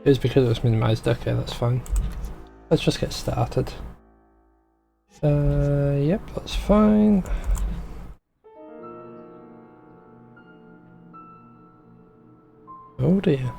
It's because it was minimized. Okay, that's fine. Let's just get started. Yep, that's fine. Oh dear.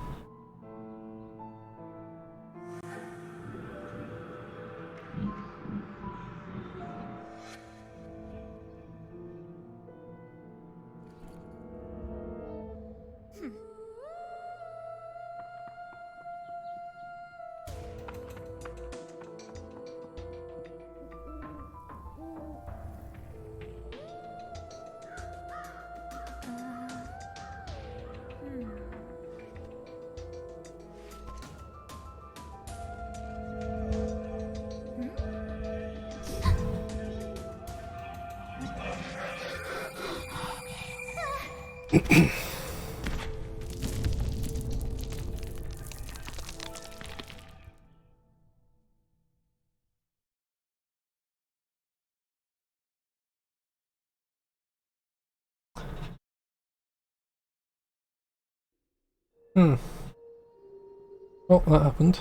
Oh, that happened.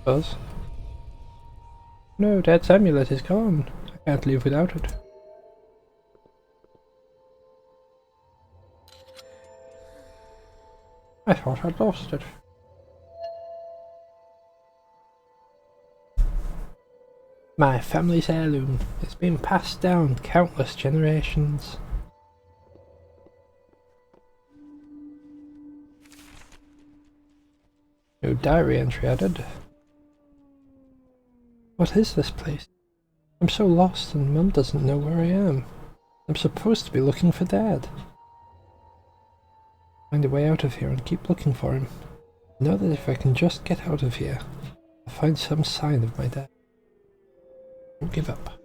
Buzz. No, Dad's amulet is gone. I can't live without it. I thought I'd lost it. My family's heirloom. It's been passed down countless generations. No diary entry added. What is this place? I'm so lost and Mum doesn't know where I am. I'm supposed to be looking for Dad. Find a way out of here and keep looking for him. I know that if I can just get out of here, I'll find some sign of my dad. Don't give up.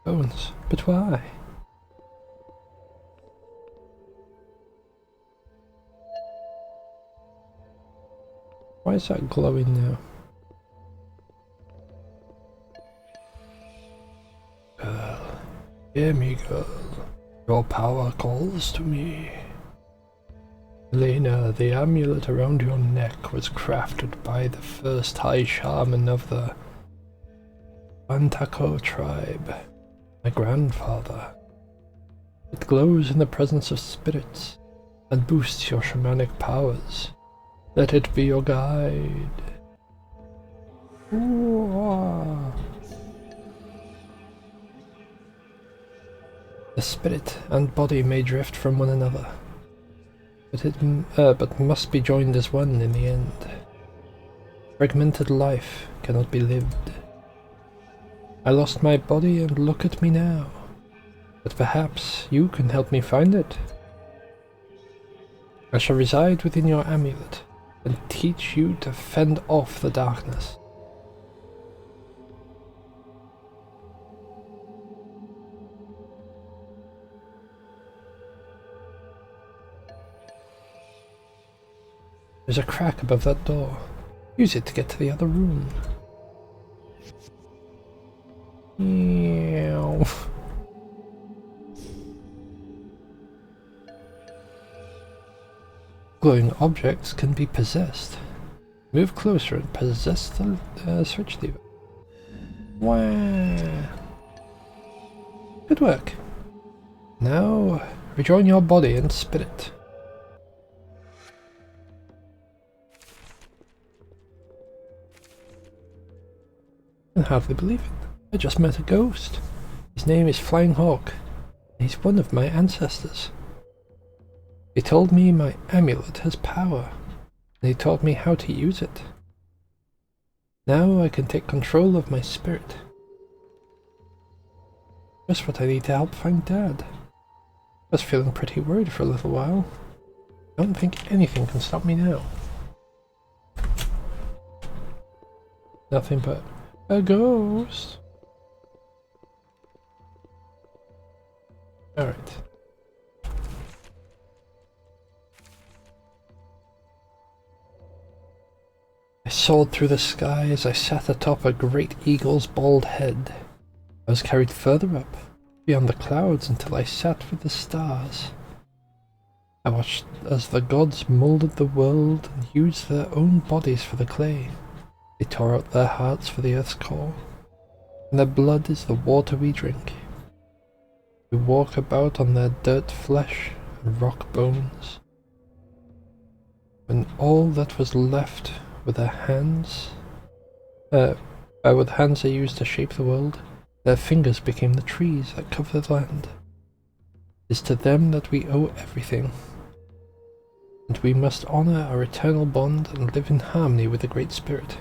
Bones, but why? Why is that glowing now? Hear me, girl. Your power calls to me. Elena, the amulet around your neck was crafted by the first high shaman of the Quantaco tribe, my grandfather. It glows in the presence of spirits and boosts your shamanic powers. Let it be your guide. Ooh. The spirit and body may drift from one another, but must be joined as one in the end. Fragmented life cannot be lived. I lost my body and look at me now, but perhaps you can help me find it. I shall reside within your amulet and teach you to fend off the darkness. There's a crack above that door. Use it to get to the other room. Meow. Glowing objects can be possessed. Move closer and possess the switch lever. Wow. Good work. Now, rejoin your body and spirit. I can hardly believe it. I just met a ghost. His name is Flying Hawk. He's one of my ancestors. He told me my amulet has power, and he taught me how to use it. Now I can take control of my spirit. Just what I need to help find Dad. I was feeling pretty worried for a little while. I don't think anything can stop me now. Nothing but a ghost. Alright. I soared through the sky as I sat atop a great eagle's bald head. I was carried further up, beyond the clouds, until I sat with the stars. I watched as the gods moulded the world and used their own bodies for the clay. They tore out their hearts for the earth's core, and their blood is the water we drink. We walk about on their dirt flesh and rock bones. When all that was left were their hands, were the hands they used to shape the world, their fingers became the trees that cover the land. It is to them that we owe everything, and we must honor our eternal bond and live in harmony with the Great Spirit.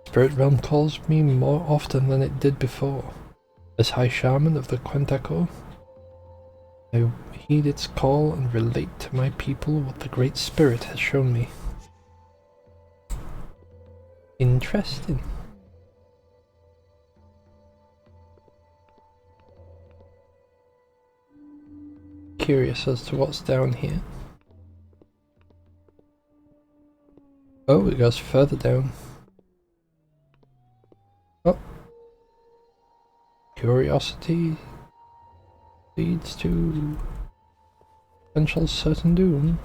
Spirit Realm calls me more often than it did before. As High Shaman of the Quantaco, I heed its call and relate to my people what the Great Spirit has shown me. Interesting. Curious as to what's down here. Oh, it goes further down. Oh. Curiosity leads to potential certain doom.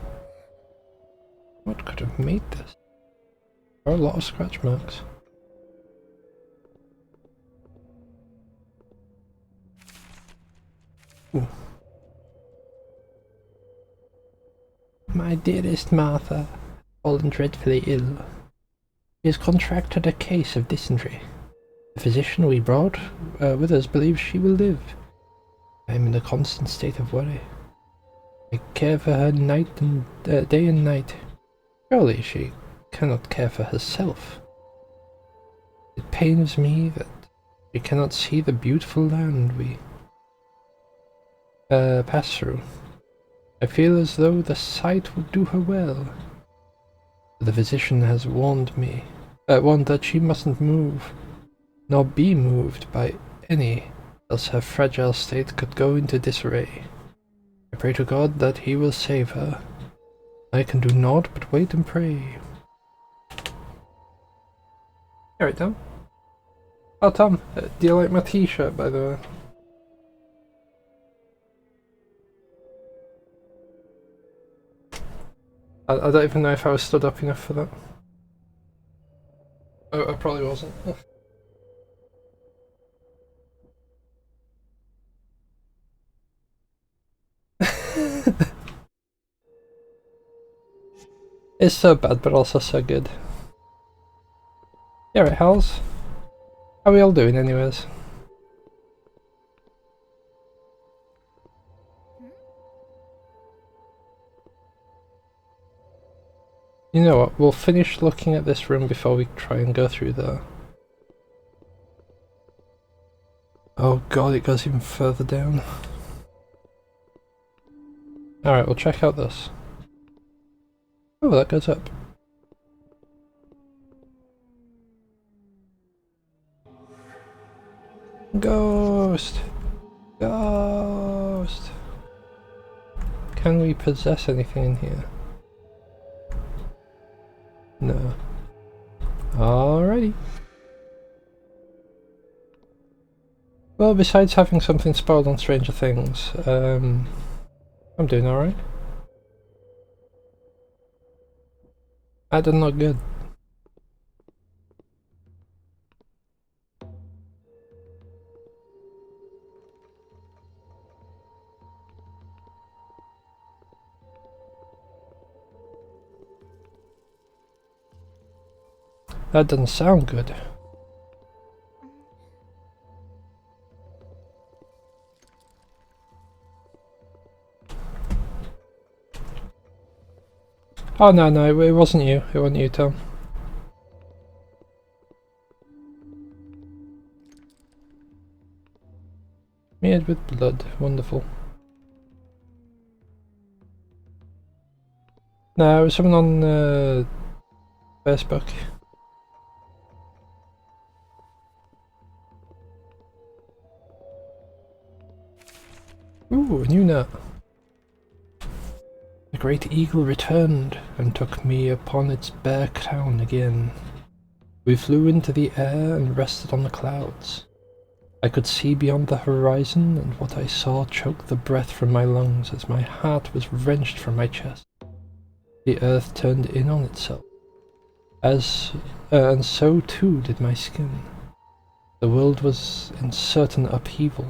What could have made this? There are a lot of scratch marks. Ooh. My dearest Martha has fallen dreadfully ill. She has contracted a case of dysentery. The physician we brought with us believes she will live. I am in a constant state of worry. I care for her day and night. Surely she cannot care for herself. It pains me that she cannot see the beautiful land we pass through. I feel as though the sight would do her well. The physician has warned that she mustn't move, nor be moved by any, else her fragile state could go into disarray. I pray to God that he will save her. I can do naught but wait and pray. Alright, Tom. Oh, Tom, do you like my t-shirt, by the way? I don't even know if I was stood up enough for that. Oh, I probably wasn't. It's so bad, but also so good. Yeah, right, Hals. How are we all doing, anyways? You know what? We'll finish looking at this room before we try and go through there. Oh god, it goes even further down. Alright, we'll check out this. Oh, that goes up. Ghost! Ghost! Can we possess anything in here? No. Alrighty. Well, besides having something spoiled on Stranger Things, I'm doing alright. That didn't look good. That doesn't sound good. Oh no, it wasn't you. It wasn't you, Tom. Smeared with blood. Wonderful. No, it was someone on Facebook. Ooh, a new nut. The great eagle returned and took me upon its bare crown again. We flew into the air and rested on the clouds. I could see beyond the horizon, and what I saw choked the breath from my lungs as my heart was wrenched from my chest. The earth turned in on itself, and so too did my skin. The world was in certain upheaval.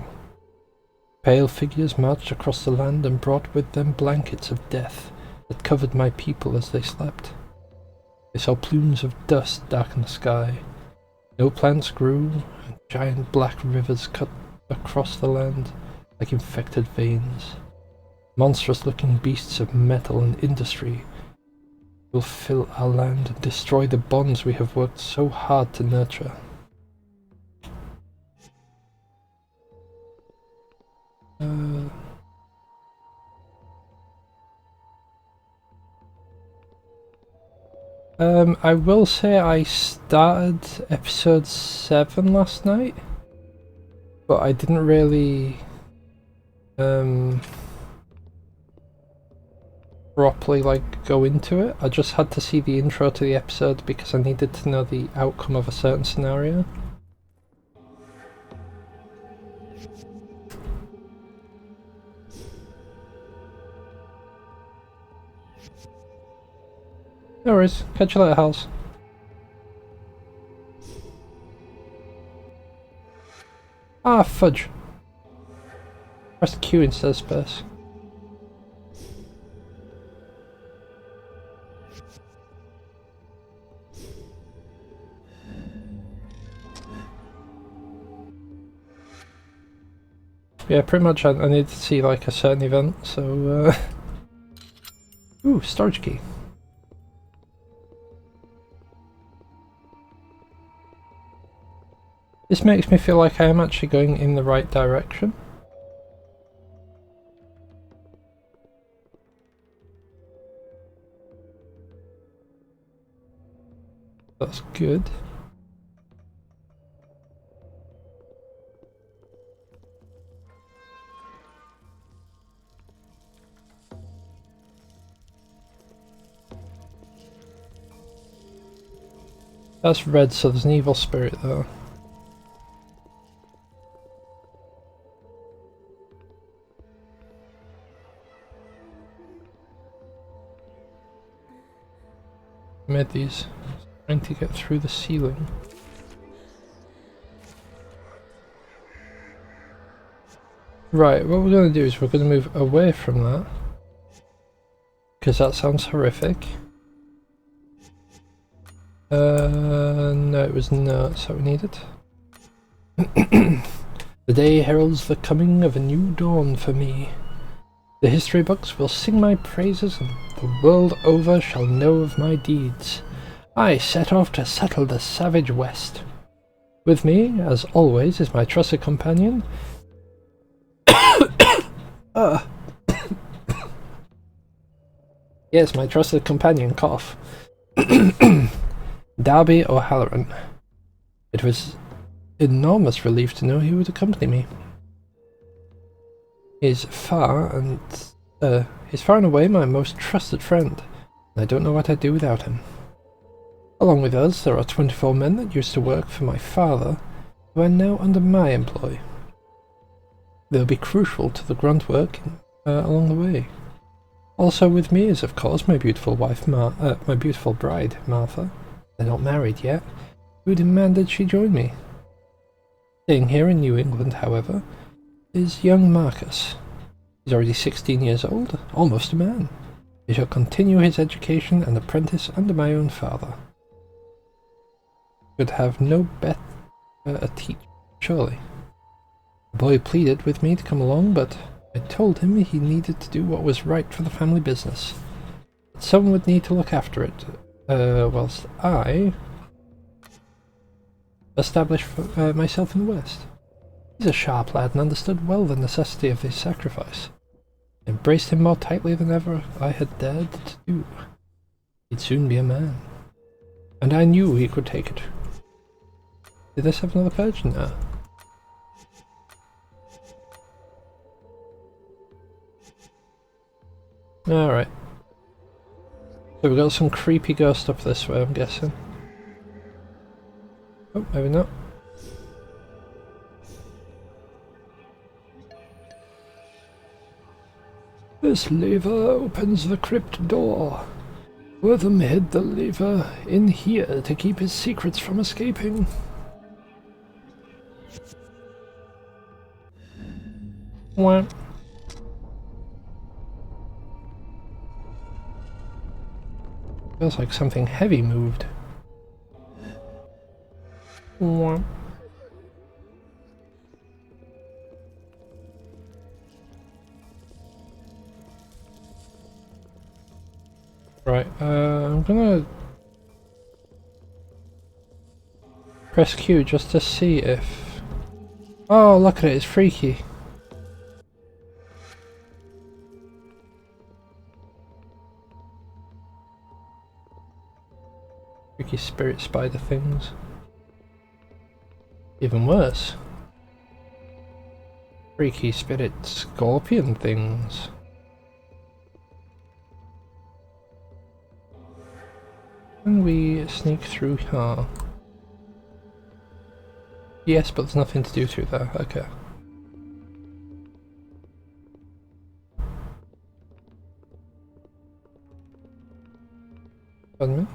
Pale figures marched across the land and brought with them blankets of death that covered my people as they slept. I saw plumes of dust darken the sky. No plants grew, and giant black rivers cut across the land like infected veins. Monstrous-looking beasts of metal and industry will fill our land and destroy the bonds we have worked so hard to nurture. I will say I started episode 7 last night, but I didn't really properly go into it. I just had to see the intro to the episode because I needed to know the outcome of a certain scenario. No worries, catch you later, Hals. Ah, fudge. Press Q instead of space. Yeah, pretty much I need to see a certain event, so Ooh, storage key. This makes me feel like I am actually going in the right direction. That's good. That's red, so there's an evil spirit there. made these. Trying to get through the ceiling. Right, what we're going to do is we're going to move away from that. Because that sounds horrific. No, it was not so we needed. The day heralds the coming of a new dawn for me. The history books will sing my praises, and the world over shall know of my deeds. I set off to settle the savage West. With me, as always, is my trusted companion. Yes, my trusted companion, cough. Darby O'Halloran. It was enormous relief to know he would accompany me. He's far and away my most trusted friend, and I don't know what I'd do without him. Along with us, there are 24 men that used to work for my father, who are now under my employ. They'll be crucial to the grunt work along the way. Also with me is, of course, my beautiful wife, my beautiful bride, Martha. They're not married yet, who demanded she join me. Staying here in New England, however, is young Marcus. He's already 16 years old, almost a man. He shall continue his education and apprentice under my own father. Could have no better a teacher, surely. The boy pleaded with me to come along, but I told him he needed to do what was right for the family business. That someone would need to look after it, whilst I established myself in the West. He's a sharp lad and understood well the necessity of his sacrifice. I embraced him more tightly than ever I had dared to do. He'd soon be a man. And I knew he could take it. Did this have another page? No. Alright. So we've got some creepy ghost up this way, I'm guessing. Oh, maybe not. This lever opens the crypt door. Wortham hid the lever in here to keep his secrets from escaping. What? Feels like something heavy moved. What? Right, I'm gonna press Q just to see if... Oh, look at it, it's freaky. Freaky spirit spider things. Even worse. Freaky spirit scorpion things. Can we sneak through here? Yes, but there's nothing to do through there. Okay. Pardon me?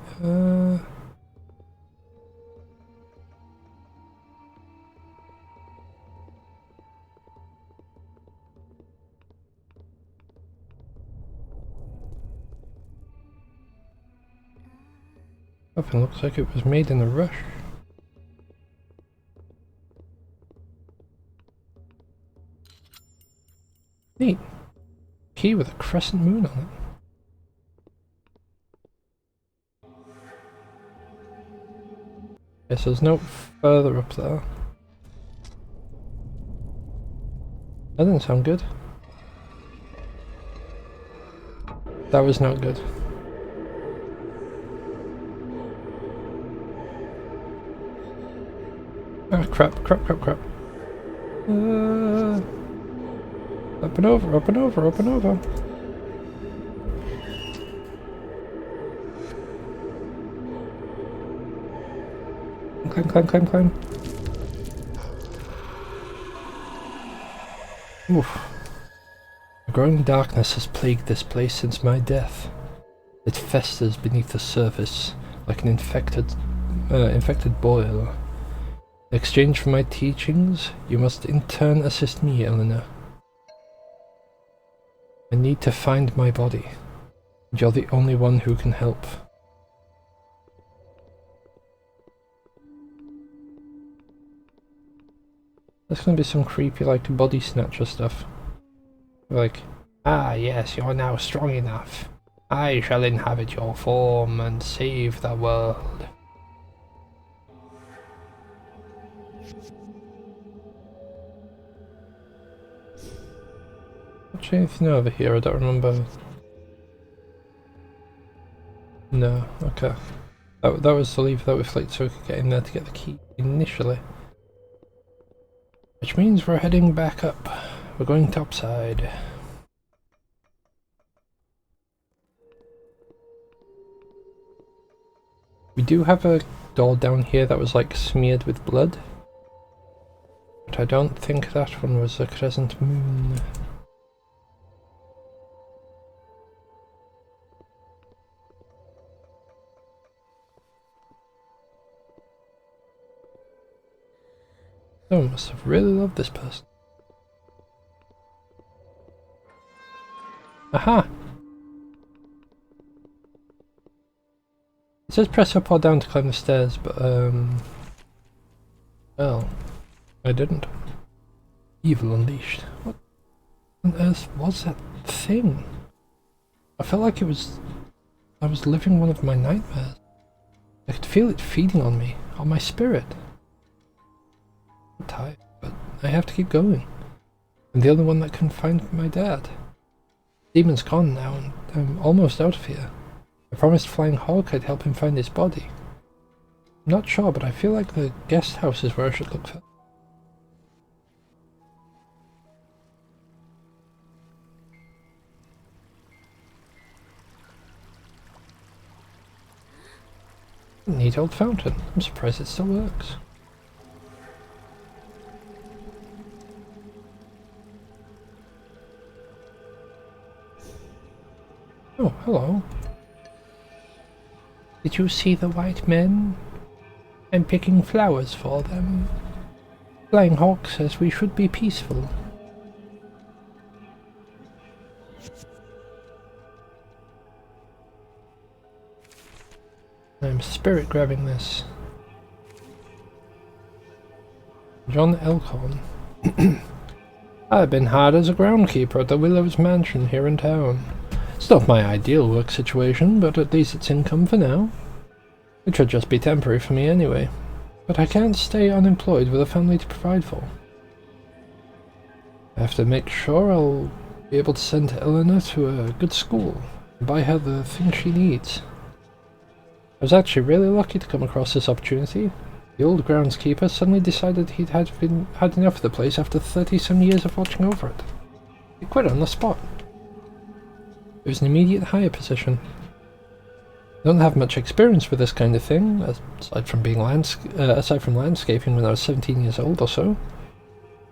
Nothing looks like it was made in a rush. Neat. Key with a crescent moon on it. Yes, there's no further up there. That didn't sound good. That was not good. Ah, crap. Up and over. Climb. Oof. A growing darkness has plagued this place since my death. It festers beneath the surface, like an infected boil. In exchange for my teachings, you must in turn assist me, Eleanor. I need to find my body. You're the only one who can help. There's gonna be some creepy, like, body snatcher stuff. Like, ah yes, you're now strong enough. I shall inhabit your form and save the world. Watch anything over here? I don't remember. No, okay. That was the lever that we flicked so we could get in there to get the key initially. Which means we're heading back up. We're going topside. We do have a door down here that was like smeared with blood. But I don't think that one was a crescent moon. Someone must have really loved this person. Aha! It says press up or down to climb the stairs, but well, I didn't. Evil unleashed. What on earth was that thing? I felt like I was living one of my nightmares. I could feel it feeding on me, on my spirit. I'm tired, but I have to keep going. I'm the only one that can find my dad. The demon's gone now, and I'm almost out of here. I promised Flying Hawk I'd help him find his body. I'm not sure, but I feel like the guest house is where I should look for. Neat old fountain. I'm surprised it still works. Oh, hello. Did you see the white men? I'm picking flowers for them. Flying Hawk says we should be peaceful. I'm spirit grabbing this. John Elkhorn. I've been hired as a groundkeeper at the Willows Mansion here in town. It's not my ideal work situation, but at least it's income for now. It should just be temporary for me anyway. But I can't stay unemployed with a family to provide for. I have to make sure I'll be able to send Eleanor to a good school and buy her the things she needs. I was actually really lucky to come across this opportunity. The old groundskeeper suddenly decided he'd had enough of the place after 30-some years of watching over it. He quit on the spot. It was an immediate hire position. I don't have much experience with this kind of thing, aside from landscaping when I was 17 years old or so.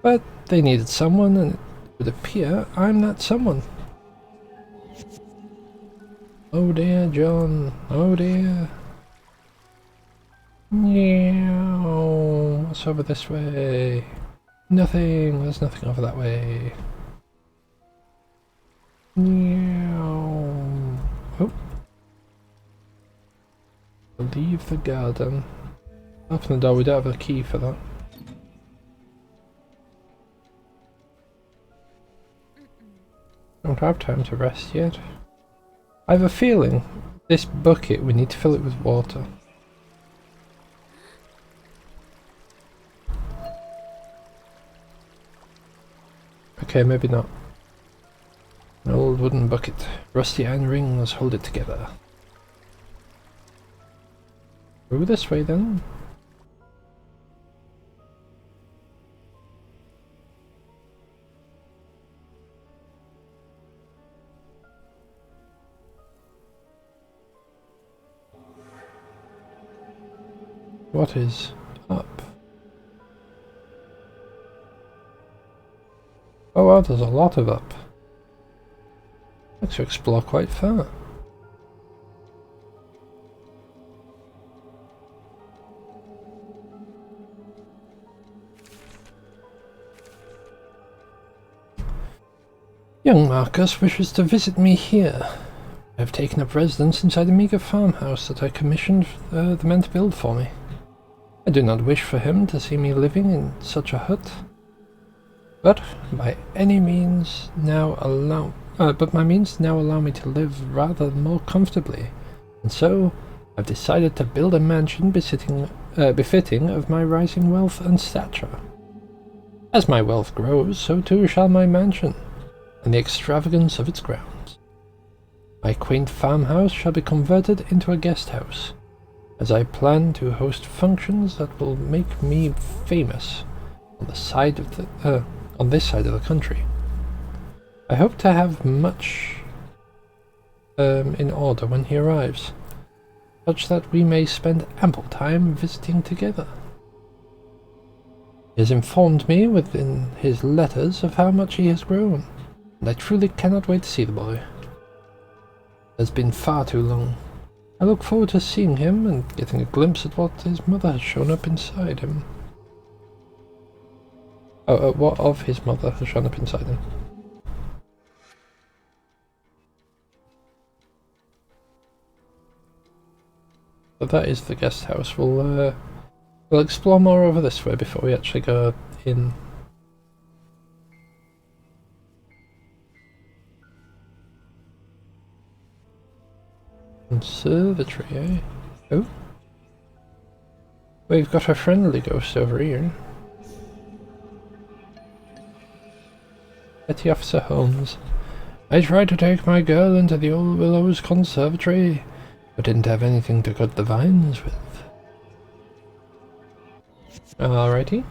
But they needed someone, and it would appear I'm that someone. Oh dear, John. Oh dear. Meow. What's over this way? Nothing. There's nothing over that way. Meow. Oh. Leave the garden. Open the door. We don't have a key for that. Don't have time to rest yet. I have a feeling this bucket, we need to fill it with water. Okay, maybe not. An old wooden bucket. Rusty iron rings hold it together. Go this way then. What is up? Oh wow, there's a lot of up. Let's explore quite far. Young Marcus wishes to visit me here. I have taken up residence inside a meager farmhouse that I commissioned the men to build for me. I do not wish for him to see me living in such a hut, but by any means now allow my means now allow me to live rather more comfortably, and so I've decided to build a mansion befitting of my rising wealth and stature. As my wealth grows, so too shall my mansion, and the extravagance of its grounds. My quaint farmhouse shall be converted into a guest house, as I plan to host functions that will make me famous on this side of the country. I hope to have much in order when he arrives, such that we may spend ample time visiting together. He has informed me within his letters of how much he has grown, and I truly cannot wait to see the boy. It has been far too long. I look forward to seeing him and getting a glimpse at what his mother has shown up inside him. What of his mother has shown up inside him. But that is the guest house. We'll explore more over this way before we actually go in. Conservatory, eh? Oh. We've got a friendly ghost over here. Petty Officer Holmes. I tried to take my girl into the old Willows Conservatory, but didn't have anything to cut the vines with. Alrighty.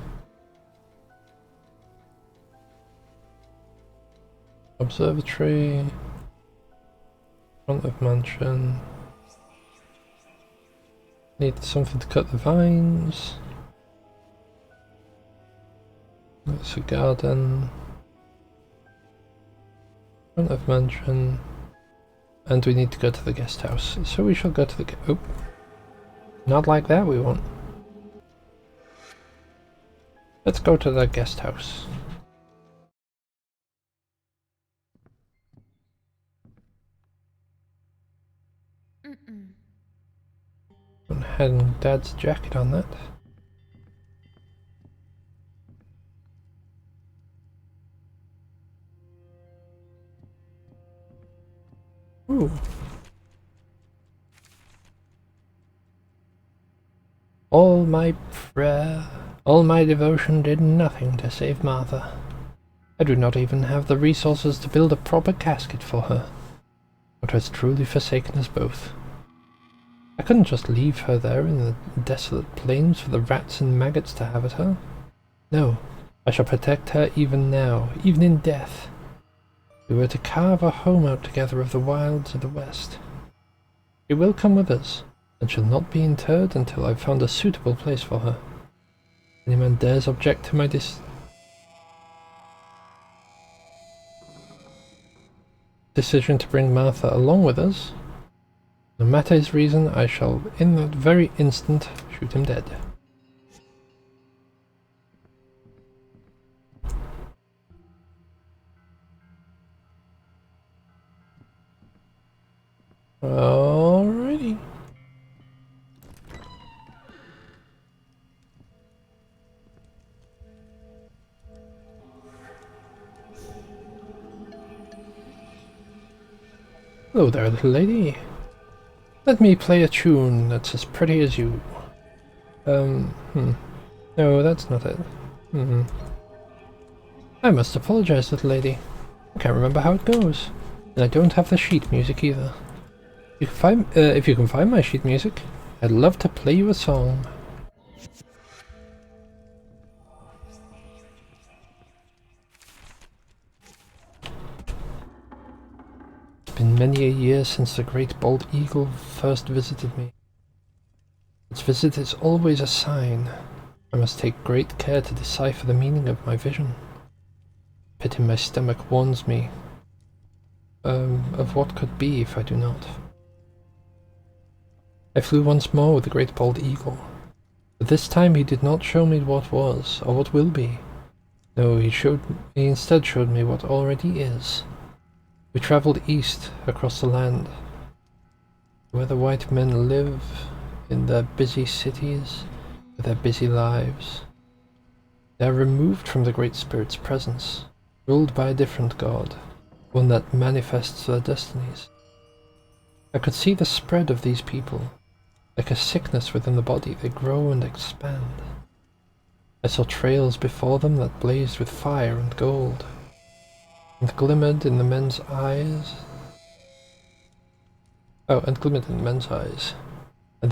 Observatory. Front of mansion. Need something to cut the vines. That's a garden. Front of mansion. And we need to go to the guest house. So we shall go to the... Oh. Not like that, we won't. Let's go to the guest house. And hang Dad's jacket on that. Ooh. All my prayer, all my devotion did nothing to save Martha. I do not even have the resources to build a proper casket for her. What has truly forsaken us both. I couldn't just leave her there in the desolate plains for the rats and maggots to have at her. No, I shall protect her even now, even in death. We were to carve a home out together of the wilds of the west. She will come with us, and shall not be interred until I've found a suitable place for her. Any man dares object to my decision to bring Martha along with us. No matter his reason, I shall, in that very instant, shoot him dead. Alrighty. Hello there, little lady. Let me play a tune that's as pretty as you. No, that's not it. I must apologize, little lady. I can't remember how it goes. And I don't have the sheet music either. If you can find my sheet music, I'd love to play you a song. It's been many a year since the great bald eagle first visited me. Its visit is always a sign. I must take great care to decipher the meaning of my vision. Pit in my stomach warns me of what could be if I do not. I flew once more with the great bald eagle, but this time he did not show me what was, or what will be. No, he instead showed me what already is. We travelled east across the land, where the white men live in their busy cities, with their busy lives. They are removed from the Great Spirit's presence, ruled by a different god, one that manifests their destinies. I could see the spread of these people. Like a sickness within the body, they grow and expand. I saw trails before them that blazed with fire and gold, and glimmered in the men's eyes. And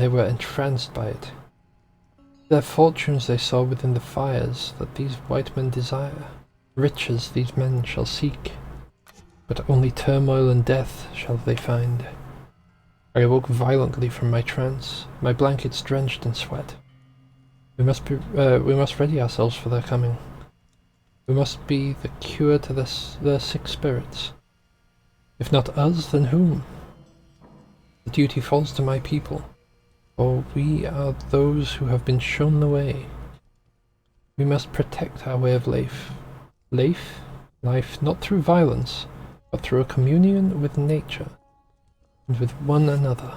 they were entranced by it. Their fortunes they saw within the fires that these white men desire. Riches these men shall seek, but only turmoil and death shall they find. I awoke violently from my trance, my blankets drenched in sweat. We must ready ourselves for their coming. We must be the cure to their sick spirits. If not us, then whom? The duty falls to my people, for we are those who have been shown the way. We must protect our way of life. Life not through violence, but through a communion with nature and with one another.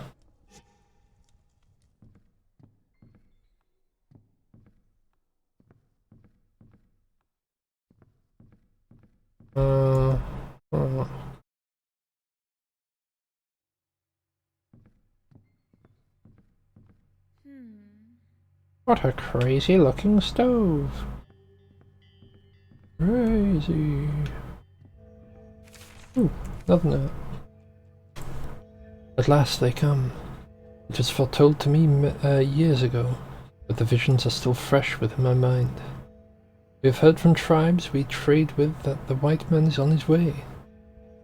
What a crazy looking stove. Crazy. Ooh, another note. At last they come. It was foretold to me years ago, but the visions are still fresh within my mind. We have heard from tribes we trade with that the white man is on his way.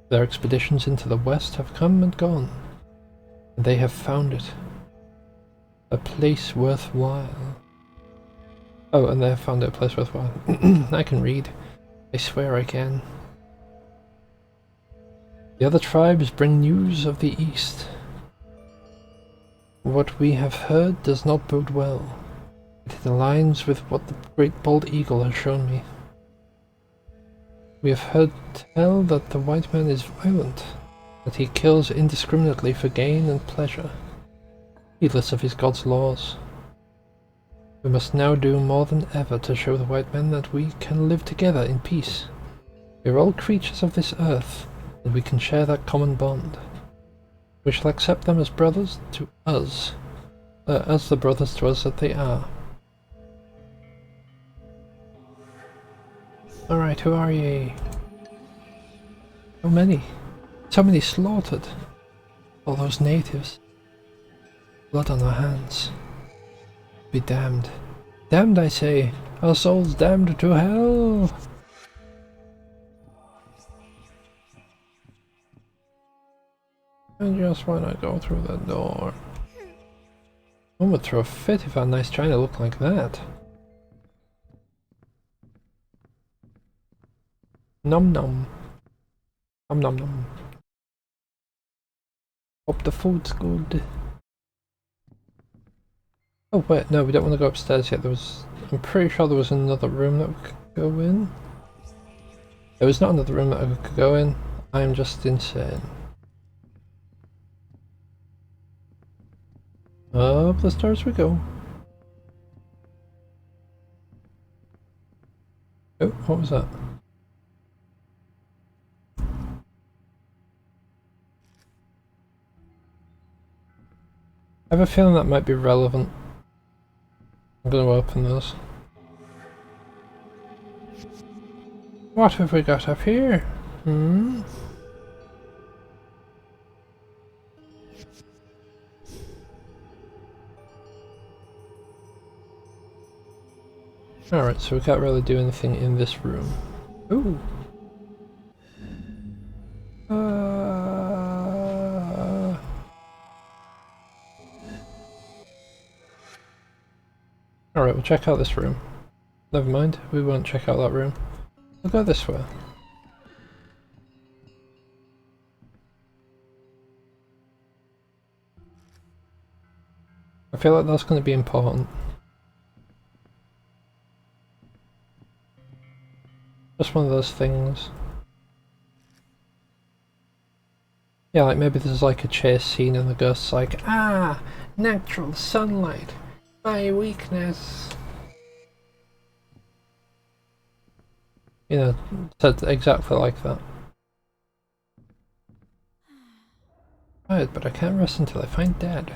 Their expeditions into the west have come and gone, and they have found it. A place worthwhile. Oh, and they have found it a place worthwhile. I can read. I swear I can. The other tribes bring news of the east. What we have heard does not bode well. It aligns with what the great bald eagle has shown me. We have heard tell that the white man is violent, that he kills indiscriminately for gain and pleasure, heedless of his god's laws. We must now do more than ever to show the white men that we can live together in peace. We are all creatures of this earth, and we can share that common bond. We shall accept them as brothers to us, as the brothers to us that they are. Alright, who are ye? So many. So many slaughtered. All those natives. Blood on our hands. Be damned. Damned, I say. Our souls damned to hell. I just wanna go through the door. One would throw a fit if our nice china looked like that. Nom nom. Nom nom nom. Hope the food's good. Oh wait, no, we don't want to go upstairs yet. I'm pretty sure there was another room that we could go in. There was not another room that we could go in. I'm just insane. Up the stairs we go. Oh, what was that? I have a feeling that might be relevant. I'm going to open this. What have we got up here? Hmm? Alright, so we can't really do anything in this room. Ooh! Alright, we'll check out this room. Never mind, we won't check out that room. We'll go this way. I feel like that's going to be important. Just one of those things. Yeah, like maybe there's like a chase scene and the ghost's like, ah, natural sunlight, my weakness. You know, said exactly like that. Right, but I can't rest until I find Dad.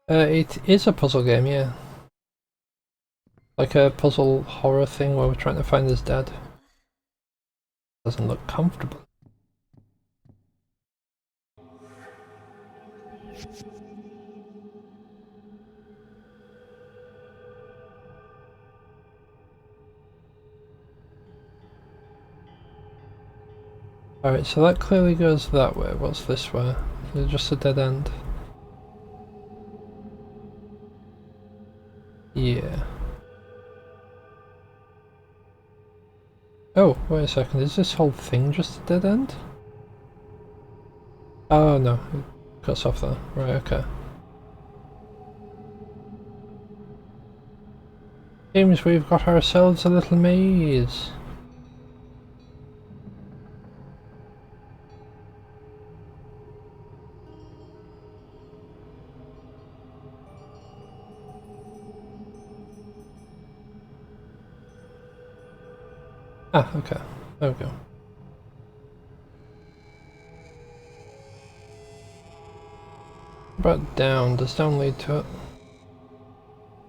It is a puzzle game, yeah. Like a puzzle horror thing where we're trying to find his dad. Doesn't look comfortable. Alright, so that clearly goes that way. What's this way? Is it just a dead end? Yeah. Oh, wait a second, is this whole thing just a dead end? Oh no, it cuts off there. Right, okay. Seems we've got ourselves a little maze. Ah, okay. There we go. But down, does down lead to it?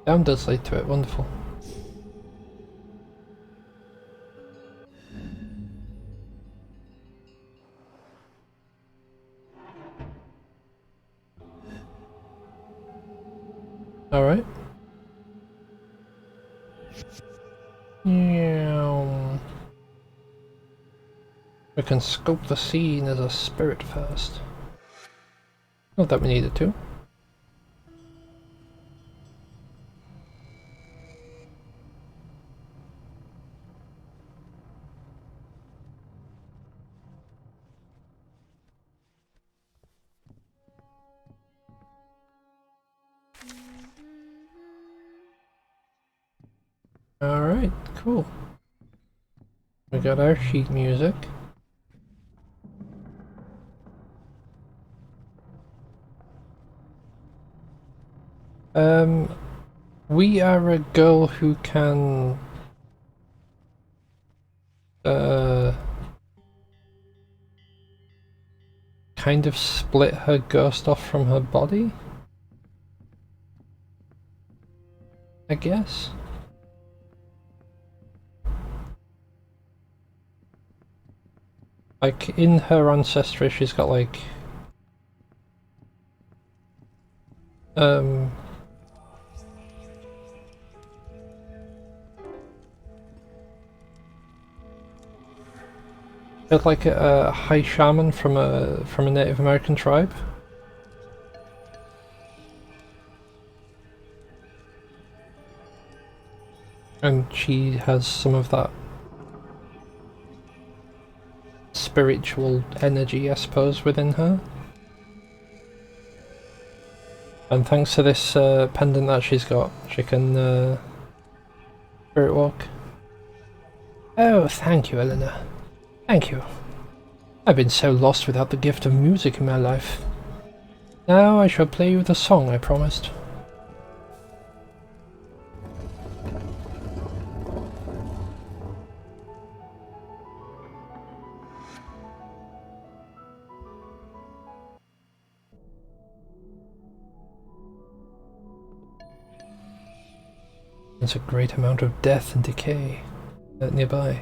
Down does lead to it, wonderful. Alright. Yeah. We can scope the scene as a spirit first. Not that we needed to. Alright, cool. We got our sheet music. We are a girl who can kind of split her ghost off from her body, I guess. Like in her ancestry she's got like it's like a high shaman from a Native American tribe. And she has some of that spiritual energy, I suppose, within her. And thanks to this pendant that she's got, she can spirit walk. Oh, thank you, Eleanor. Thank you. I've been so lost without the gift of music in my life. Now I shall play you the song I promised. There's a great amount of death and decay nearby.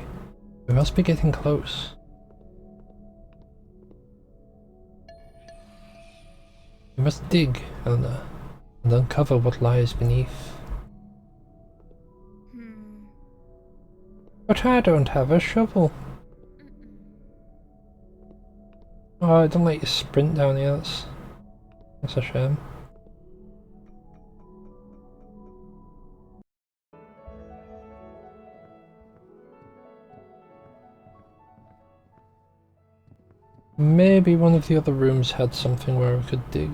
We must be getting close. We must dig, Eleanor, and uncover what lies beneath. But I don't have a shovel. Oh, I don't let you sprint down here, that's a shame. Maybe one of the other rooms had something where we could dig.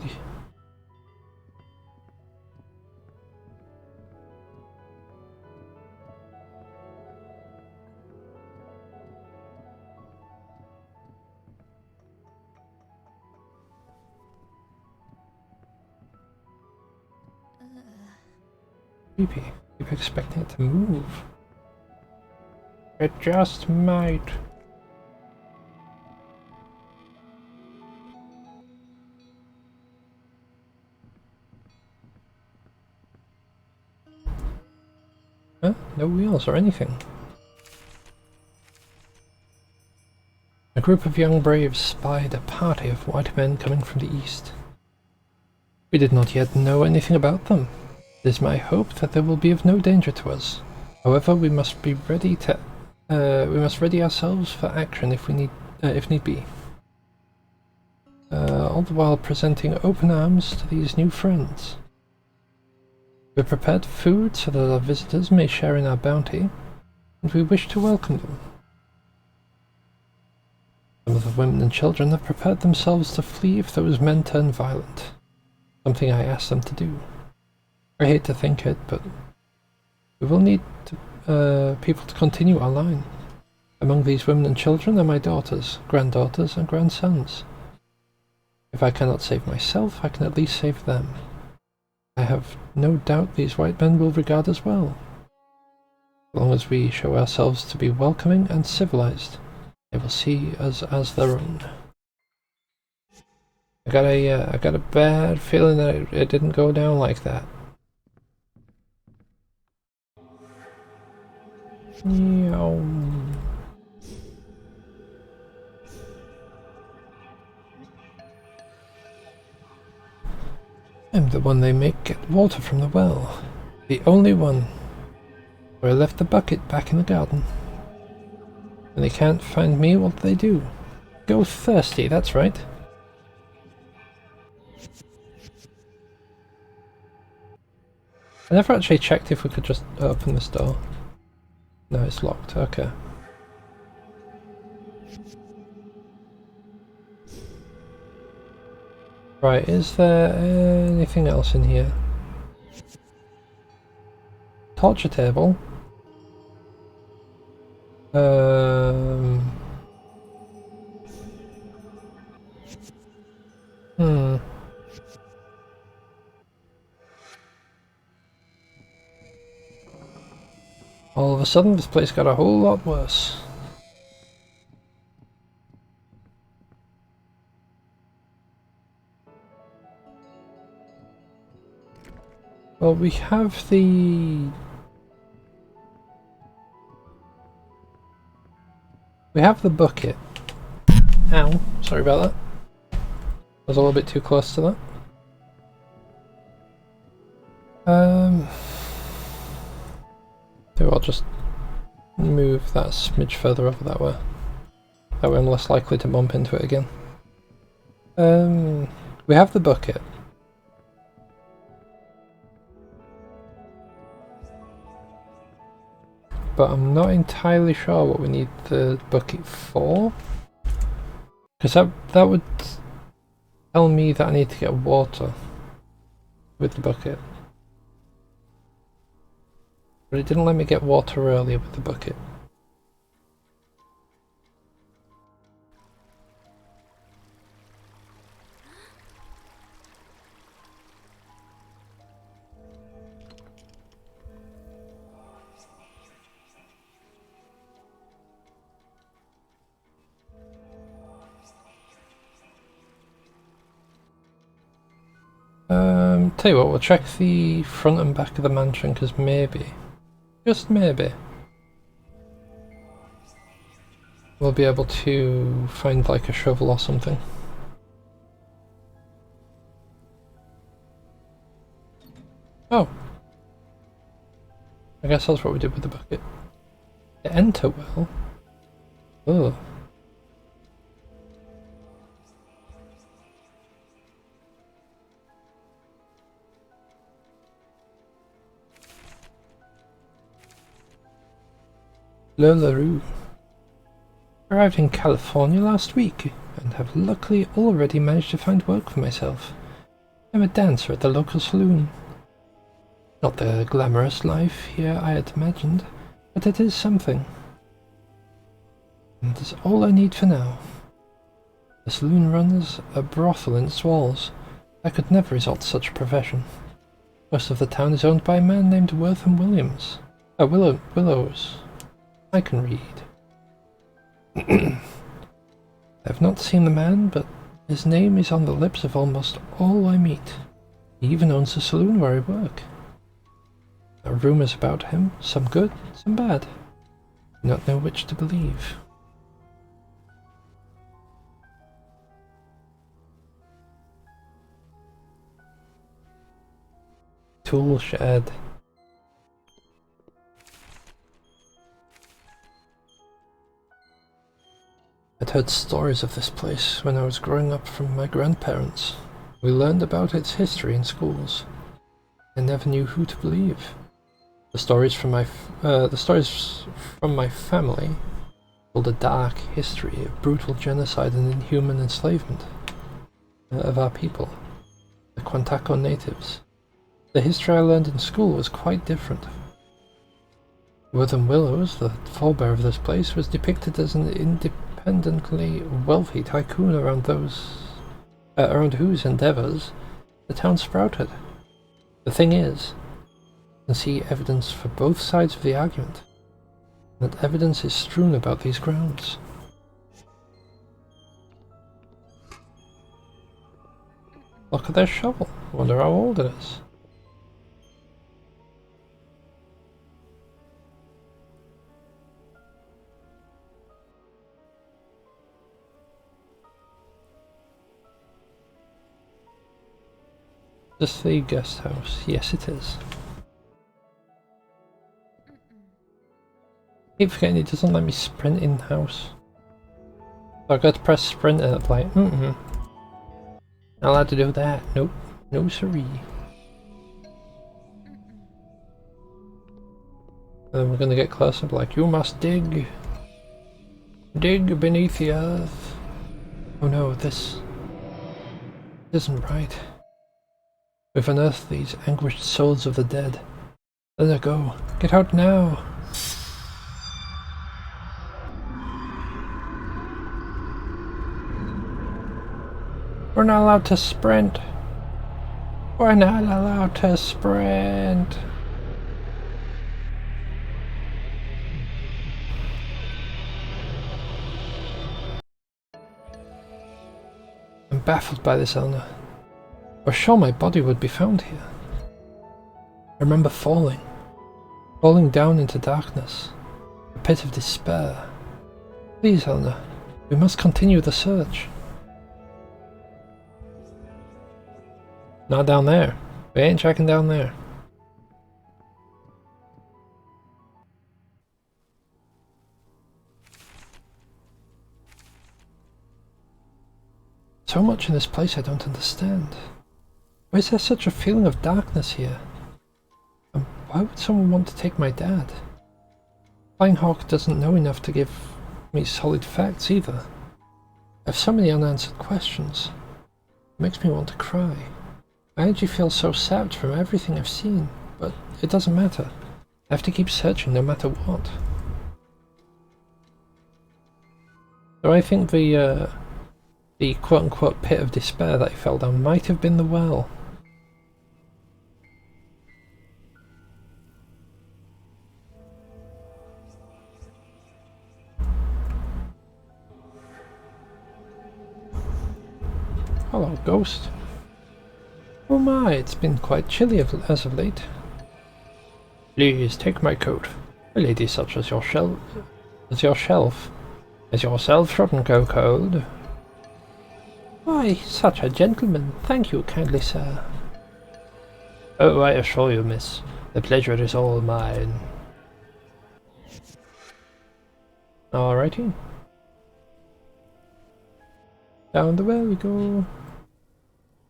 creepy. Keep expecting it to move. It just might. Huh? No wheels or anything. A group of young braves spied a party of white men coming from the east. We did not yet know anything about them. It is my hope that they will be of no danger to us. However, we must be ready to we must ready ourselves for action if need be. All the while presenting open arms to these new friends. We prepared food so that our visitors may share in our bounty, and we wish to welcome them. Some of the women and children have prepared themselves to flee if those men turn violent, something I asked them to do. I hate to think it, but we will need people to continue our line. Among these women and children are my daughters, granddaughters, and grandsons. If I cannot save myself, I can at least save them. I have no doubt these white men will regard us well, as long as we show ourselves to be welcoming and civilized. They will see us as their own. I got a bad feeling that it didn't go down like that. Meow. I'm the one they make get water from the well. The only one. Where I left the bucket back in the garden. When they can't find me, what do they do? Go thirsty, that's right. I never actually checked if we could just open this door. No, it's locked, okay. Right, is there anything else in here? Torture table. All of a sudden, this place got a whole lot worse. Well, we have the bucket. Ow, sorry about that. I was a little bit too close to that. So I'll just move that smidge further over that way. That way I'm less likely to bump into it again. We have the bucket. But I'm not entirely sure what we need the bucket for. Because that would tell me that I need to get water with the bucket. But it didn't let me get water earlier with the bucket. Tell you what, we'll check the front and back of the mansion, because maybe, just maybe, we'll be able to find like a shovel or something. Oh. I guess that's what we did with the bucket. Enter well. Oh. LaRue. Arrived in California last week, and have luckily already managed to find work for myself. I'm a dancer at the local saloon. Not the glamorous life here I had imagined, but it is something. And that's all I need for now. The saloon runs a brothel in its walls. I could never resort to such a profession. Most of the town is owned by a man named Wortham Williams. Willows. I can read. I've not seen the man, but his name is on the lips of almost all I meet. He even owns a saloon where I work. There are rumours about him, some good, some bad. I do not know which to believe. Tool shed. I'd heard stories of this place when I was growing up from my grandparents. We learned about its history in schools. I never knew who to believe. The stories from my family told a dark history of brutal genocide and inhuman enslavement of our people, the Quantaco natives. The history I learned in school was quite different. Wortham Willows, the forebear of this place, was depicted as an independently wealthy tycoon around whose endeavours the town sprouted. The thing is, I can see evidence for both sides of the argument, and that evidence is strewn about these grounds. Look at their shovel. I wonder how old it is. This the guest house? Yes, it is. I keep forgetting it doesn't let me sprint in house. So I got to press sprint and it's like, not allowed to do that. Nope. No siree. And then we're gonna get closer and be like, you must dig. Dig beneath the earth. Oh no, this isn't right. We've unearthed these anguished souls of the dead. Let her go. Get out now. We're not allowed to sprint. We're not allowed to sprint. I'm baffled by this, Eleanor. I was sure my body would be found here. I remember falling down into darkness, a pit of despair. Please, Eleanor, we must continue the search. Not down there. We ain't checking down there. So much in this place I don't understand. Why is there such a feeling of darkness here? And why would someone want to take my dad? Flying Hawk doesn't know enough to give me solid facts either. I have so many unanswered questions. It makes me want to cry. My energy feels so sapped from everything I've seen, but it doesn't matter. I have to keep searching no matter what. So I think the quote-unquote pit of despair that I fell down might have been the well. Hello, ghost. Oh my, it's been quite chilly as of late. Please take my coat. A lady such as yourself shouldn't go cold. Why, such a gentleman. Thank you kindly, sir. Oh, I assure you, miss, the pleasure is all mine. Alrighty. Down the well we go.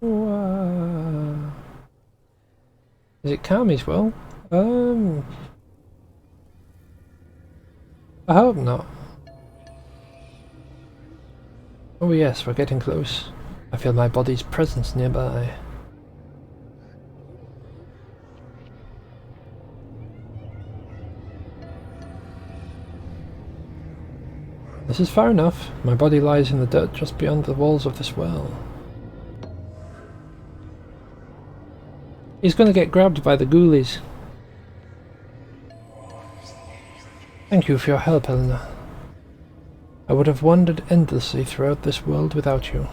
Wow. Is it Kami's well? I hope not. Oh yes, we're getting close. I feel my body's presence nearby. This is far enough. My body lies in the dirt just beyond the walls of this well. He's gonna get grabbed by the ghoulies. Thank you for your help, Eleanor. I would have wandered endlessly throughout this world without you.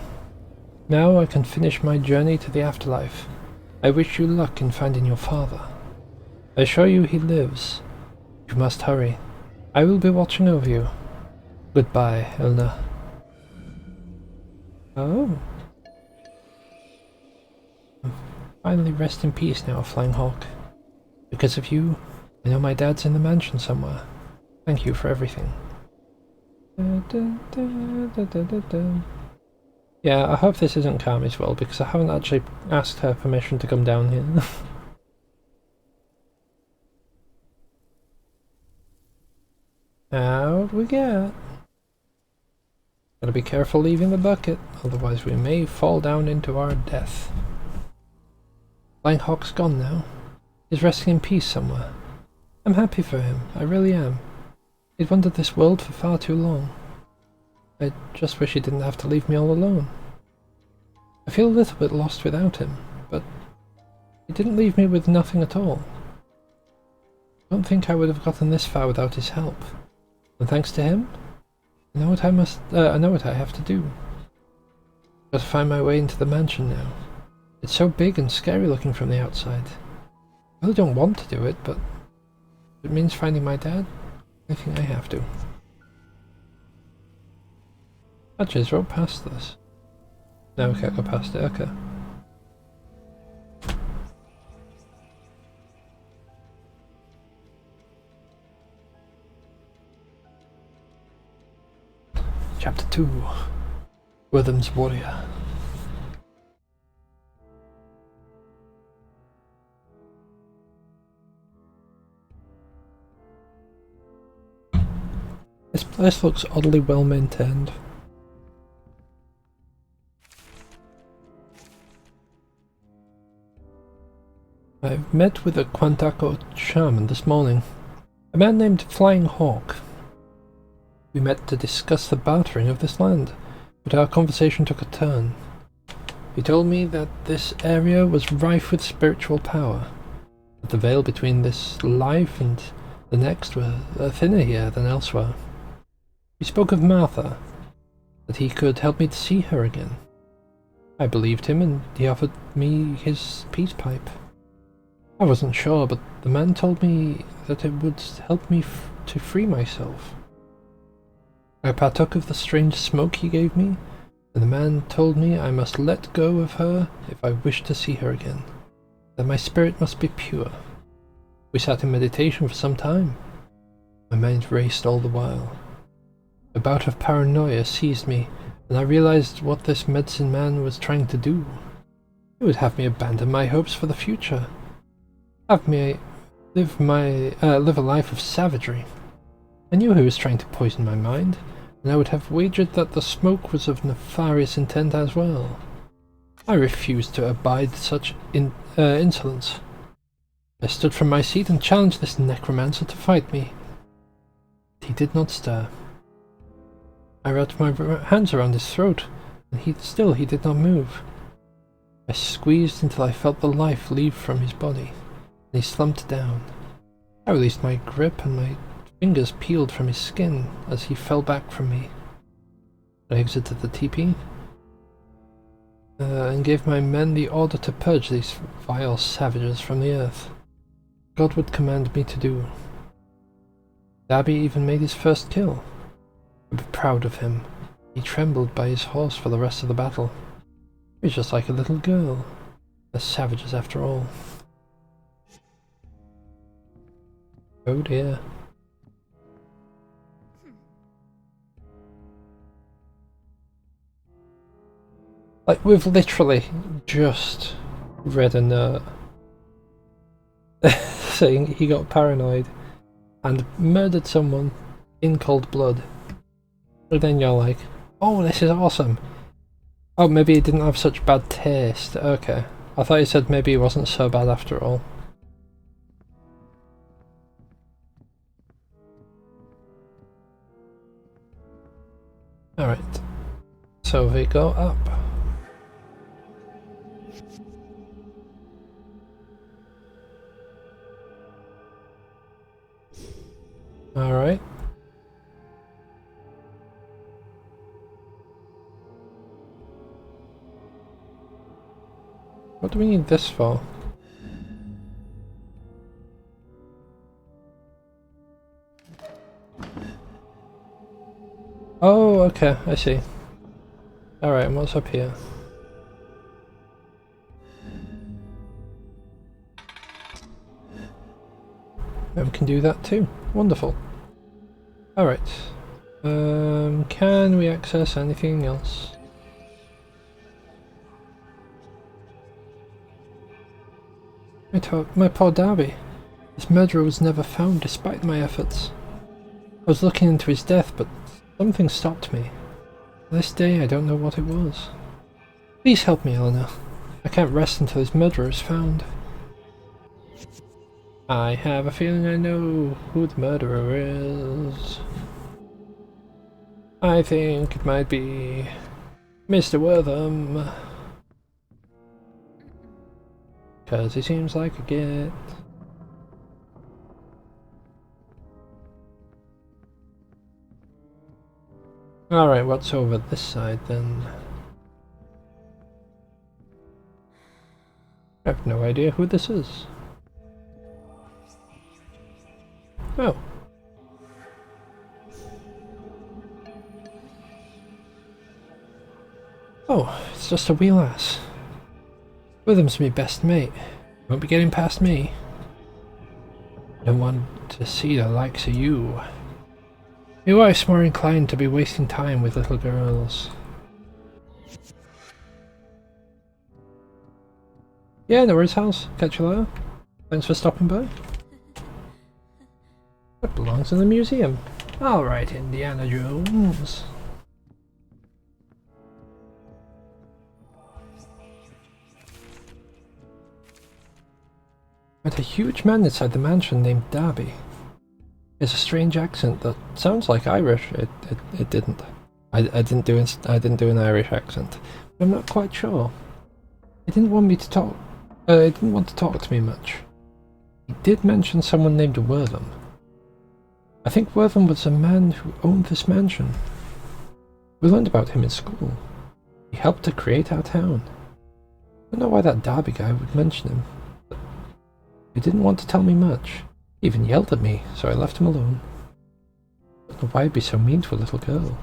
Now I can finish my journey to the afterlife. I wish you luck in finding your father. I assure you he lives. You must hurry. I will be watching over you. Goodbye, Eleanor. Oh. Finally rest in peace now, Flying Hawk. Because of you, I know my dad's in the mansion somewhere. Thank you for everything. Yeah, I hope this isn't Kami's world because I haven't actually asked her permission to come down here. Out we get. Gotta be careful leaving the bucket, otherwise we may fall down into our death. Flying Hawk's gone now. He's resting in peace somewhere. I'm happy for him, I really am. He'd wandered this world for far too long. I just wish he didn't have to leave me all alone. I feel a little bit lost without him, but he didn't leave me with nothing at all. I don't think I would have gotten this far without his help. And thanks to him, I know what I have to do. Got to find my way into the mansion now. It's so big and scary looking from the outside. I really don't want to do it, but if it means finding my dad, I think I have to. I just wrote past this. No, we can't go past it, okay. Chapter 2. Rhythm's Warrior. This place looks oddly well maintained. I've met with a Quantaco shaman this morning, a man named Flying Hawk. We met to discuss the bartering of this land, but our conversation took a turn. He told me that this area was rife with spiritual power, that the veil between this life and the next were thinner here than elsewhere. He spoke of Martha, that he could help me to see her again. I believed him and he offered me his peace pipe. I wasn't sure, but the man told me that it would help me to free myself. I partook of the strange smoke he gave me, and the man told me I must let go of her if I wished to see her again, that my spirit must be pure. We sat in meditation for some time. My mind raced all the while. A bout of paranoia seized me, and I realized what this medicine man was trying to do. He would have me abandon my hopes for the future. Have me live a life of savagery. I knew he was trying to poison my mind, and I would have wagered that the smoke was of nefarious intent as well. I refused to abide such insolence. I stood from my seat and challenged this necromancer to fight me. He did not stir. I wrapped my hands around his throat, and he did not move. I squeezed until I felt the life leave from his body, and he slumped down. I released my grip, and my fingers peeled from his skin as he fell back from me. I exited the teepee and gave my men the order to purge these vile savages from the earth. God would command me to do. Darby even made his first kill. I was proud of him. He trembled by his horse for the rest of the battle. He was just like a little girl. They're savages after all. Oh dear. Like, we've literally just read a note saying he got paranoid and murdered someone in cold blood. And then you're like, oh, this is awesome. Oh, maybe he didn't have such bad taste. Okay. I thought you said maybe he wasn't so bad after all. Alright. So we go up. Alright. What do we need this for? Oh, okay, I see. Alright, and what's up here? And we can do that too. Wonderful. Alright. Can we access anything else? My poor Darby. His murderer was never found despite my efforts. I was looking into his death, but something stopped me. To this day, I don't know what it was. Please help me, Eleanor. I can't rest until his murderer is found. I have a feeling I know who the murderer is. I think it might be Mr. Wortham. Because he seems like a git. Alright, what's over this side then? I have no idea who this is. Oh. Oh, it's just a wee lass. Witham's me best mate. Won't be getting past me. Don't want to see the likes of you. Your wife's more inclined to be wasting time with little girls. Yeah, no worries, House. Catch you later. Thanks for stopping by. That belongs in the museum. Alright, Indiana Jones. Met a huge man inside the mansion named Darby. He has a strange accent that sounds like Irish. It didn't. I didn't do an Irish accent. I'm not quite sure. He didn't want me to talk. He didn't want to talk to me much. He did mention someone named Wortham. I think Wortham was a man who owned this mansion. We learned about him in school. He helped to create our town. I don't know why that Darby guy would mention him. But he didn't want to tell me much. He even yelled at me, so I left him alone. I don't know why he'd be so mean to a little girl.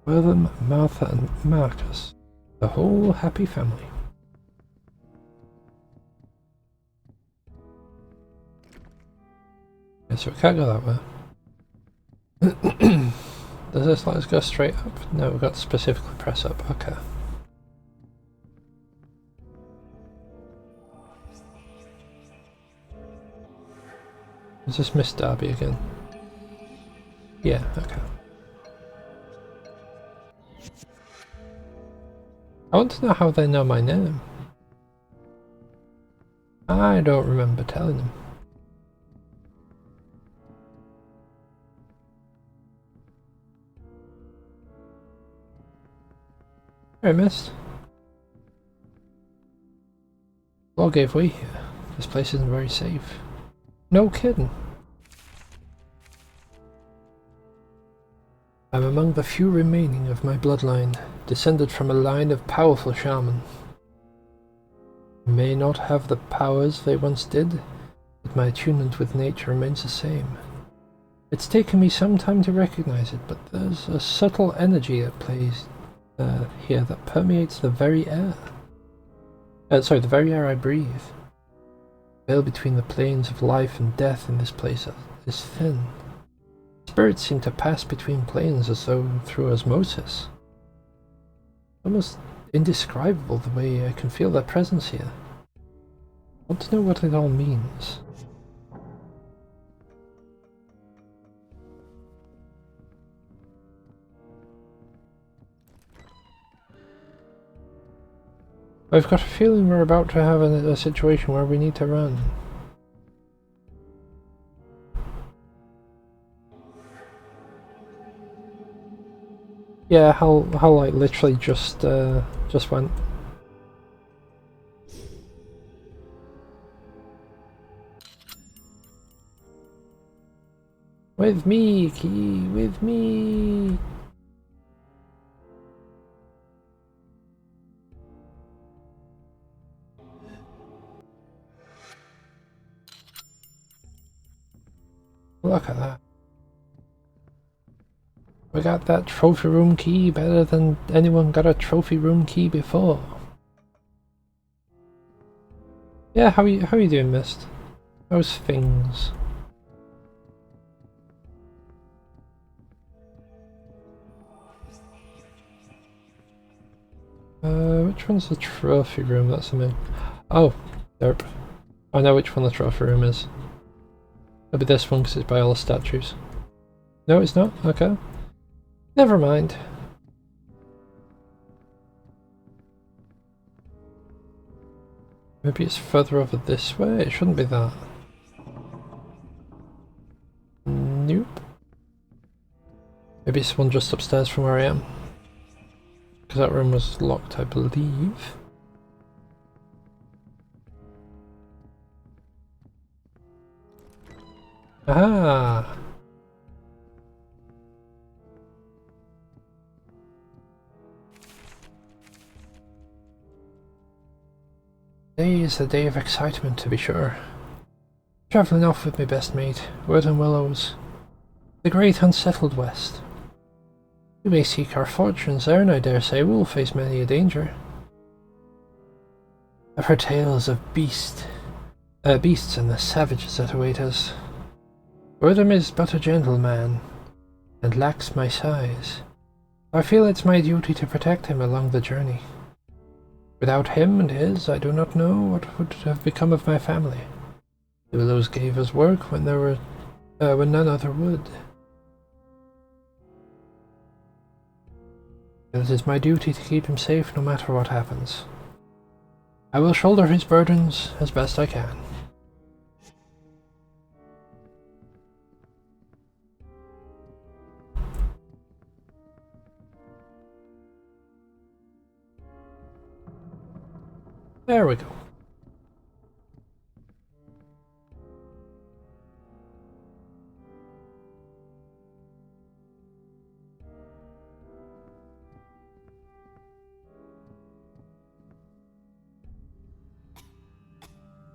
Wortham, Martha and Marcus. The whole happy family. Yeah, so we can't go that way. Does this let us go straight up? No, we've got to specifically press up. Okay. Is this Miss Darby again? Yeah, okay. I want to know how they know my name. I don't remember telling them. Hey, miss. Law gave way here. This place isn't very safe. No kidding. I'm among the few remaining of my bloodline, descended from a line of powerful shaman. May not have the powers they once did, but my attunement with nature remains the same. It's taken me some time to recognize it, but there's a subtle energy at play here that permeates the very air. The very air I breathe. The veil between the planes of life and death in this place is thin. Spirits seem to pass between planes as though through osmosis. Almost indescribable the way I can feel their presence here. I want to know what it all means. I've got a feeling we're about to have a situation where we need to run. Yeah, how like literally just went. With me, Key, with me. Look at that. We got that trophy room key better than anyone got a trophy room key before. Yeah, how you doing, Mist? How's things? Which one's the trophy room? That's something. Oh, derp. I know which one the trophy room is. It'll be this one because it's by all the statues. No, it's not? Okay. Never mind. Maybe it's further over this way? It shouldn't be that. Nope. Maybe it's one just upstairs from where I am. Because that room was locked, I believe. Ah! Today is a day of excitement, to be sure. Travelling off with my best mate, Whispering Willows. The great unsettled West. We may seek our fortunes there, and I dare say we'll face many a danger. I've heard tales of beasts and the savages that await us. Wordham is but a gentleman, and lacks my size. I feel it's my duty to protect him along the journey. Without him and his, I do not know what would have become of my family. The Willows gave us work when none other would. It is my duty to keep him safe no matter what happens. I will shoulder his burdens as best I can. There we go.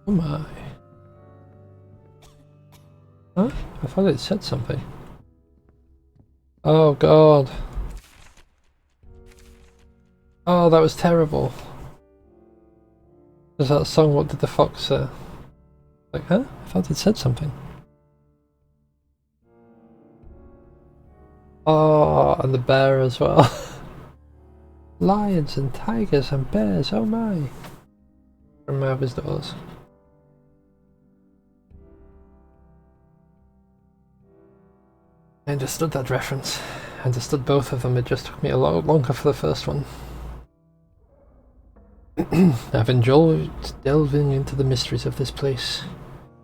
Oh my. Huh? I thought it said something. Oh god. Oh, that was terrible. There's that song, What Did the Fox Say? Like, huh? I thought it said something. Oh, and the bear as well. Lions and tigers and bears, oh my. From Marvis Doors. I understood that reference. I understood both of them, it just took me a lot longer for the first one. I've enjoyed delving into the mysteries of this place.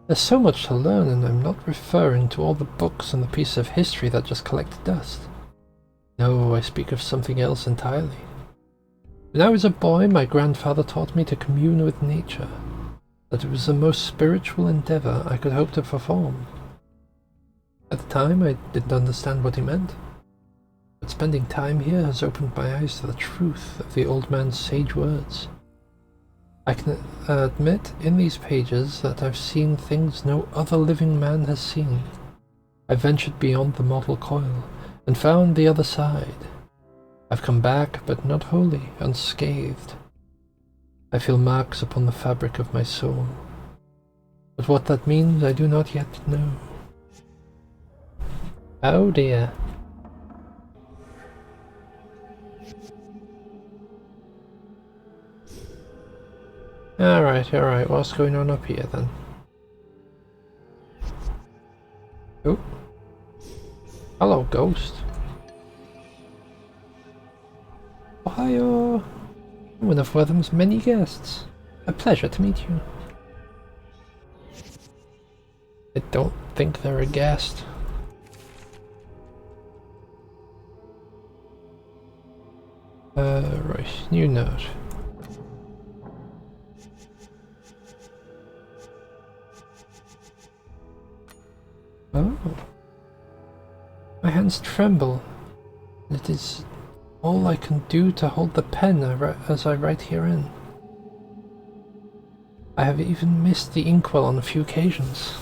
There's so much to learn, and I'm not referring to all the books and the pieces of history that just collect dust. No, I speak of something else entirely. When I was a boy, my grandfather taught me to commune with nature, that it was the most spiritual endeavor I could hope to perform. At the time, I didn't understand what he meant, but spending time here has opened my eyes to the truth of the old man's sage words. I can admit in these pages that I've seen things no other living man has seen. I ventured beyond the mortal coil and found the other side. I've come back, but not wholly unscathed. I feel marks upon the fabric of my soul. But what that means I do not yet know. Oh dear. Alright, what's going on up here then? Oh. Hello, ghost. Ohio! One of Wortham's many guests. A pleasure to meet you. I don't think they're a guest. Right, new note. Oh. My hands tremble. It is all I can do to hold the pen as I write herein. I have even missed the inkwell on a few occasions.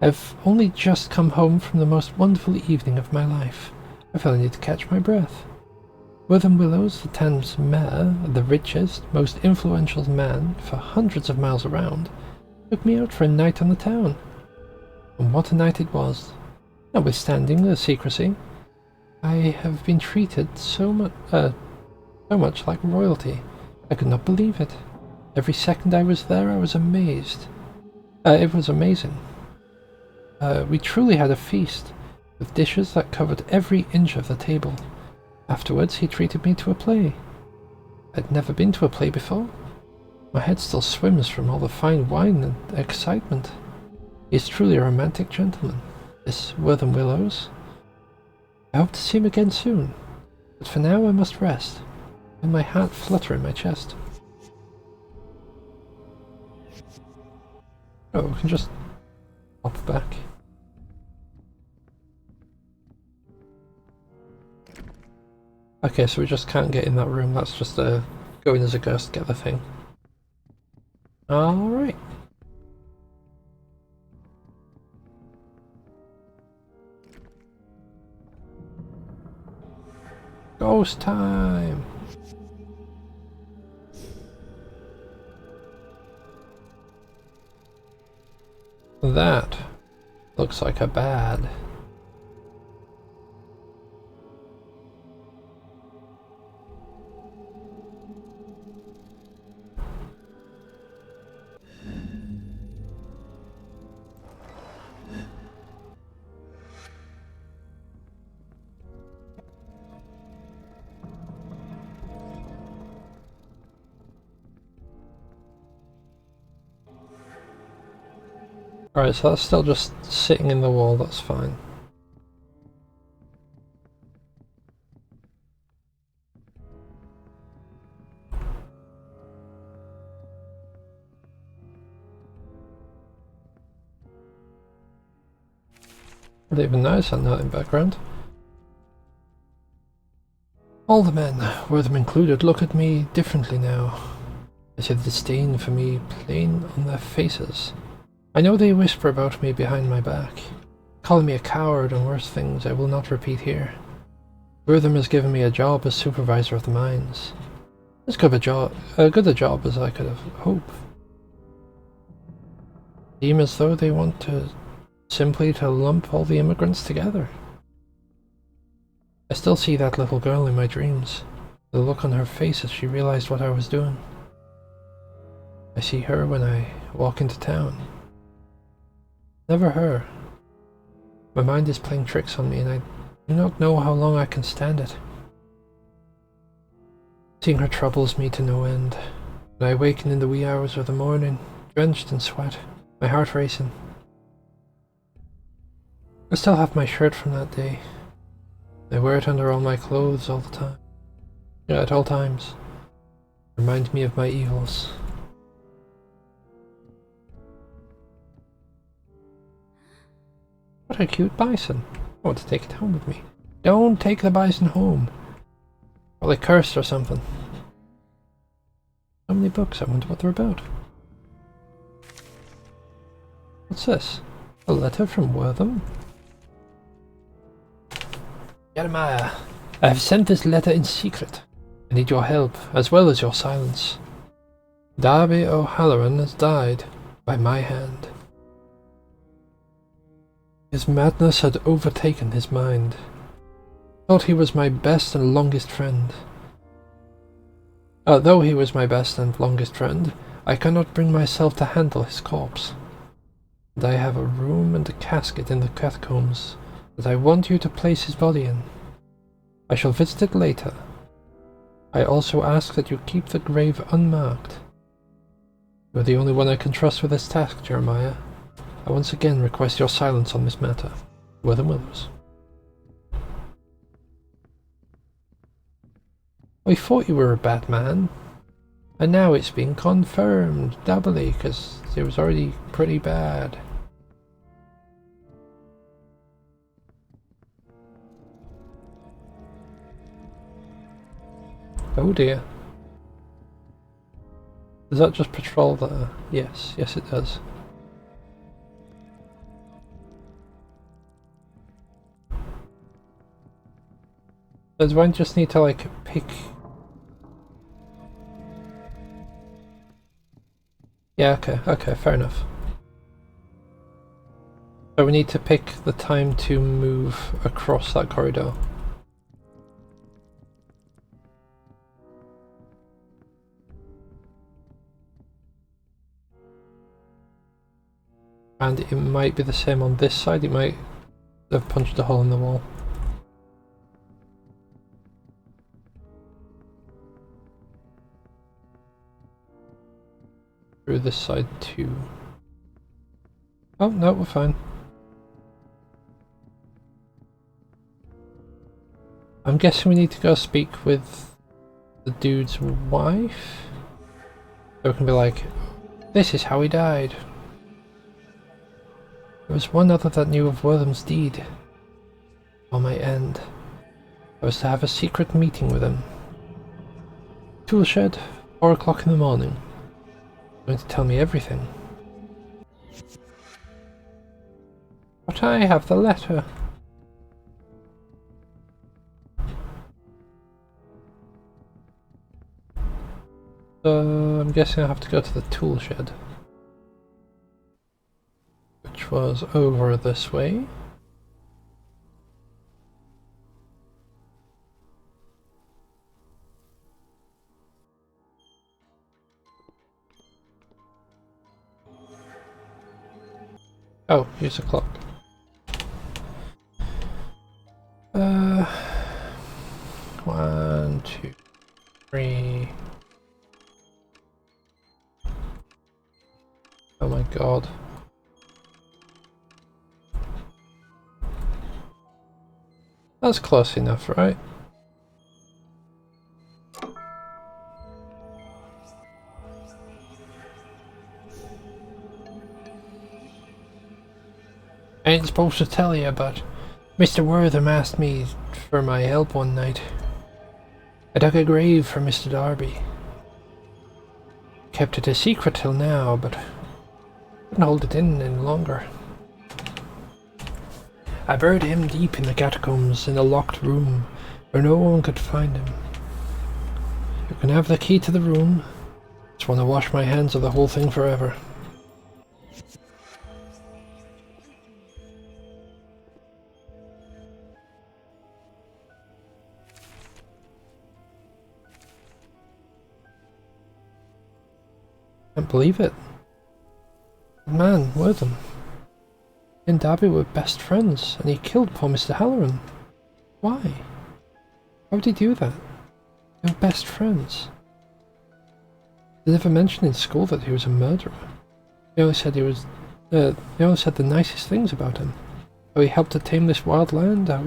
I've only just come home from the most wonderful evening of my life. I feel I need to catch my breath. Whispering Willows, the town's mayor, the richest, most influential man for hundreds of miles around, took me out for a night on the town. And what a night it was. Notwithstanding the secrecy, I have been treated so much like royalty. I could not believe it. Every second I was there, I was amazed. It was amazing. We truly had a feast, with dishes that covered every inch of the table. Afterwards, he treated me to a play. I'd never been to a play before. My head still swims from all the fine wine and excitement. He is truly a romantic gentleman, this Whispering Willows. I hope to see him again soon, but for now I must rest, and my heart flutter in my chest. Oh, we can just hop back. Okay, so we just can't get in that room, that's just go in as a ghost, get the thing. Alright. Ghost time! That looks like a bad. Alright, so that's still just sitting in the wall, that's fine. Not even nice on that in background. All the men, were them included, look at me differently now. I see the disdain for me plain on their faces. I know they whisper about me behind my back, calling me a coward and worse things I will not repeat here. Wortham has given me a job as supervisor of the mines. As good a job as I could have hoped. Seem as though they want to simply lump all the immigrants together. I still see that little girl in my dreams, the look on her face as she realized what I was doing. I see her when I walk into town. Never her. My mind is playing tricks on me and I do not know how long I can stand it. Seeing her troubles me to no end. When I awaken in the wee hours of the morning, drenched in sweat, my heart racing. I still have my shirt from that day. I wear it under all my clothes all the time. Yeah, at all times. Remind me of my evils. What a cute bison. I want to take it home with me. Don't take the bison home. Probably cursed or something. So many books, I wonder what they're about. What's this? A letter from Wortham? Jeremiah, I have sent this letter in secret. I need your help, as well as your silence. Darby O'Halloran has died by my hand. His madness had overtaken his mind. Thought he was my best and longest friend. Though he was my best and longest friend, I cannot bring myself to handle his corpse. And I have a room and a casket in the catacombs that I want you to place his body in. I shall visit it later. I also ask that you keep the grave unmarked. You are the only one I can trust with this task, Jeremiah. I once again request your silence on this matter. Whispering Willows. We thought you were a bad man. And now it's been confirmed doubly, because it was already pretty bad. Oh dear. Does that just patrol there? Yes, yes it does. Does one just need to like pick... Yeah, okay, fair enough. So we need to pick the time to move across that corridor. And it might be the same on this side, it might have punched a hole in the wall. Through this side too. Oh no, we're fine. I'm guessing we need to go speak with the dude's wife? So we can be like, this is how he died. There was one other that knew of Wortham's deed. On my end, I was to have a secret meeting with him. Toolshed, 4 o'clock in the morning. He's going to tell me everything. But I have the letter. So I'm guessing I have to go to the tool shed. Which was over this way. Oh, use a clock. 1, 2, 3. Oh my god. That's close enough, right? I ain't supposed to tell you, but Mr. Wortham asked me for my help one night. I dug a grave for Mr. Darby. Kept it a secret till now, but couldn't hold it in any longer. I buried him deep in the catacombs in a locked room where no one could find him. You can have the key to the room. Just want to wash my hands of the whole thing forever. Can't believe it. Man, Wortham. He and Darby were best friends, and he killed poor Mr. Halloran. Why? Why would he do that? They were best friends. They never mentioned in school that he was a murderer. They only said he was. They only said the nicest things about him. How he helped to tame this wild land. How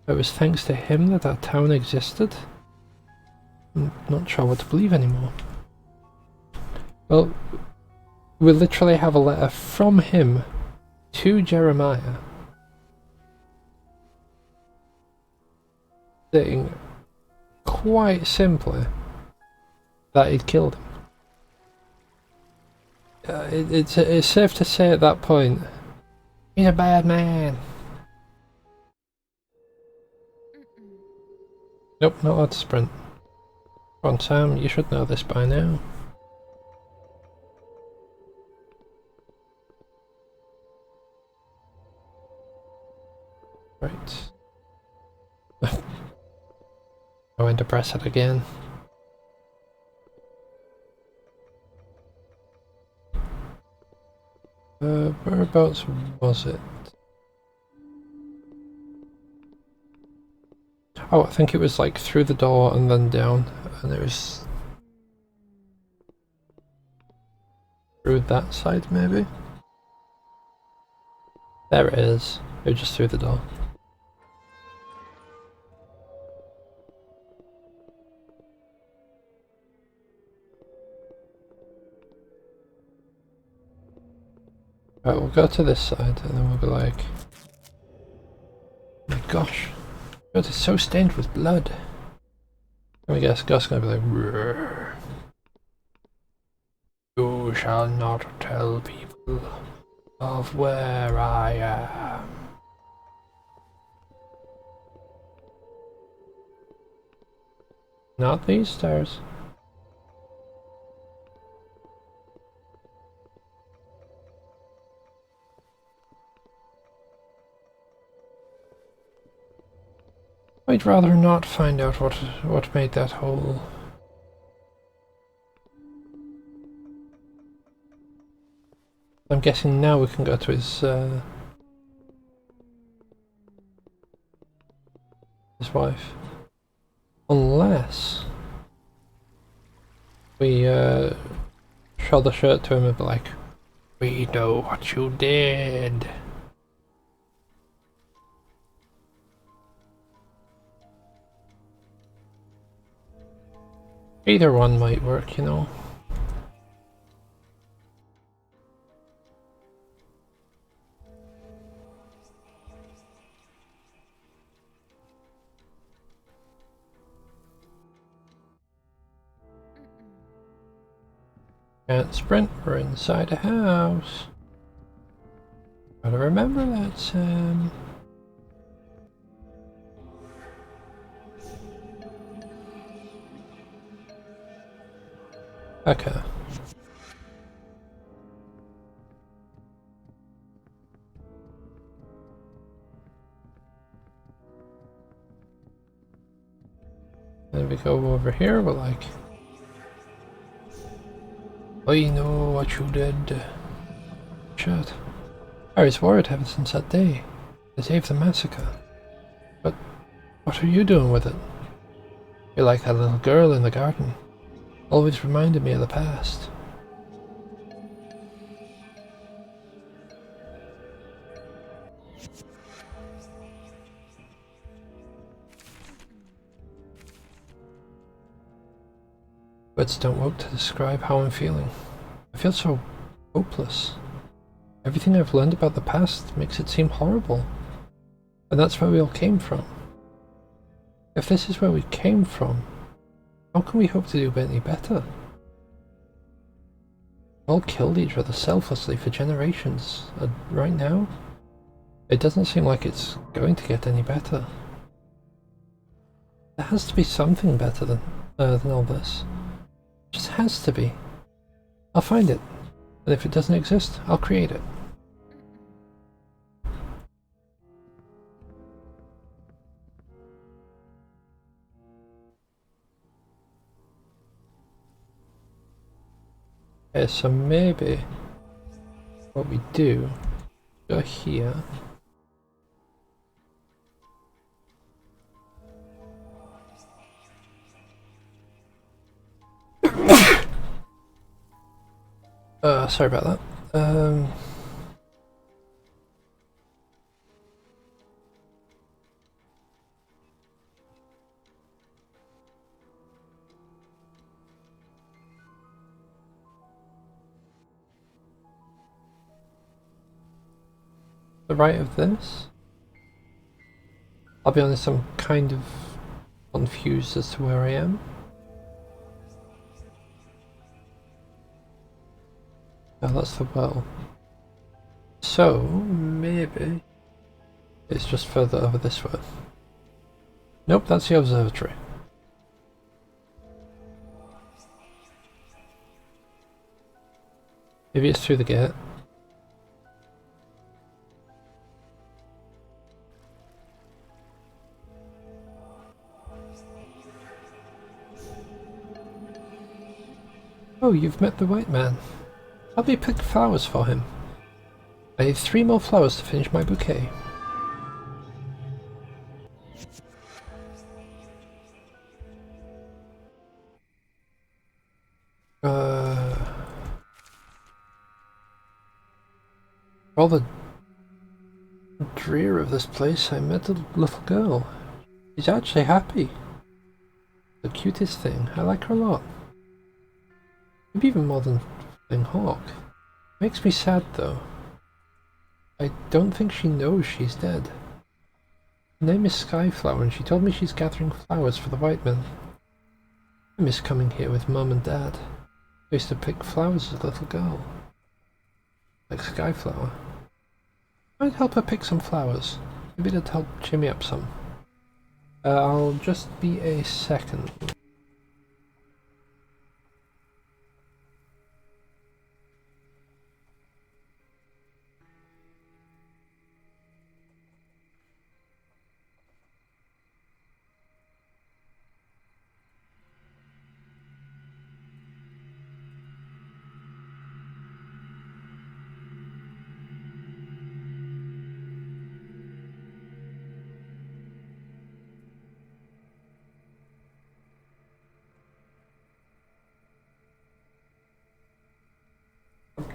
it was thanks to him that our town existed. I'm not sure what to believe anymore. Well, we literally have a letter from him to Jeremiah saying quite simply that he'd killed him. It's safe to say at that point, he's a bad man. Nope, not allowed to sprint. Come on, Sam, you should know this by now. Right. Going to press it again. Whereabouts was it? Oh, I think it was like through the door and then down, and it was through that side maybe? There it is. It was just through the door. Right, we'll go to this side and then we'll be like, oh my gosh, God, it's so stained with blood. And I guess Gus gonna be like, "Rrr. You shall not tell people of where I am." Not these stairs. I'd rather not find out what made that hole. I'm guessing now we can go to his wife. Unless we show the shirt to him and be like, we know what you did. Either one might work, you know. Can't sprint, we're inside a house. Gotta remember that, Sam. Okay. Then we go over here, we're like, I know what you did. Shit. I was worried ever since that day. The day of the massacre. But what are you doing with it? You're like that little girl in the garden. Always reminded me of the past. Words don't work to describe how I'm feeling. I feel so hopeless. Everything I've learned about the past makes it seem horrible. And that's where we all came from. If this is where we came from, how can we hope to do any better? We all killed each other selflessly for generations, and right now, it doesn't seem like it's going to get any better. There has to be something better than all this. It just has to be. I'll find it, and if it doesn't exist, I'll create it. Okay, so maybe what we do, go here. Sorry about that. The right of this? I'll be honest, I'm kind of confused as to where I am. Oh, that's the well. So, maybe it's just further over this way. Nope, that's the observatory. Maybe it's through the gate. Oh, you've met the white man. Help me pick flowers for him. I need 3 more flowers to finish my bouquet. All the drear of this place, I met a little girl. She's actually happy. The cutest thing. I like her a lot. Maybe even more than Hawk. Makes me sad though. I don't think she knows she's dead. Her name is Skyflower, and she told me she's gathering flowers for the white men. I miss coming here with Mum and Dad. I used to pick flowers as a little girl. Like Skyflower. I'd help her pick some flowers. Maybe that'd help cheer me up some. I'll just be a second.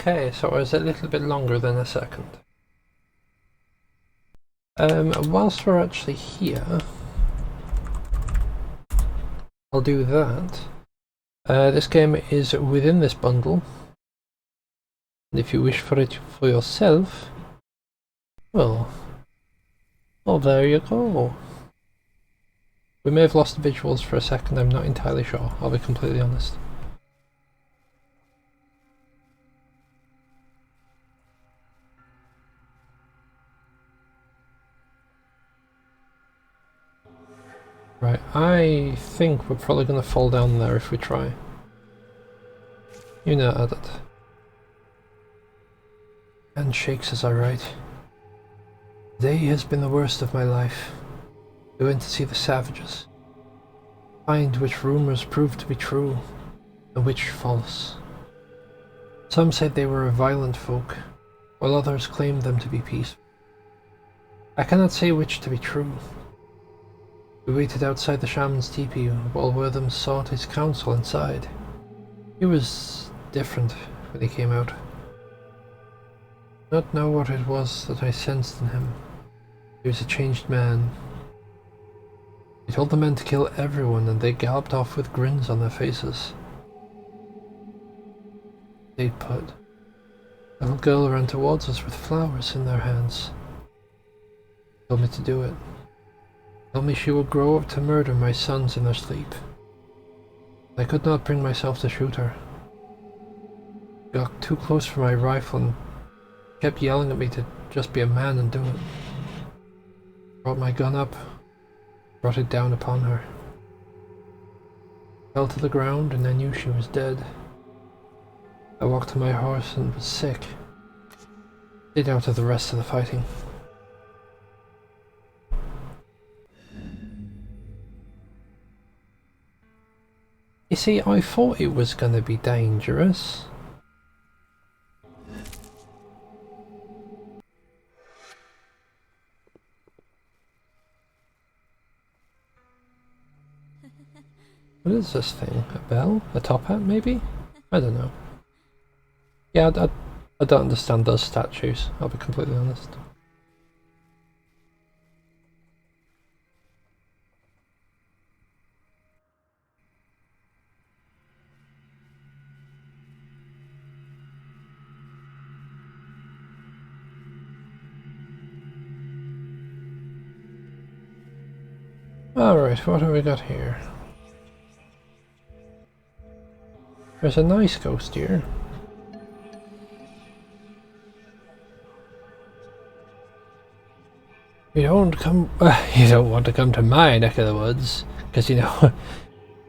Okay, so it was a little bit longer than a second. Whilst we're actually here, I'll do that. This game is within this bundle, and if you wish for it for yourself, well, there you go. We may have lost the visuals for a second, I'm not entirely sure, I'll be completely honest. Right, I think we're probably going to fall down there if we try. You know that. And shakes as I write. Today has been the worst of my life. We went to see the savages. Find which rumours proved to be true, and which false. Some said they were a violent folk, while others claimed them to be peaceful. I cannot say which to be true. We waited outside the shaman's teepee while Wortham sought his counsel inside. He was different when he came out. I do not know what it was that I sensed in him. He was a changed man. He told the men to kill everyone, and they galloped off with grins on their faces. Stayed put. A little girl ran towards us with flowers in their hands. Told me to do it. Told me she would grow up to murder my sons in their sleep. I could not bring myself to shoot her. She got too close for my rifle and kept yelling at me to just be a man and do it. Brought my gun up, brought it down upon her. Fell to the ground and I knew she was dead. I walked to my horse and was sick. Stayed out of the rest of the fighting. You see, I thought it was going to be dangerous. What is this thing? A bell? A top hat, maybe? I don't know. Yeah, I don't understand those statues, I'll be completely honest. Alright, what have we got here? There's a nice ghost here. You don't want to come to my neck of the woods, because you know,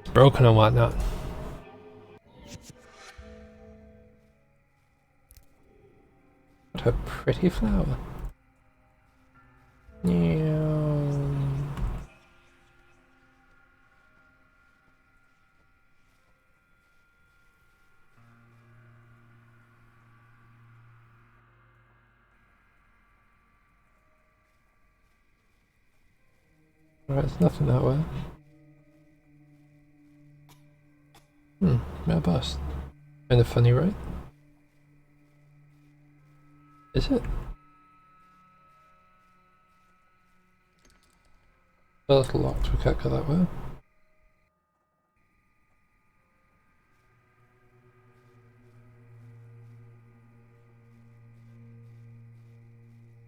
it's broken and whatnot. What a pretty flower. Yeah. Right, there's nothing that way. No bust. Kind of funny, right? Is it? A little locked, we can't go that way.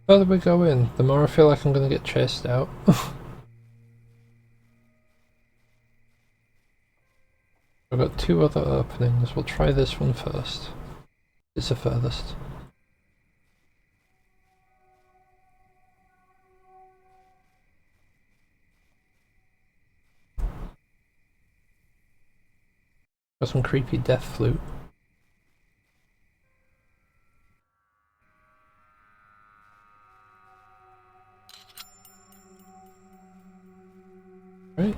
further we go in, the more I feel like I'm gonna get chased out. I've got two other openings. We'll try this one first. It's the furthest. Got some creepy death flute. Right.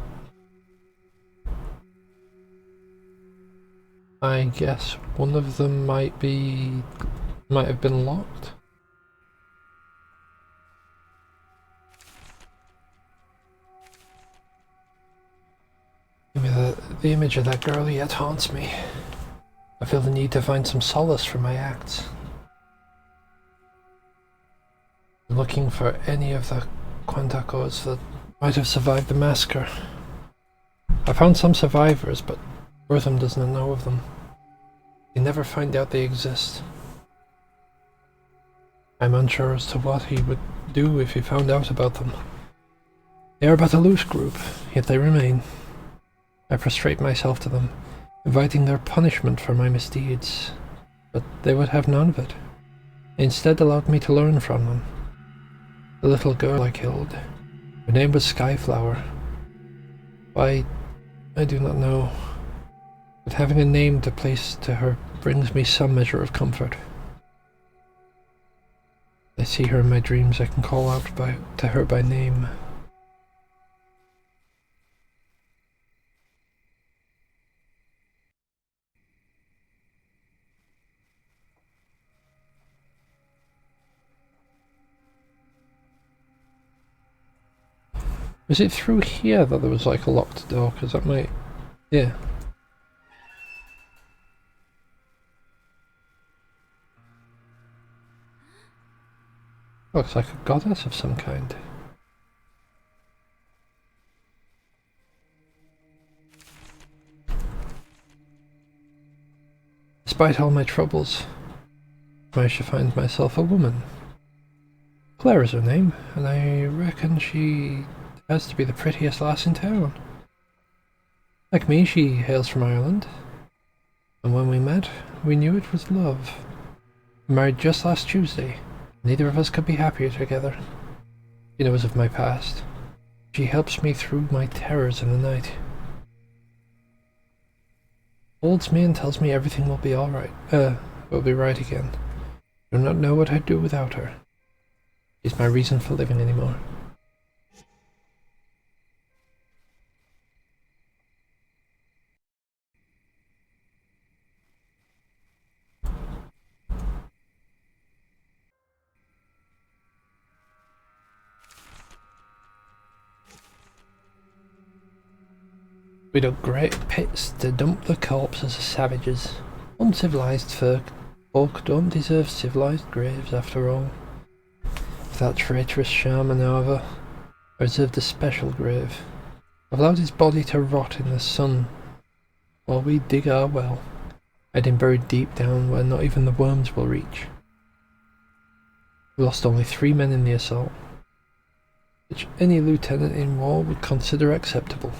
I guess one of them might have been locked. Give me the image of that girl yet haunts me. I feel the need to find some solace for my acts. Looking for any of the Quantakos that might have survived the massacre. I found some survivors, but Wortham does not know of them. You never find out they exist. I'm unsure as to what he would do if he found out about them. They are but a loose group, yet they remain. I prostrate myself to them, inviting their punishment for my misdeeds, but they would have none of it. They instead allowed me to learn from them. The little girl I killed, her name was Skyflower. Why, I do not know, but having a name to place to her brings me some measure of comfort. I see her in my dreams. I can call out to her by name. Was it through here that there was like a locked door? Because that might... yeah. Looks like a goddess of some kind. Despite all my troubles, I should find myself a woman. Claire is her name, and I reckon she has to be the prettiest lass in town. Like me, she hails from Ireland, and when we met, we knew it was love. We married just last Tuesday. Neither of us could be happier together. She knows of my past. She helps me through my terrors in the night. Holds me and tells me everything will be alright. Will be right again. I do not know what I'd do without her. She's my reason for living anymore. We dug great pits to dump the corpses of savages. Uncivilized folk don't deserve civilized graves after all. For that traitorous shaman, however, I reserved a special grave. I've allowed his body to rot in the sun while we dig our well. I had him buried deep down where not even the worms will reach. We lost only 3 men in the assault, which any lieutenant in war would consider acceptable.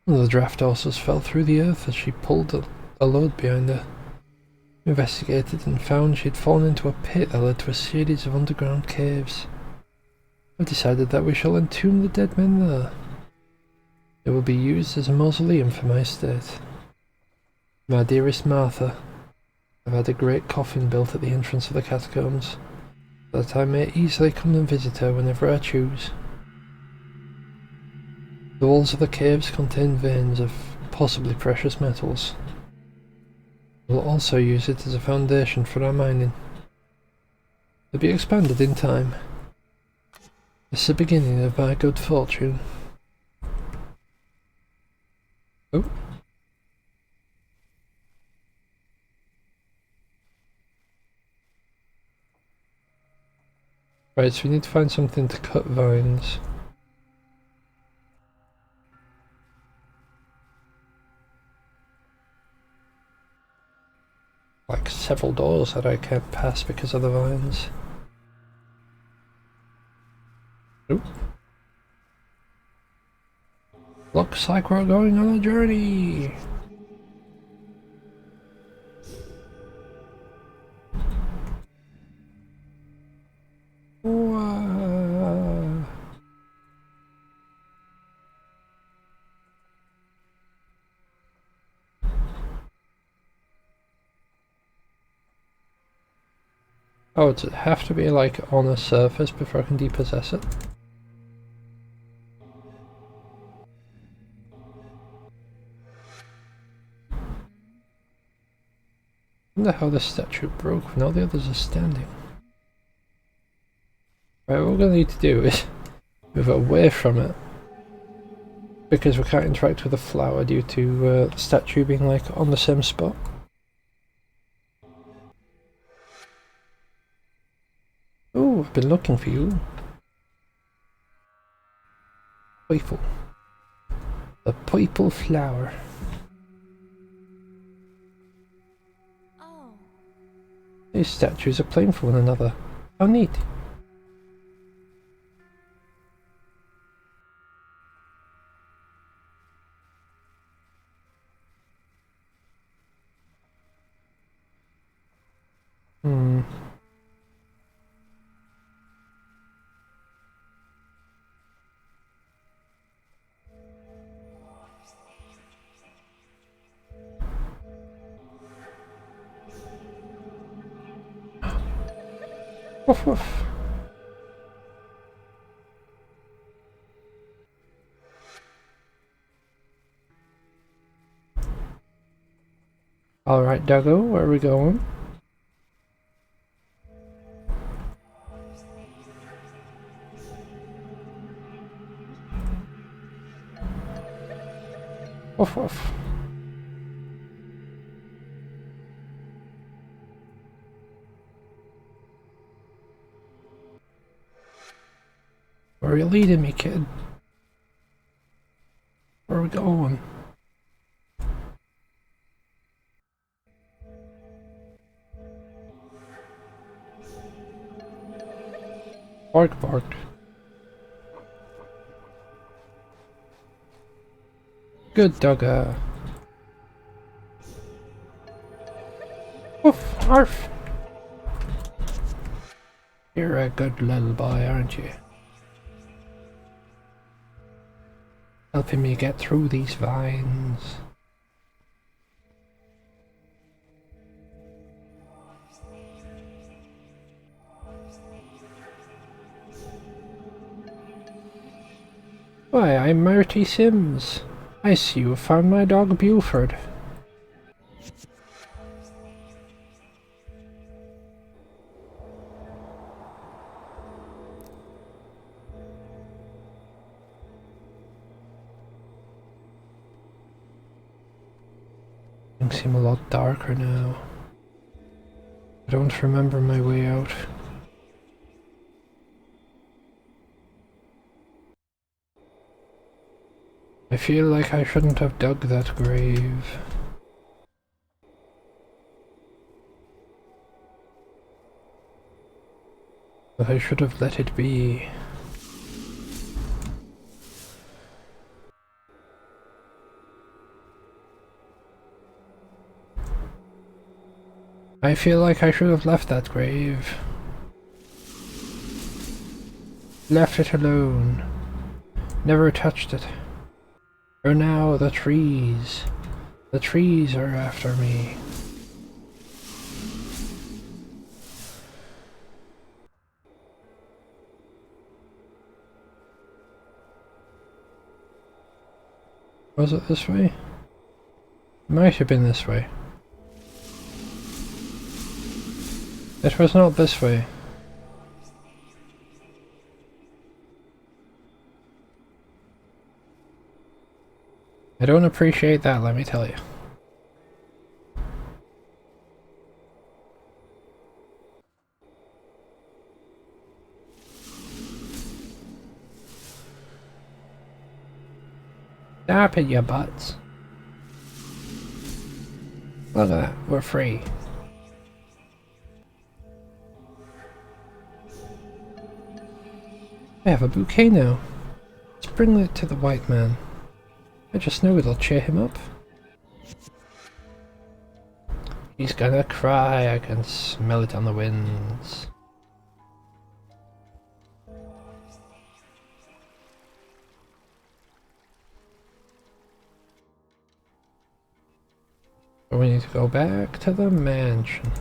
One of the draft horses fell through the earth as she pulled a load behind her. We investigated and found she had fallen into a pit that led to a series of underground caves. I've decided that we shall entomb the dead men there. It will be used as a mausoleum for my estate. My dearest Martha, I've had a great coffin built at the entrance of the catacombs, so that I may easily come and visit her whenever I choose. The walls of the caves contain veins of possibly precious metals. We'll also use it as a foundation for our mining. It'll be expanded in time. It's the beginning of my good fortune. Oh. Right, so we need to find something to cut vines. Like several doors that I can't pass because of the vines. Looks like we're going on a journey. Whoa. Oh, does it have to be like on a surface before I can depossess it? I wonder how the statue broke when all the others are standing. Right, what we're going to need to do is move away from it, because we can't interact with the flower due to the statue being like on the same spot. Oh, I've been looking for you. Purple. The purple flower. Oh. These statues are playing for one another. How neat. Hmm. Woof woof. Alright, Doggo, where are we going? Woof woof. Where are you leading me, kid? Where are we going? Bark bark. Good Doggo. Woof, arf. You're a good little boy, aren't you? Helping me get through these vines. Why, I'm Marty Sims. I see you found my dog Buford. Things seem a lot darker now. I don't remember my way out. I feel like I shouldn't have dug that grave. But I should have let it be. I feel like I should have left that grave. Left it alone. Never touched it. For now, the trees. The trees are after me. Was it this way? Might have been this way. It was not this way. I don't appreciate that, let me tell you. Stop it, you butts. Look at that, we're free. I have a bouquet now. Let's bring it to the white man. I just know it'll cheer him up. He's gonna cry, I can smell it on the winds. But we need to go back to the mansion.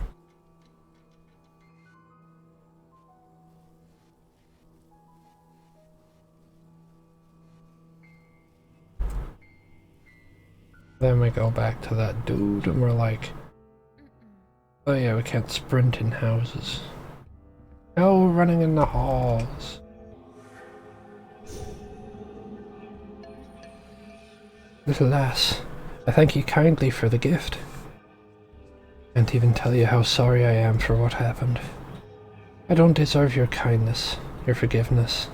Then we go back to that dude and we're like, oh yeah, we can't sprint in houses. No running in the halls. Little lass, I thank you kindly for the gift. Can't even tell you how sorry I am for what happened. I don't deserve your kindness, your forgiveness.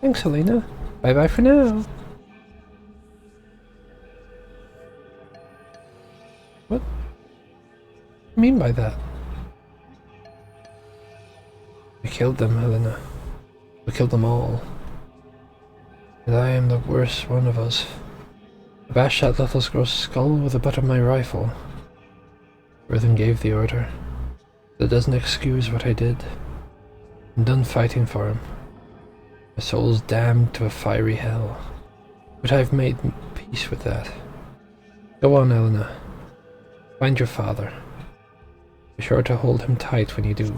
Thanks, Helena. Bye bye for now. What do you mean by that? We killed them, Helena. We killed them all. And I am the worst one of us. I bashed that little girl's skull with the butt of my rifle. Rhythm gave the order. That doesn't excuse what I did. I'm done fighting for him. My soul's damned to a fiery hell. But I've made peace with that. Go on, Elena. Find your father. Be sure to hold him tight when you do.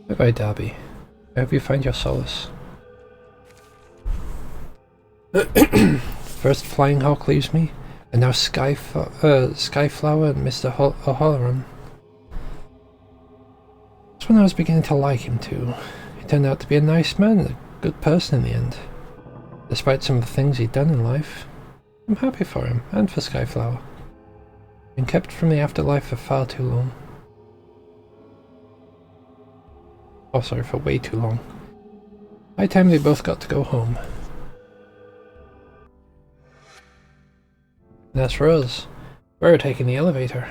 Bye-bye, Darby. I hope you find your solace. First Flying Hawk leaves me, and now Skyflower and Mr. O'Halloran. That's when I was beginning to like him too. He turned out to be a nice man and a good person in the end. Despite some of the things he'd done in life, I'm happy for him, and for Skyflower. Been kept from the afterlife for far too long. Oh, sorry, for way too long. By the time they both got to go home. And as for us, we're taking the elevator.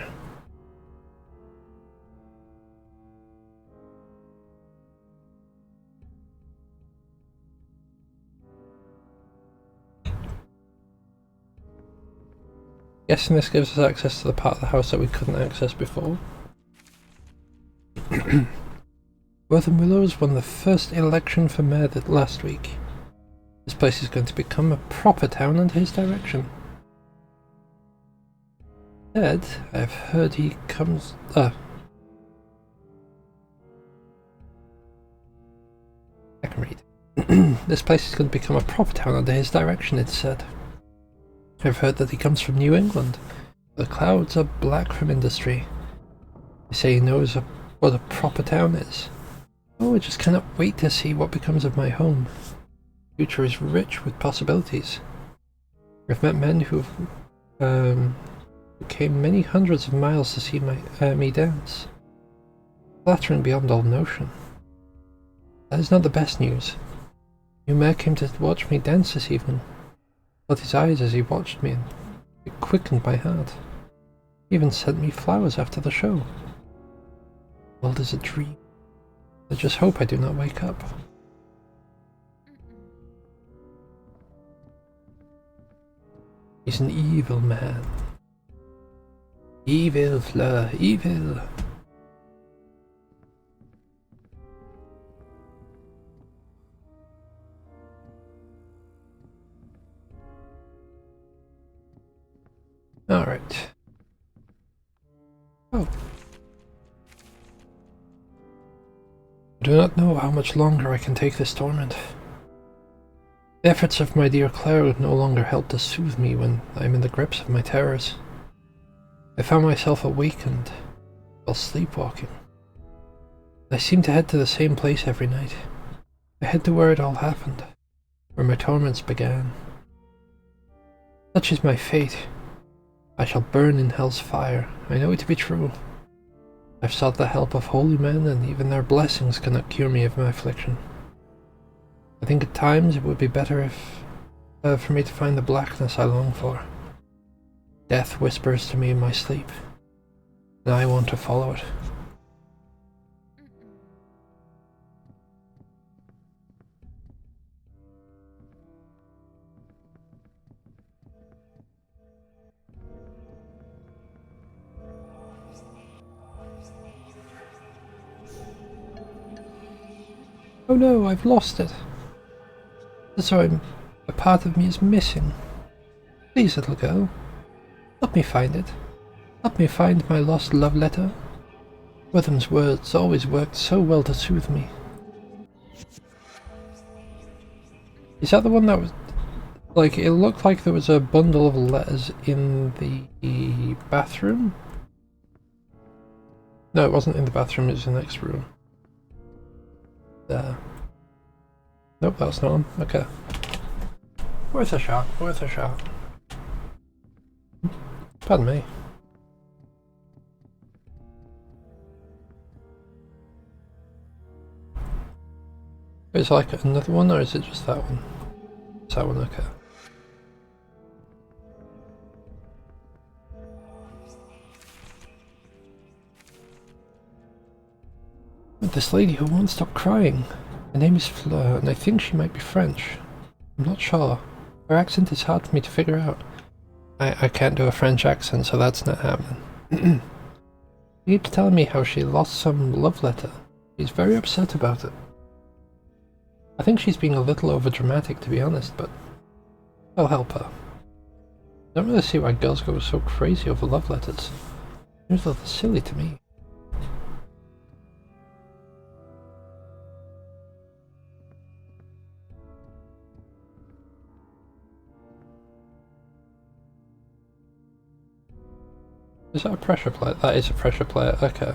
Guessing this gives us access to the part of the house that we couldn't access before. Whispering Willows won the first election for mayor last week. This place is going to become a proper town under his direction. Ed, I've heard he comes... I can read. This place is going to become a proper town under his direction, it said. I've heard that he comes from New England. The clouds are black from industry. They say he knows what a proper town is. Oh, I just cannot wait to see what becomes of my home. The future is rich with possibilities. I've met men who came many hundreds of miles to see me dance. Flattering beyond all notion. That is not the best news. New mayor came to watch me dance this evening. I felt his eyes as he watched me, and it quickened my heart. He even sent me flowers after the show. The world is a dream. I just hope I do not wake up. He's an evil man. Evil, Fleur, evil. Alright. Oh. I do not know how much longer I can take this torment. The efforts of my dear Claire would no longer help to soothe me when I am in the grips of my terrors. I found myself awakened while sleepwalking. I seem to head to the same place every night. I head to where it all happened, where my torments began. Such is my fate. I shall burn in hell's fire. I know it to be true. I've sought the help of holy men, and even their blessings cannot cure me of my affliction. I think at times it would be better for me to find the blackness I long for. Death whispers to me in my sleep. and I want to follow it. Oh no, I've lost it. So a part of me is missing. Please, little girl, help me find it. Help me find my lost love letter. Witham's words always worked so well to soothe me. Is that the one that was... Like, it looked like there was a bundle of letters in the bathroom? No, it wasn't in the bathroom, it was in the next room. There. Nope, that's not one. Okay. Worth a shot, worth a shot. Pardon me. Is it like another one, or is it just that one? It's that one, okay. This lady who won't stop crying. Her name is Fleur, and I think she might be French. I'm not sure. Her accent is hard for me to figure out. I can't do a French accent, so that's not happening. She keeps telling me how she lost some love letter. She's very upset about it. I think she's being a little overdramatic, to be honest, but I'll help her. I don't really see why girls go so crazy over love letters. Seems a little silly to me. Is that a pressure plate? That is a pressure plate, okay.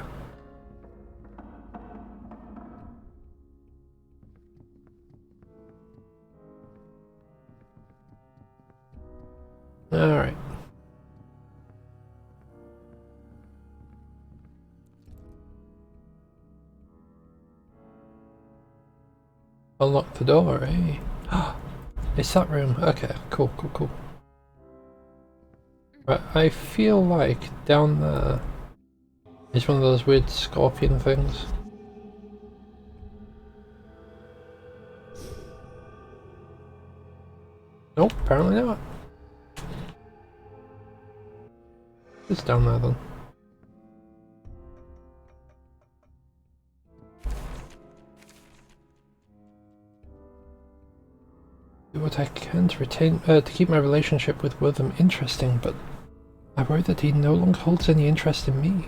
Alright. Unlock the door, eh? It's that room. Okay, cool, cool, cool. Right, I feel like down there is one of those weird scorpion things. Nope, apparently not. It's down there then. Do what I can to keep my relationship with Witham interesting, but I worry that he no longer holds any interest in me.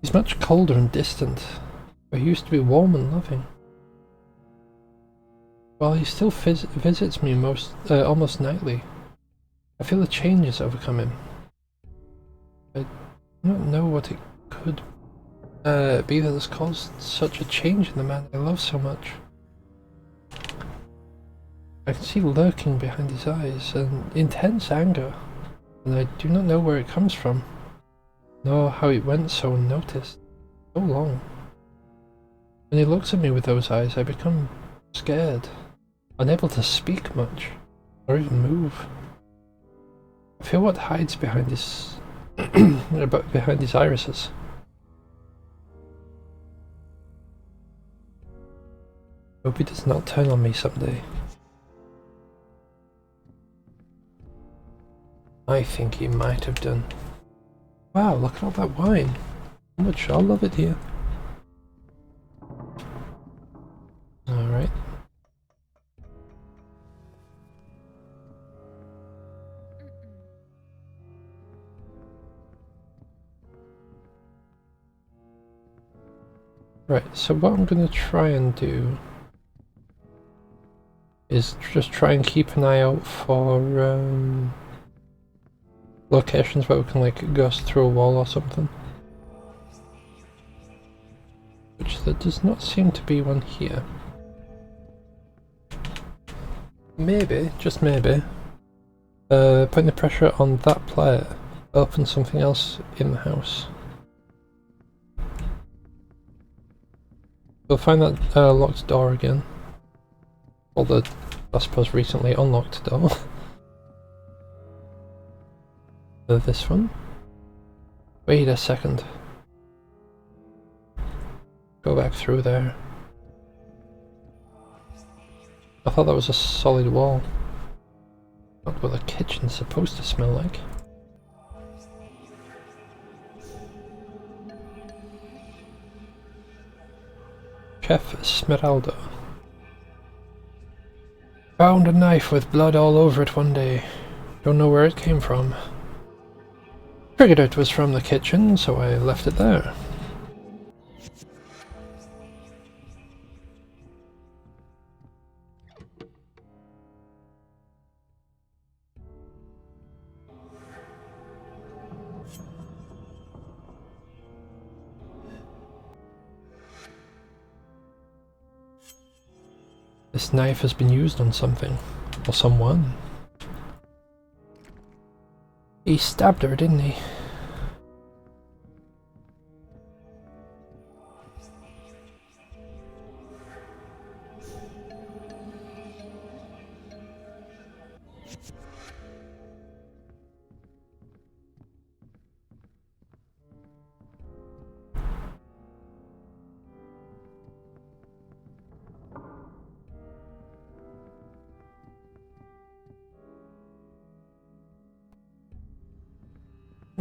He's much colder and distant, but he used to be warm and loving. While he still visits me almost nightly, I feel a change has overcome him. I do not know what it could be that has caused such a change in the man I love so much. I can see lurking behind his eyes an intense anger, and I do not know where it comes from, nor how it went so unnoticed, so long. When he looks at me with those eyes, I become scared, unable to speak much, or even move. I feel what hides behind his behind his irises. Hope he does not turn on me someday. I think he might have done. Wow, look at all that wine. How much I'll love it here. Alright. Right, so what I'm going to try and do is just try and keep an eye out for locations where we can like ghost through a wall or something. Which there does not seem to be one here. Maybe, just maybe, putting the pressure on that plate opens something else in the house. We'll find that locked door again. Or the, I suppose, recently unlocked door. This one. Wait a second. Go back through there. I thought that was a solid wall. Not what a kitchen's supposed to smell like. Chef Esmeralda. Found a knife with blood all over it one day. Don't know where it came from. Figured it was from the kitchen, so I left it there. This knife has been used on something. Or someone. He stabbed her, didn't he?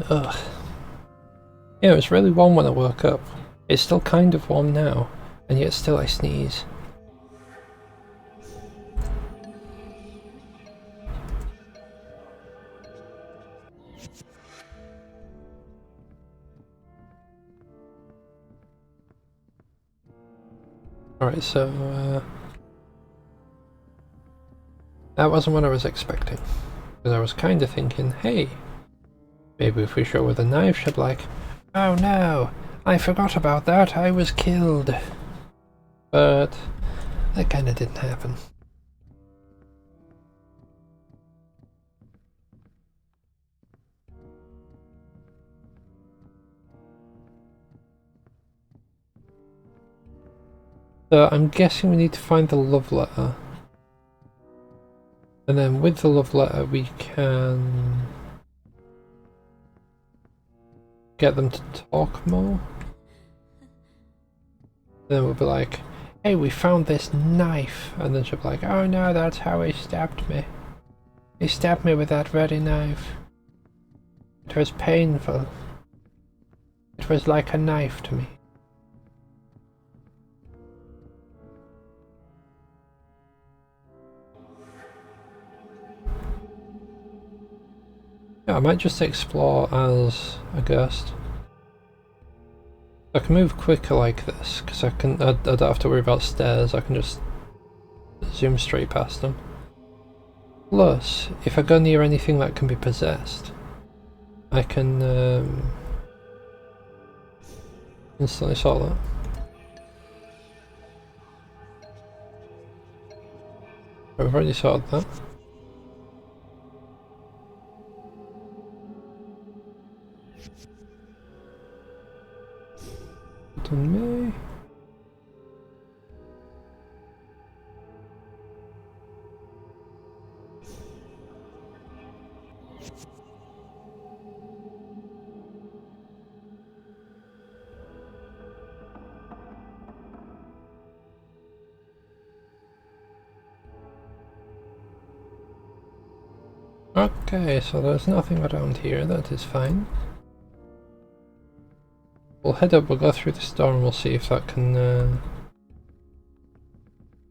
Ugh. Yeah, it was really warm when I woke up. It's still kind of warm now, and yet still I sneeze. Alright, so that wasn't what I was expecting. Because I was kind of thinking, hey, maybe if we show her the knife, she'll be like, oh no, I forgot about that, I was killed. But that kind of didn't happen. So I'm guessing we need to find the love letter. And then with the love letter we can get them to talk more. Then we'll be like, hey, we found this knife. And then she'll be like, oh no, that's how he stabbed me. He stabbed me with that very knife. It was painful. It was like a knife to me. Yeah, I might just explore as a ghost. I can move quicker like this, because I don't have to worry about stairs, I can just zoom straight past them. Plus, if I go near anything that can be possessed, I can instantly sort that. I've already sorted that. On me. Okay, so there's nothing around here, that is fine. We'll head up, we'll go through this door and we'll see if that can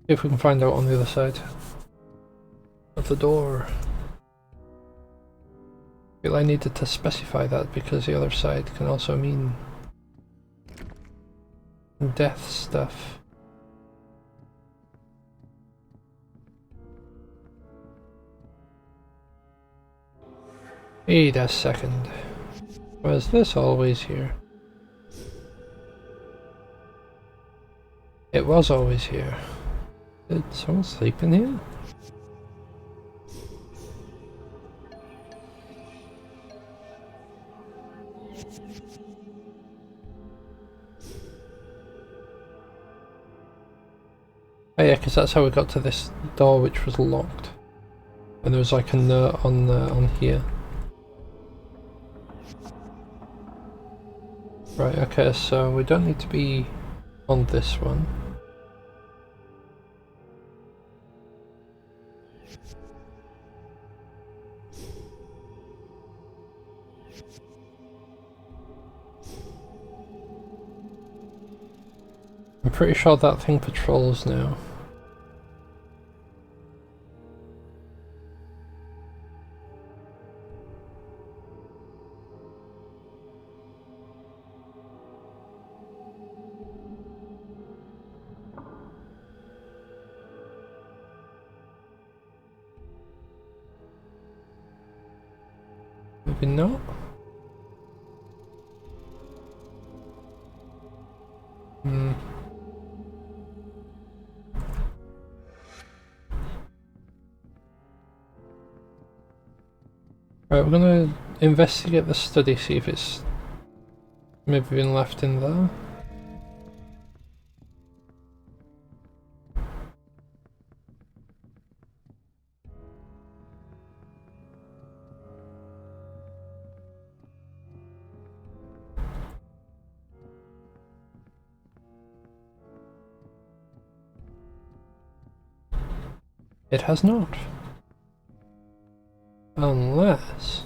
see if we can find out on the other side of the door. I feel I needed to specify that because the other side can also mean death stuff. Wait a second. Was this always here? It was always here. Did someone sleep in here? Oh yeah, because that's how we got to this door which was locked. And there was like a note on here. Right, okay, so we don't need to be on this one. I'm pretty sure that thing patrols now. Maybe not? Right, we're gonna investigate the study, see if it's maybe been left in there. It has not. Unless...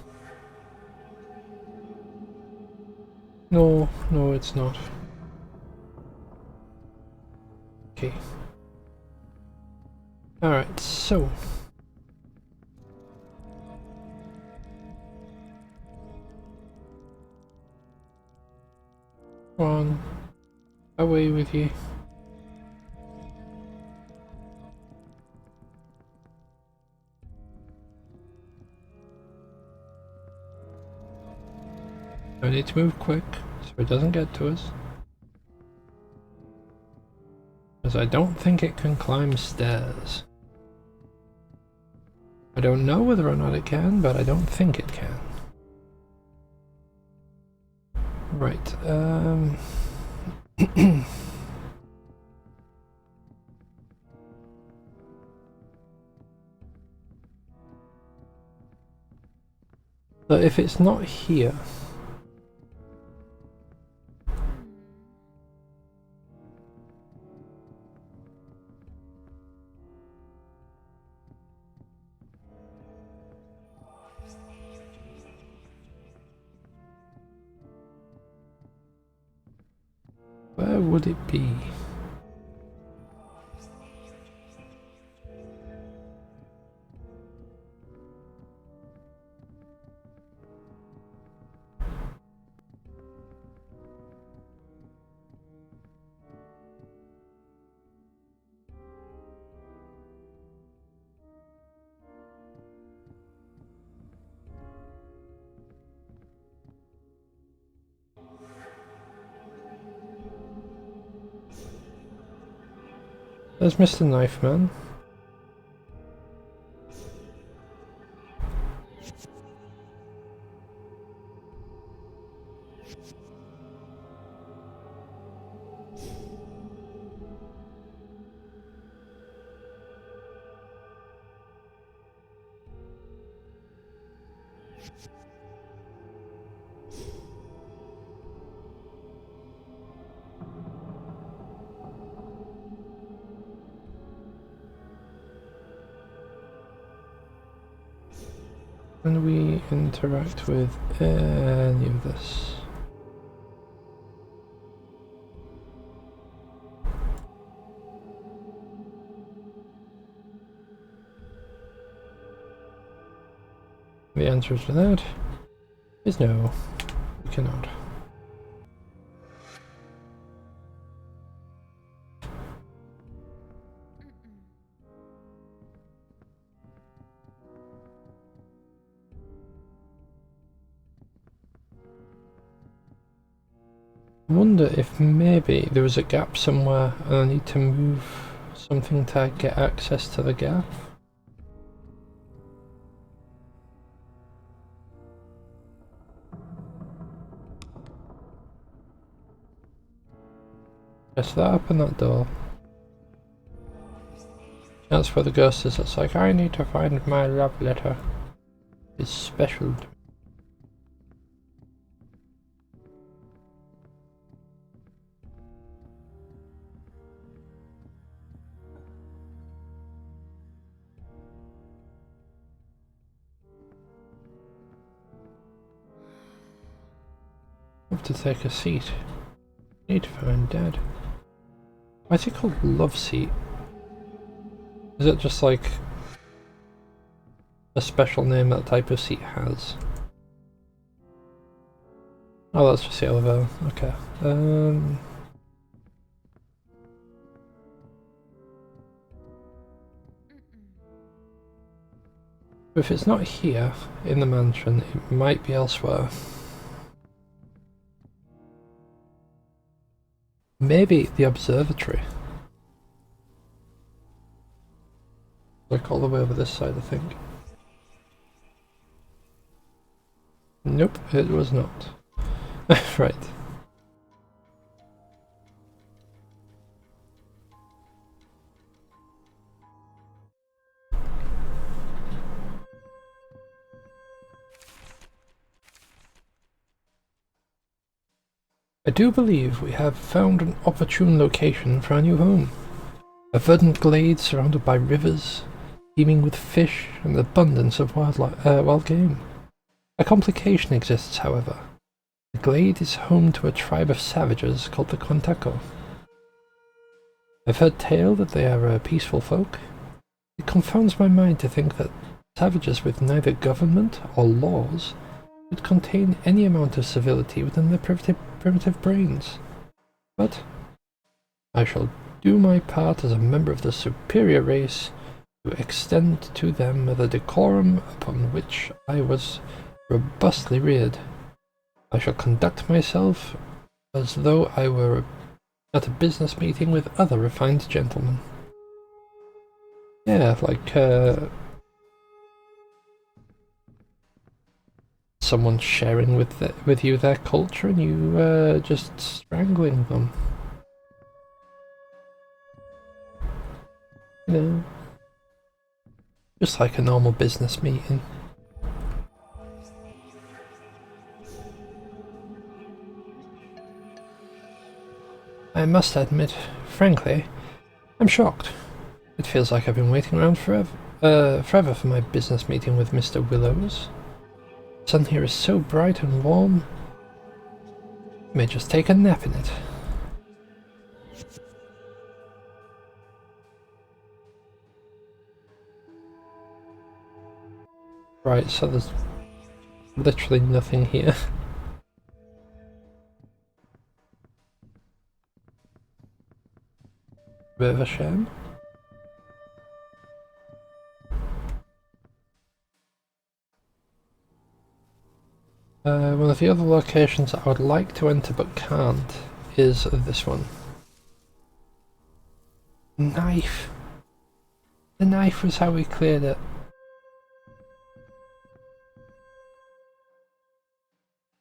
No, no, it's not. Okay. Alright, so... Come on. Away with you. I need to move quick so it doesn't get to us. Because I don't think it can climb stairs. I don't know whether or not it can, but I don't think it can. Right, but if it's not here... Where would it be? There's Mr. Knife Man. Can we interact with any of this? The answer to that is no, we cannot. I wonder if maybe there was a gap somewhere and I need to move something to get access to the gap. Press that, open that door. That's where the ghost is. It's like, I need to find my love letter. It's special to me. to take a seat. Need to find Dad. Why is it called Love Seat? Is it just like a special name that type of seat has? Oh, that's just the elevator. Okay. If it's not here in the mansion, it might be elsewhere. Maybe the observatory. Like all the way over this side, I think. Nope, it was not. Right. I do believe we have found an opportune location for our new home. A verdant glade surrounded by rivers, teeming with fish and an abundance of wild game. A complication exists, however. The glade is home to a tribe of savages called the Quantaco. I've heard tale that they are peaceful folk. It confounds my mind to think that savages with neither government or laws would contain any amount of civility within their primitive brains. But I shall do my part as a member of the superior race to extend to them the decorum upon which I was robustly reared. I shall conduct myself as though I were at a business meeting with other refined gentlemen. Yeah, like someone sharing with you their culture and you just strangling them. You know, just like a normal business meeting. I must admit, frankly, I'm shocked. It feels like I've been waiting around forever for my business meeting with Mr. Willows. The sun here is so bright and warm, I may just take a nap in it. Right, so there's literally nothing here. Bit of a shame. One of the other locations I would like to enter but can't is this one. Knife! The knife was how we cleared it.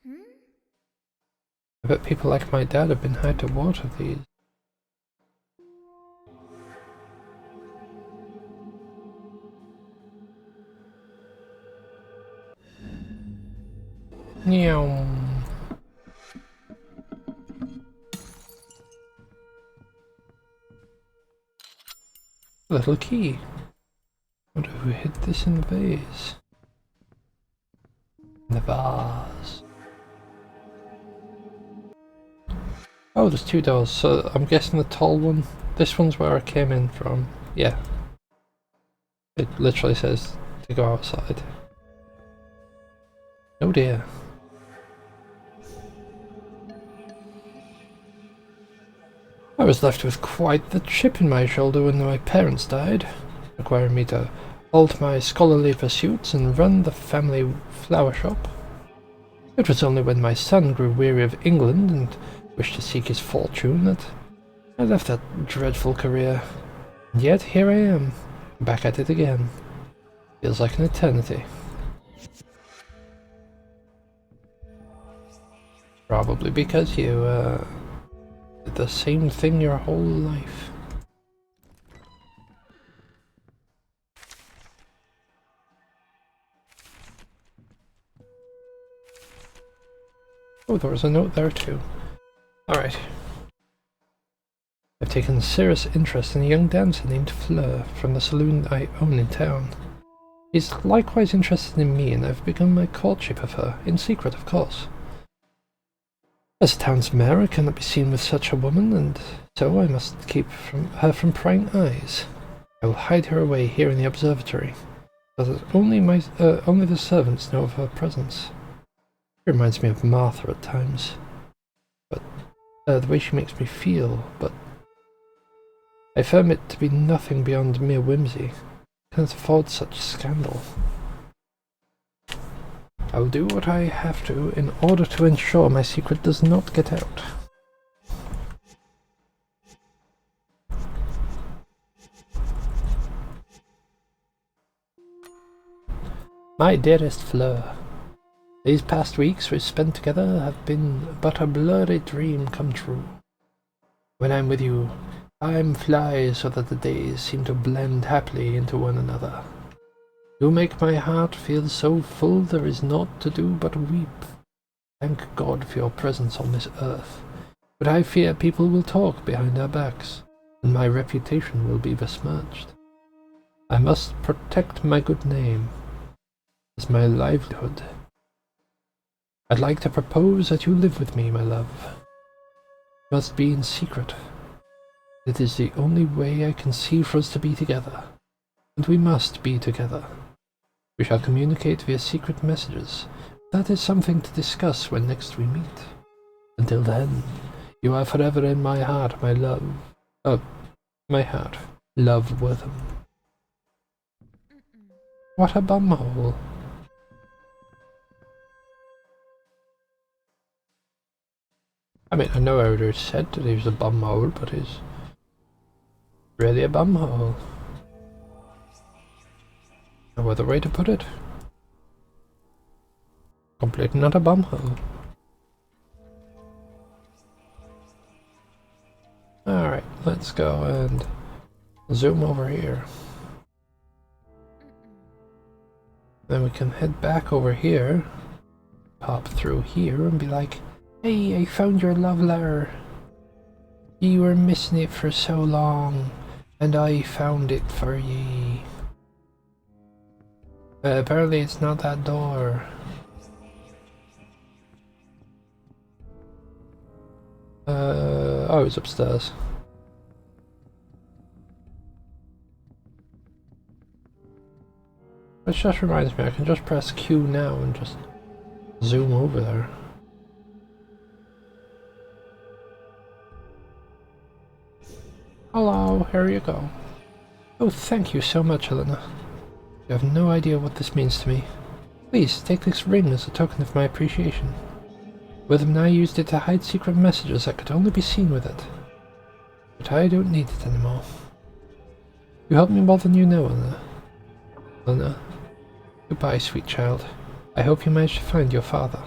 I bet people like my dad have been hired to water these. Meow. Little key. Wonder who hid this in the vase. In the vase. Oh, there's two doors, so I'm guessing the tall one. This one's where I came in from. Yeah. It literally says to go outside. Oh dear. I was left with quite the chip in my shoulder when my parents died, requiring me to halt my scholarly pursuits and run the family flower shop. It was only when my son grew weary of England and wished to seek his fortune that I left that dreadful career. And yet here I am, back at it again. Feels like an eternity. Probably because you did the same thing your whole life. Oh, there was a note there too. Alright. I've taken a serious interest in a young dancer named Fleur from the saloon I own in town. She's likewise interested in me and I've begun my courtship of her, in secret of course. As a town's mayor, I cannot be seen with such a woman, and so I must keep her from prying eyes. I will hide her away here in the observatory, so that only the servants know of her presence. She reminds me of Martha at times, but the way she makes me feel, but I affirm it to be nothing beyond mere whimsy. I cannot afford such scandal. I will do what I have to in order to ensure my secret does not get out. My dearest Fleur, these past weeks we've spent together have been but a blurry dream come true. When I'm with you, time flies so that the days seem to blend happily into one another. You make my heart feel so full there is naught to do but weep. Thank God for your presence on this earth, but I fear people will talk behind our backs, and my reputation will be besmirched. I must protect my good name as my livelihood. I'd like to propose that you live with me, my love. It must be in secret. It is the only way I can see for us to be together, and we must be together. We shall communicate via secret messages. That is something to discuss when next we meet. Until then, you are forever in my heart, my love. My heart. Love Wortham. What a bumhole. I mean, I know I already said that he was a bumhole, but he's really a bumhole. No other way to put it. Completely not a bumhole. Alright, let's go and zoom over here. Then we can head back over here, pop through here and be like, hey, I found your love letter. You were missing it for so long, and I found it for ye. Apparently it's not that door. Oh, it's upstairs. Which just reminds me, I can just press Q now and just zoom over there. Hello, here you go. Oh, thank you so much, Helena. You have no idea what this means to me. Please, take this ring as a token of my appreciation. Witham and I used it to hide secret messages that could only be seen with it. But I don't need it anymore. You helped me more than you know, Helena. Goodbye, sweet child. I hope you manage to find your father.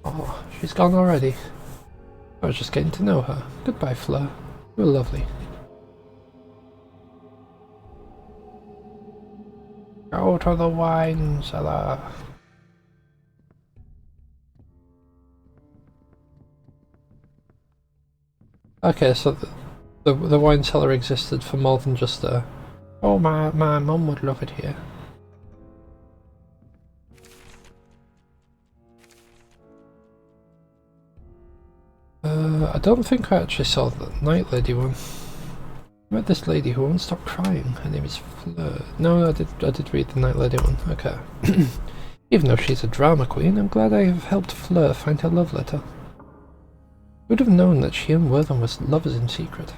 Oh, she's gone already. I was just getting to know her. Goodbye, Fleur. You were lovely. Go to the wine cellar. Okay, so the wine cellar existed for more than just a... Oh, my mum would love it here. I don't think I actually saw the Night Lady one. I met this lady who won't stop crying. Her name is Fleur. No, I did read the Night Lady one. Okay. Even though she's a drama queen, I'm glad I have helped Fleur find her love letter. Who would have known that she and Wortham was lovers in secret?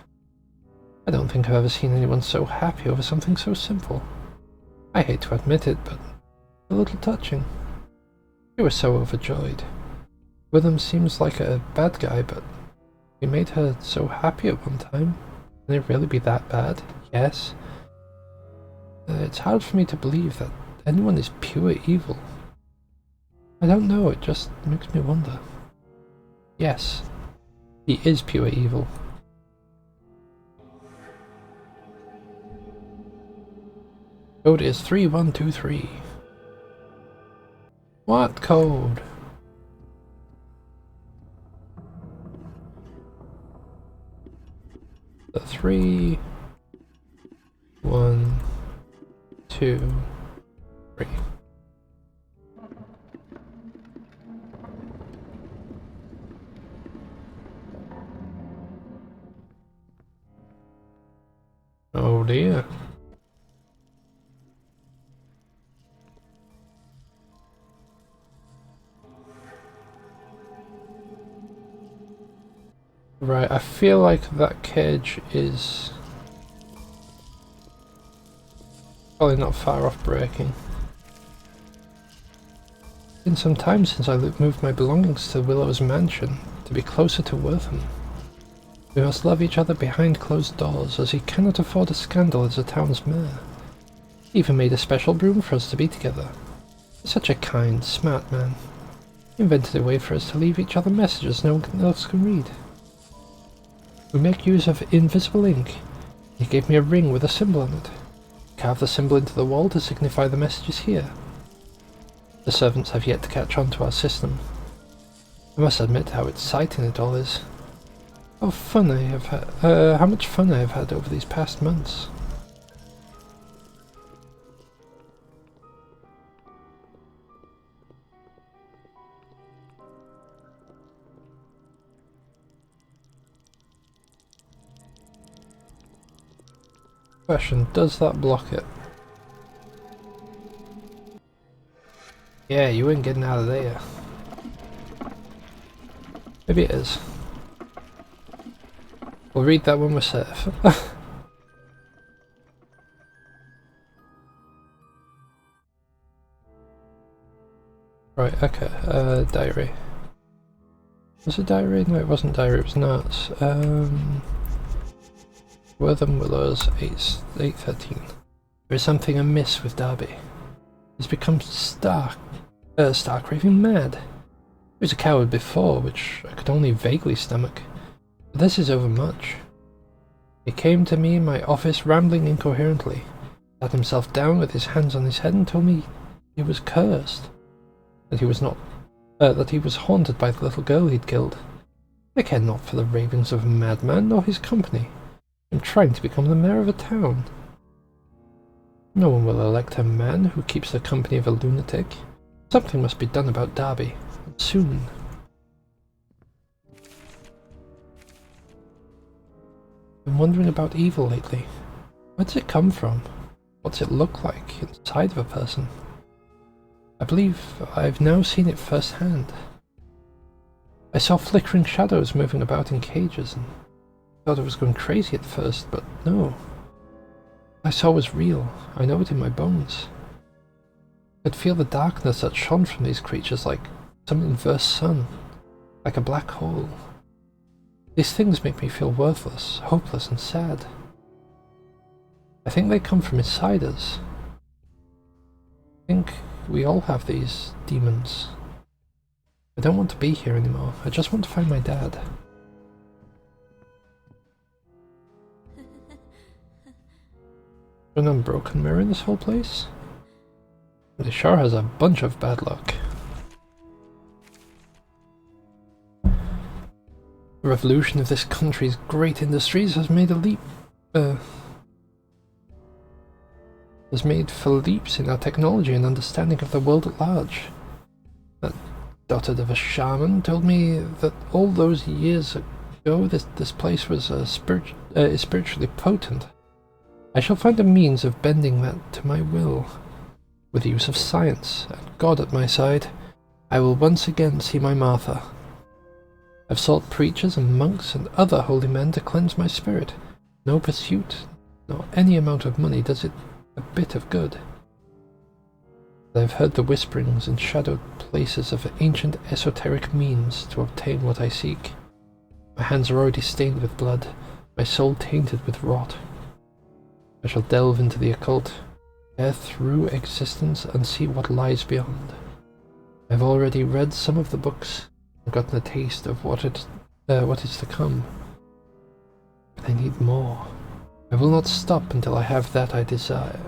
I don't think I've ever seen anyone so happy over something so simple. I hate to admit it, but a little touching. She was so overjoyed. Wortham seems like a bad guy, but he made her so happy at one time. Can it really be that bad? Yes. It's hard for me to believe that anyone is pure evil. I don't know, it just makes me wonder. Yes, he is pure evil. Code is 3123. What code? The 3, 1, 2, 3. Oh dear. Right, I feel like that cage is probably not far off breaking. It's been some time since I moved my belongings to Willow's mansion to be closer to Wortham. We must love each other behind closed doors, as he cannot afford a scandal as a town's mayor. He even made a special room for us to be together. He's such a kind, smart man. He invented a way for us to leave each other messages no one else can read. We make use of invisible ink. He gave me a ring with a symbol on it. Carve the symbol into the wall to signify the messages here. The servants have yet to catch on to our system. I must admit how exciting it all is. How much fun I have had over these past months. Question, does that block it? Yeah, you ain't getting out of there. Maybe it is. We'll read that when we're safe. Right, okay, diary. Was it diary? No, it wasn't diary, it was notes. Whispering Willows, 8:13. There is something amiss with Darby. He's become stark raving mad. He was a coward before, which I could only vaguely stomach. But this is overmuch. He came to me in my office rambling incoherently, sat himself down with his hands on his head and told me he was cursed. That he was haunted by the little girl he'd killed. I care not for the ravings of a madman nor his company. I'm trying to become the mayor of a town. No one will elect a man who keeps the company of a lunatic. Something must be done about Darby, and soon. I've been wondering about evil lately. Where does it come from? What's it look like inside of a person? I believe I've now seen it firsthand. I saw flickering shadows moving about in cages and thought I was going crazy at first, but no. What I saw was real. I know it in my bones. I could feel the darkness that shone from these creatures like some inverse sun, like a black hole. These things make me feel worthless, hopeless and sad. I think they come from inside us. I think we all have these demons. I don't want to be here anymore. I just want to find my dad. An unbroken mirror in this whole place? It sure has a bunch of bad luck. The revolution of this country's great industries has made for leaps in our technology and understanding of the world at large. That dotard of a shaman told me that all those years ago this place was spiritually potent. I shall find a means of bending that to my will. With the use of science and God at my side, I will once again see my Martha. I've sought preachers and monks and other holy men to cleanse my spirit. No pursuit, nor any amount of money does it a bit of good. I've heard the whisperings and shadowed places of ancient esoteric means to obtain what I seek. My hands are already stained with blood, my soul tainted with rot. I shall delve into the occult, tear through existence and see what lies beyond. I've already read some of the books and gotten a taste of what is to come. But I need more. I will not stop until I have that I desire.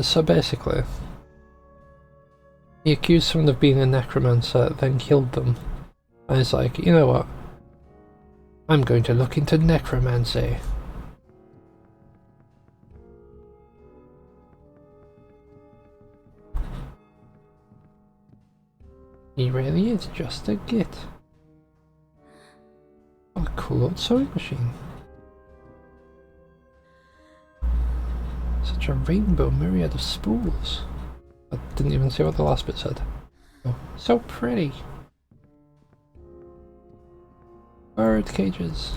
So basically, he accused someone of being a necromancer, then killed them. And it's like, you know what? I'm going to look into necromancy. He really is just a git. What a cool old sewing machine. Such a rainbow myriad of spools. I didn't even see what the last bit said. Oh, so pretty. Bird cages.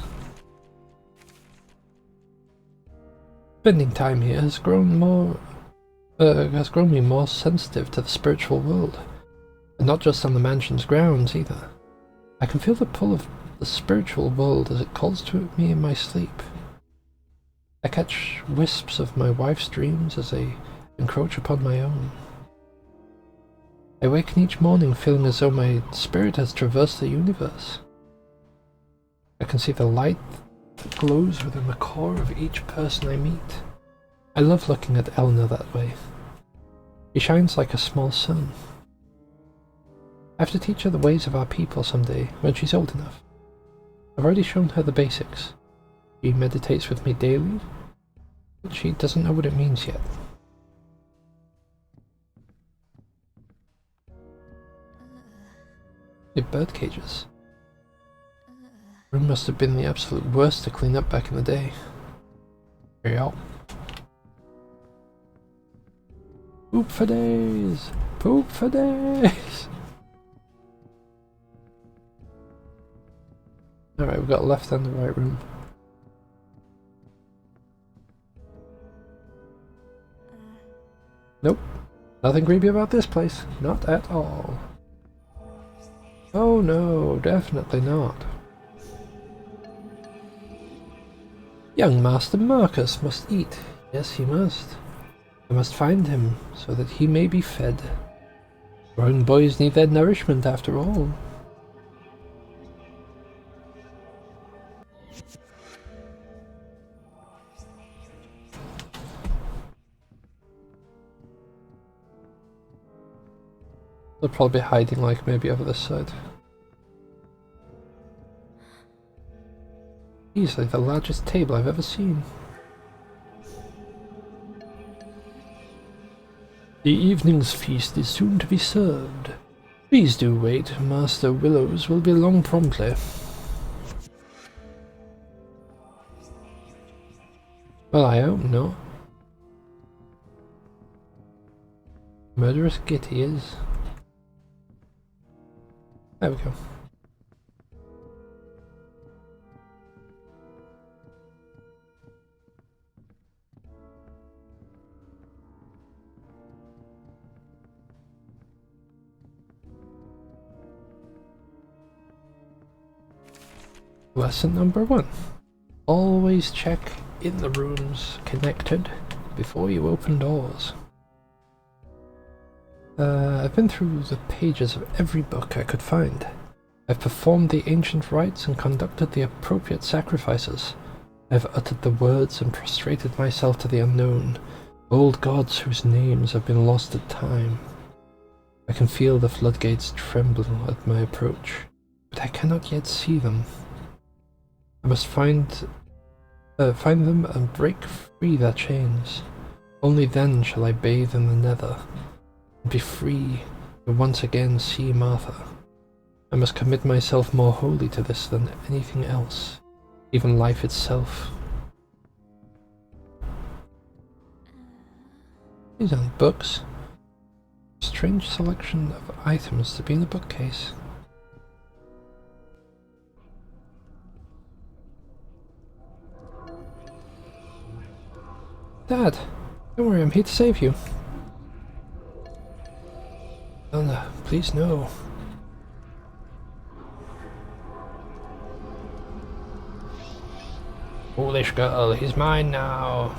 Spending time here has grown me more sensitive to the spiritual world. And not just on the mansion's grounds either. I can feel the pull of the spiritual world as it calls to me in my sleep. I catch wisps of my wife's dreams as they encroach upon my own. I awaken each morning feeling as though my spirit has traversed the universe. I can see the light that glows within the core of each person I meet. I love looking at Eleanor that way. She shines like a small sun. I have to teach her the ways of our people someday when she's old enough. I've already shown her the basics. She meditates with me daily, but she doesn't know what it means yet. The bird cages. The room must have been the absolute worst to clean up back in the day. Yeah. Poop for days! Poop for days! Alright, we've got left and the right room. Nope. Nothing creepy about this place. Not at all. Oh no, definitely not. Young Master Marcus must eat. Yes, he must. I must find him so that he may be fed. Growing boys need their nourishment after all. They'll probably be hiding like maybe over this side. Easily the largest table I've ever seen. The evening's feast is soon to be served. Please do wait, Master Willows will be along promptly. Well, I hope not. Murderous git he is. There we go. Lesson number 1. Always check in the rooms connected before you open doors. I've been through the pages of every book I could find. I've performed the ancient rites and conducted the appropriate sacrifices. I've uttered the words and prostrated myself to the unknown, old gods whose names have been lost to time. I can feel the floodgates tremble at my approach, but I cannot yet see them. I must find them and break free their chains. Only then shall I bathe in the nether, and be free to once again see Martha. I must commit myself more wholly to this than anything else, even life itself. These aren't books. Strange selection of items to be in a bookcase. Dad, don't worry, I'm here to save you. Anna, please no. Foolish girl, he's mine now.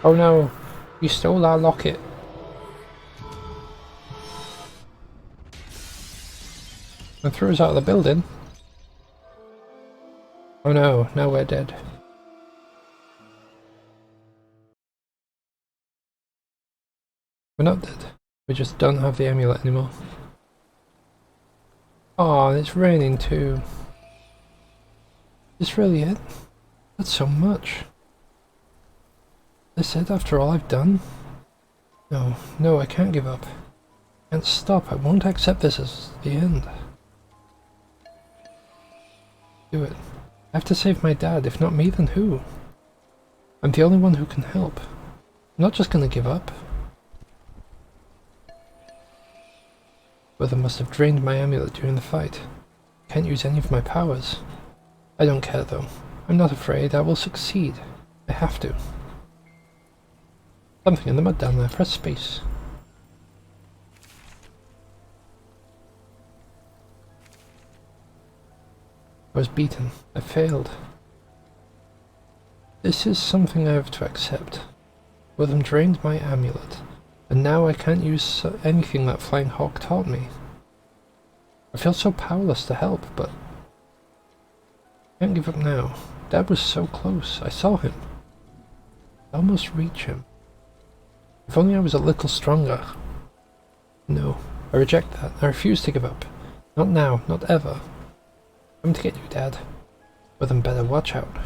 Oh no, you stole our locket. And threw us out of the building. Oh no, now we're dead. We're not dead. We just don't have the amulet anymore. Oh, and it's raining too. Is this really it? That's so much. Is this it after all I've done? No, no, I can't give up. I can't stop. I won't accept this as the end. Do it. I have to save my dad. If not me, then who? I'm the only one who can help. I'm not just gonna give up. Brother must have drained my amulet during the fight. Can't use any of my powers. I don't care though. I'm not afraid. I will succeed. I have to. Something in the mud down there. Press space. I was beaten. I failed. This is something I have to accept. Willem drained my amulet, and now I can't use anything that Flying Hawk taught me. I feel so powerless to help, but I can't give up now. Dad was so close. I saw him. I almost reached him. If only I was a little stronger. No, I reject that. I refuse to give up. Not now, not ever. I'm to get you, Dad. But then better watch out.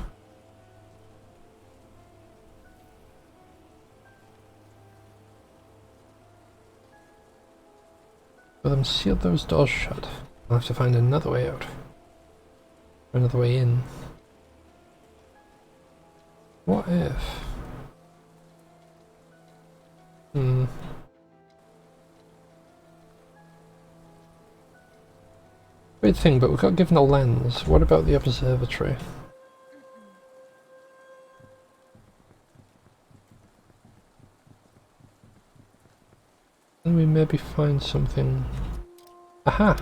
Willem sealed those doors shut. I'll have to find another way out. Or another way in. What if... Weird thing, but we got given a lens. What about the observatory? Can we maybe find something? Aha!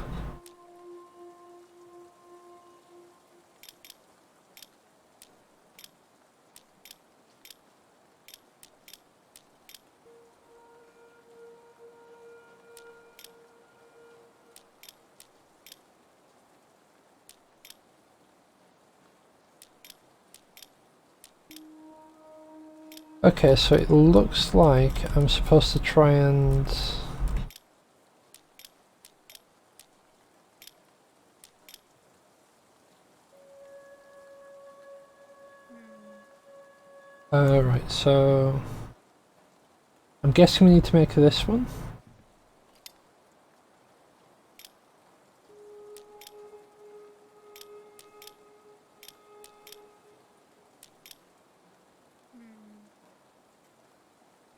Okay, so it looks like I'm supposed to try and... right, so... I'm guessing we need to make this one.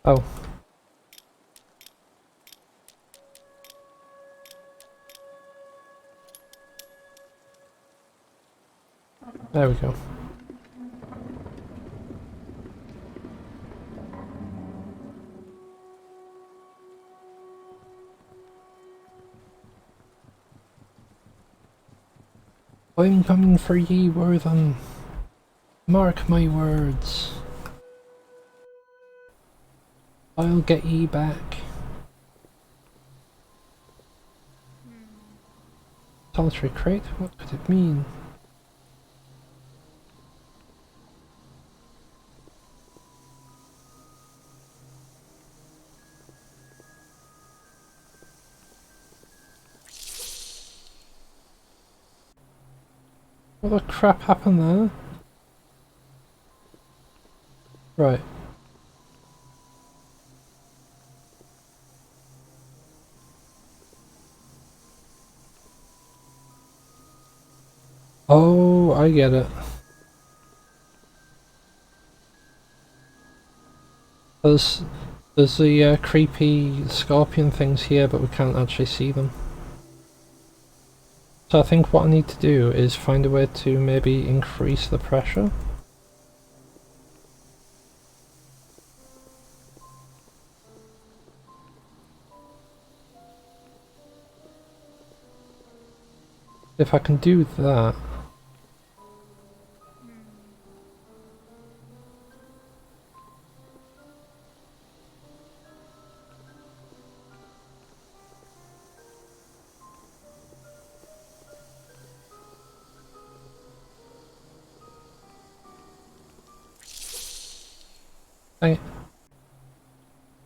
Oh. There we go. I'm coming for ye, Wortham. Mark my words. I'll get ye back. Solitary crate? What could it mean? What the crap happened there? Right. Oh, I get it. There's the creepy scorpion things here, but we can't actually see them. So I think what I need to do is find a way to maybe increase the pressure. If I can do that...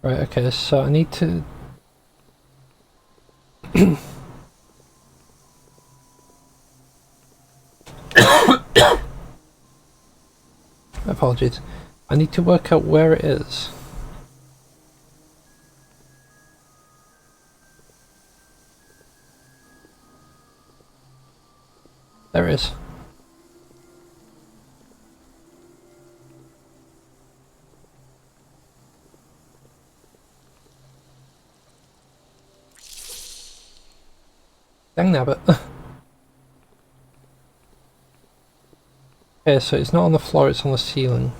Right, okay, so I need to... Apologies. I need to work out where it is. There it is. Dang nabbit. Okay, so it's not on the floor, it's on the ceiling.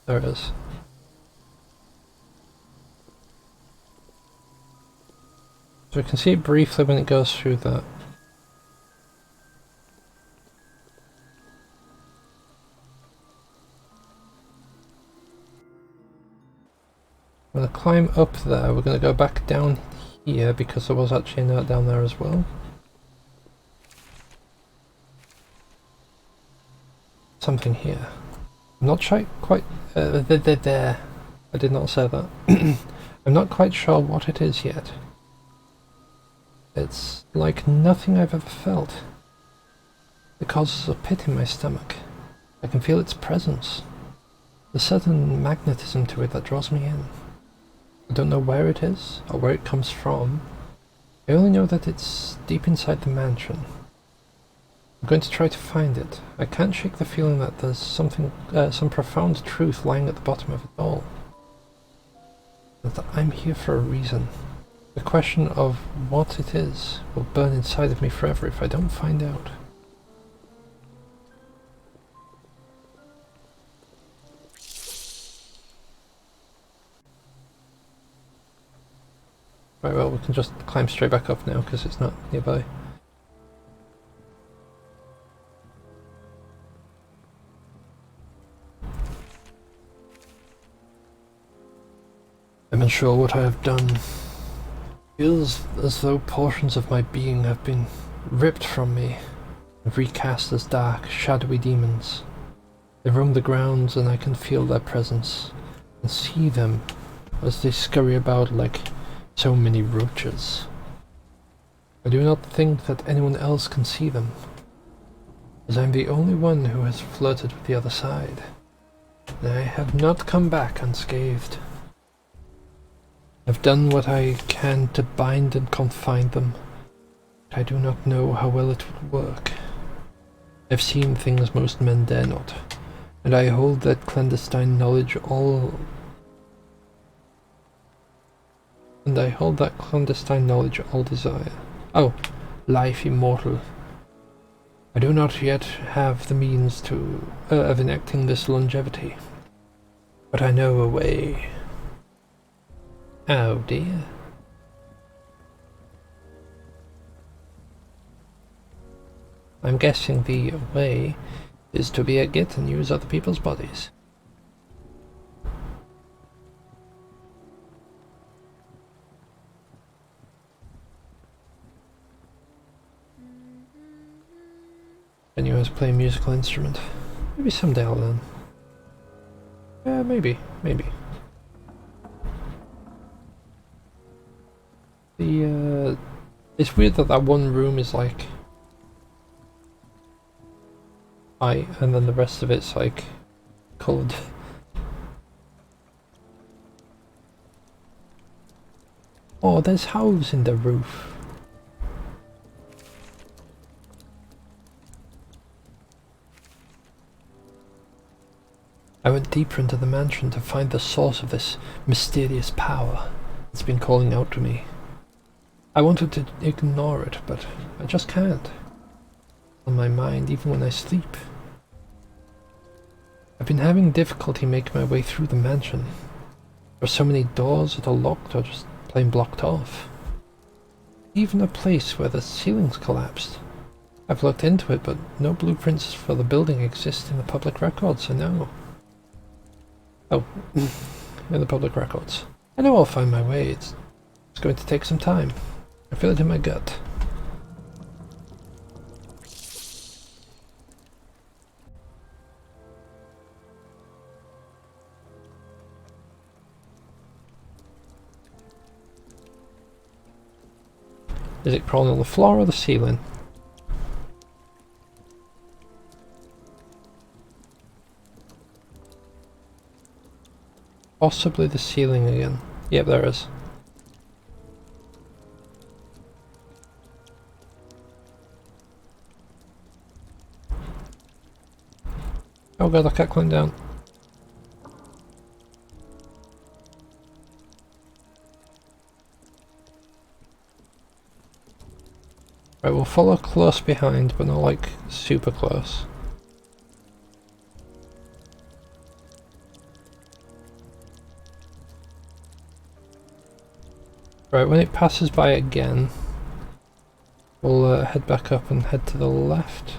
There it is. So we can see it briefly when it goes through that. I'm going to climb up there. We're going to go back down here because there was actually a note down there as well. Something here. I'm not quite... there. I did not say that. I'm not quite sure what it is yet. It's like nothing I've ever felt. It causes a pit in my stomach. I can feel its presence. There's a certain magnetism to it that draws me in. I don't know where it is, or where it comes from. I only know that it's deep inside the mansion. I'm going to try to find it. I can't shake the feeling that there's something, some profound truth lying at the bottom of it all. That I'm here for a reason. The question of what it is will burn inside of me forever if I don't find out. Right, well, we can just climb straight back up now because it's not nearby. I'm unsure what I have done. Feels as though portions of my being have been ripped from me and recast as dark, shadowy demons. They roam the grounds and I can feel their presence and see them as they scurry about like so many roaches. I do not think that anyone else can see them, as I'm the only one who has flirted with the other side, and I have not come back unscathed. I've done what I can to bind and confine them, but I do not know how well it would work. I've seen things most men dare not, and I hold that clandestine knowledge all desire. Oh, life immortal. I do not yet have the means of enacting this longevity, but I know a way. Oh dear. I'm guessing the way is to be a git and use other people's bodies. Can you guys play a musical instrument? Maybe someday I'll learn. Yeah, maybe. It's weird that that one room is like white and then the rest of it's like coloured. Oh, there's holes in the roof. I went deeper into the mansion to find the source of this mysterious power that's been calling out to me. I wanted to ignore it, but I just can't. It's on my mind even when I sleep. I've been having difficulty making my way through the mansion. There are so many doors that are locked or just plain blocked off. Even a place where the ceiling's collapsed. I've looked into it, but no blueprints for the building exist in the public records, I know. Oh, in the public records. I know I'll find my way. It's going to take some time. I feel it in my gut. Is it crawling on the floor or the ceiling? Possibly the ceiling again. Yep, there is. Oh god, I can't climb down. Right, we'll follow close behind, but not like super close. Right, when it passes by again, we'll head back up and head to the left.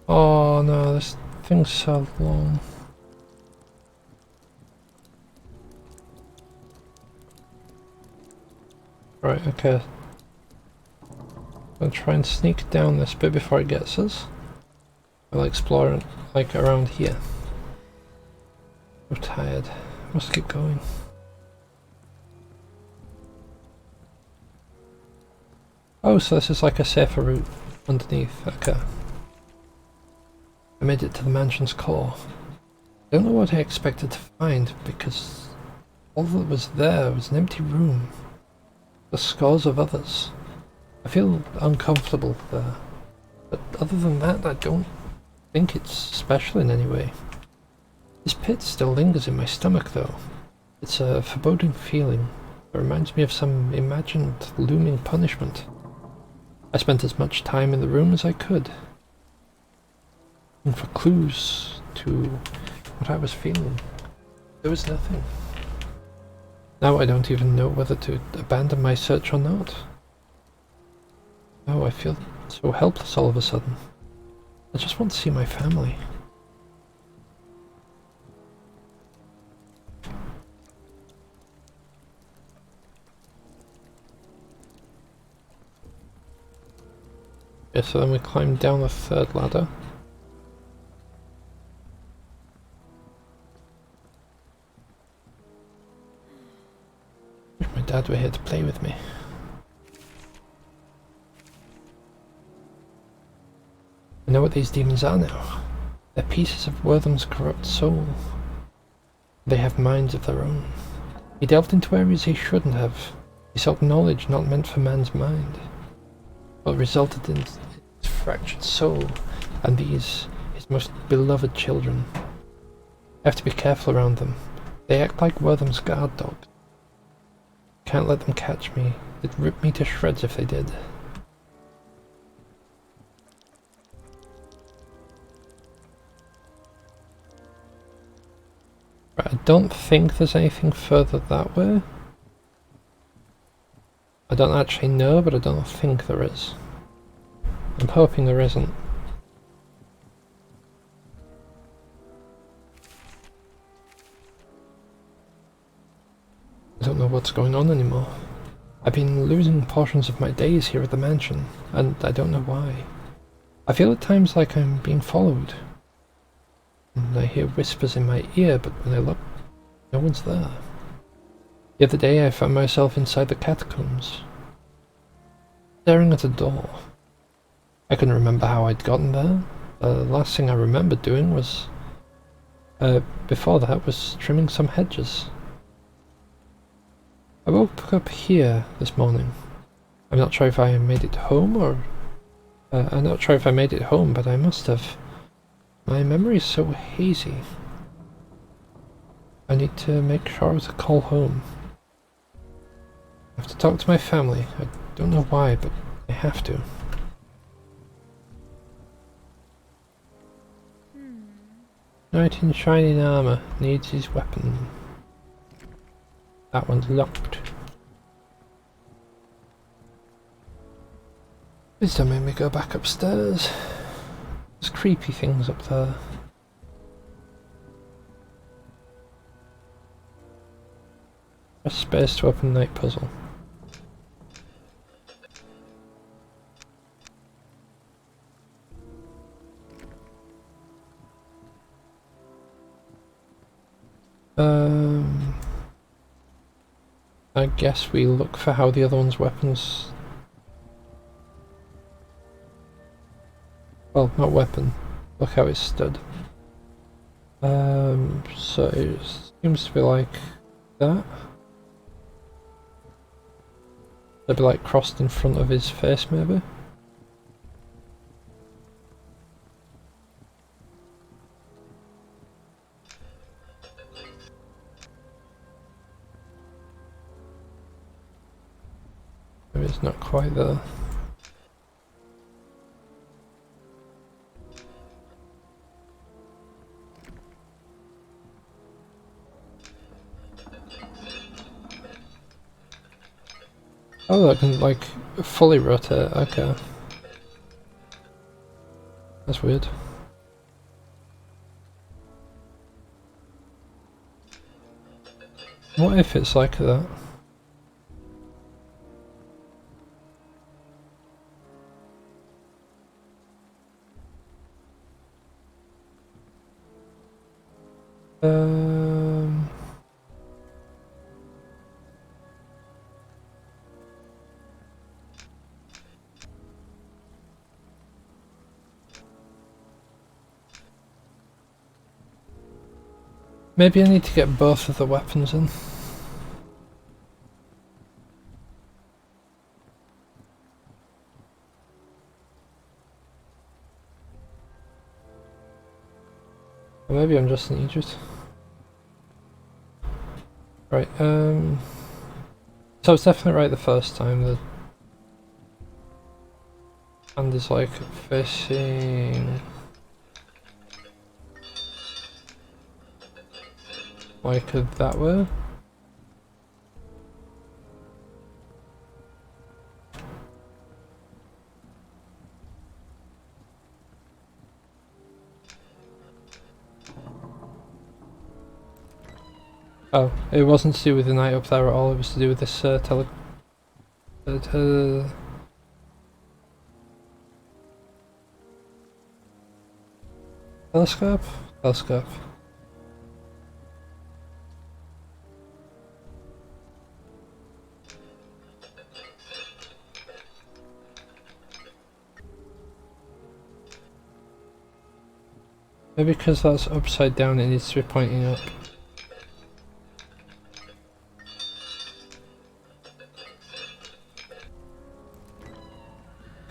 Oh no, this thing's so long. Right, okay. I'm gonna try and sneak down this bit before it gets us. We'll explore it, like, around here. I'm tired. Must keep going. Oh, so this is like a safer route underneath. Okay. I made it to the mansion's core. I don't know what I expected to find, because all that was there was an empty room. The scores of others. I feel uncomfortable there, but other than that, I don't think it's special in any way. This pit still lingers in my stomach though. It's a foreboding feeling. It reminds me of some imagined looming punishment. I spent as much time in the room as I could, looking for clues to what I was feeling. There was nothing. Now I don't even know whether to abandon my search or not. Oh, I feel so helpless all of a sudden. I just want to see my family. Yeah, so then we climb down the third ladder. Wish my dad were here to play with me. I know what these demons are now. They're pieces of Wortham's corrupt soul. They have minds of their own. He delved into areas he shouldn't have. He sought knowledge not meant for man's mind. What resulted in his fractured soul, and these, his most beloved children. I have to be careful around them. They act like Wortham's guard dogs. Can't let them catch me. They'd rip me to shreds if they did. Right, I don't think there's anything further that way. I don't actually know, but I don't think there is. I'm hoping there isn't. I don't know what's going on anymore. I've been losing portions of my days here at the mansion, and I don't know why. I feel at times like I'm being followed. And I hear whispers in my ear, but when I look, no one's there. The other day I found myself inside the catacombs, staring at a door. I couldn't remember how I'd gotten there. The last thing I remembered doing was, before that, was trimming some hedges. I woke up here this morning. I'm not sure if I made it home or... I'm not sure if I made it home, but I must have. My memory is so hazy. I need to make sure to call home. I have to talk to my family. I don't know why, but I have to. Knight in shining armour needs his weapon. That one's locked. Please don't make me go back upstairs. There's creepy things up there. Press space to open night puzzle. I guess we look for how the other one's weapons... Well, not weapon. Look how it stood. So it seems to be like that. It'd be like crossed in front of his face, maybe. Maybe it's not quite there. Oh, that can like fully rotate, okay. That's weird. What if it's like that? Maybe I need to get both of the weapons in. Or maybe I'm just an idiot. Right, so it's definitely right the first time. The hand is like facing... like that way. Oh, it wasn't to do with the night up there at all, it was to do with this telescope? Telescope. Maybe because that's upside down it needs to be pointing up.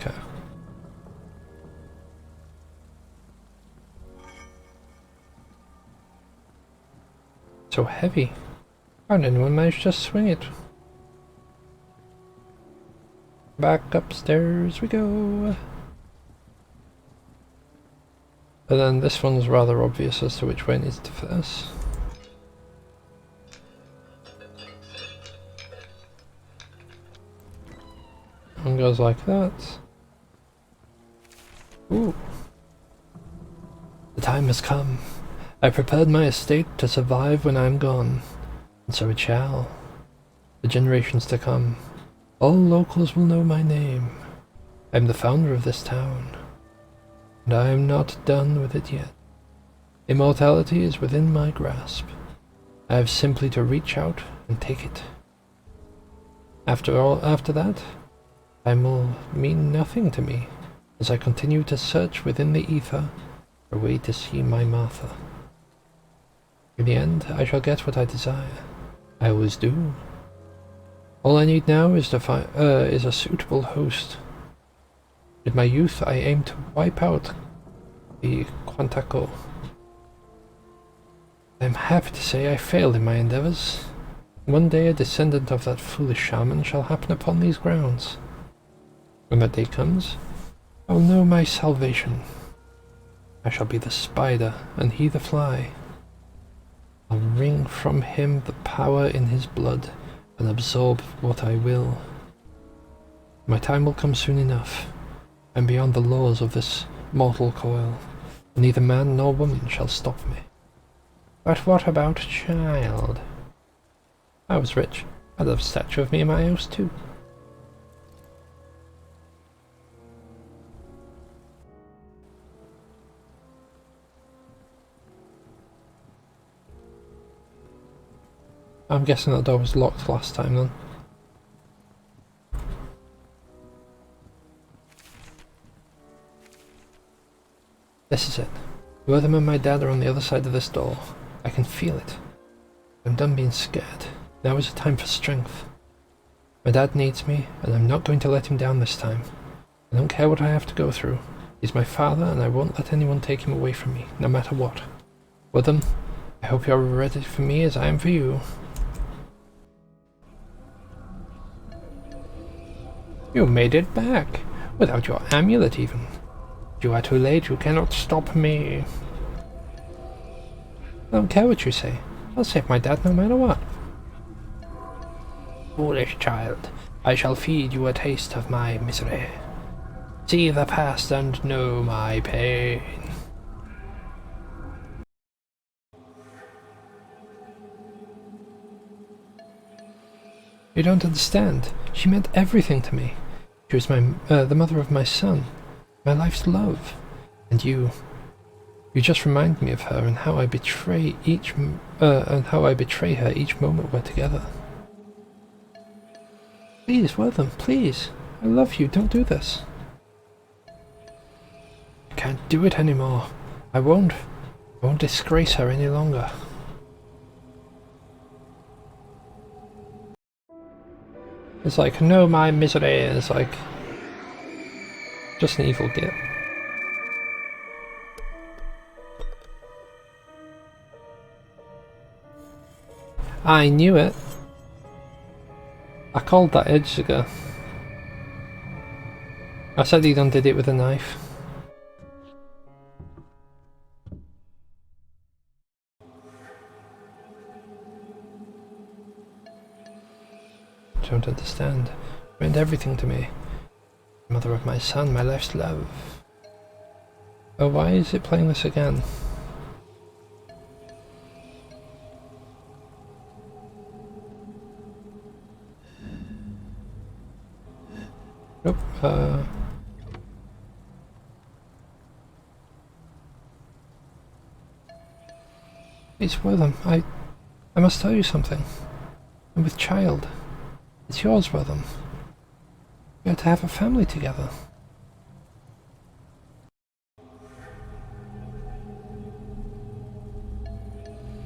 Okay. So heavy. How did anyone manage to swing it? Back upstairs we go. And then this one's rather obvious as to which way it needs to face. One goes like that. Ooh. The time has come. I prepared my estate to survive when I am gone, and so it shall. The generations to come, all locals will know my name. I am the founder of this town. And I am not done with it yet. Immortality is within my grasp. I have simply to reach out and take it. After that, time will mean nothing to me as I continue to search within the ether for a way to see my Martha. In the end, I shall get what I desire. I always do. All I need now is a suitable host. In my youth, I aimed to wipe out the Quantaco. I am happy to say I failed in my endeavors. One day a descendant of that foolish shaman shall happen upon these grounds. When that day comes, I will know my salvation. I shall be the spider and he the fly. I'll wring from him the power in his blood and absorb what I will. My time will come soon enough. I'm beyond the laws of this mortal coil, and neither man nor woman shall stop me. But what about child? I was rich. I'd have a statue of me in my house too. I'm guessing that door was locked last time then. This is it. Wortham and my dad are on the other side of this door. I can feel it. I'm done being scared. Now is the time for strength. My dad needs me, and I'm not going to let him down this time. I don't care what I have to go through. He's my father, and I won't let anyone take him away from me, no matter what. Wortham, I hope you're ready for me as I am for you. You made it back, without your amulet even. You are too late, you cannot stop me. I don't care what you say. I'll save my dad no matter what. Foolish child, I shall feed you a taste of my misery. See the past and know my pain. You don't understand. She meant everything to me. She was the mother of my son, my life's love. And you just remind me of her and how I betray her each moment we're together. Please, Wortham, please. I love you, don't do this. I can't do it anymore. I won't disgrace her any longer. It's like, no, my misery is like just an evil git. I knew it. I called that ages ago. I said he undid it with a knife. Don't understand. Meant everything to me. Mother of my son, my life's love. Oh, why is it playing this again? Nope, It's Wortham. I must tell you something. I'm with child. It's yours, Wortham. We are to have a family together.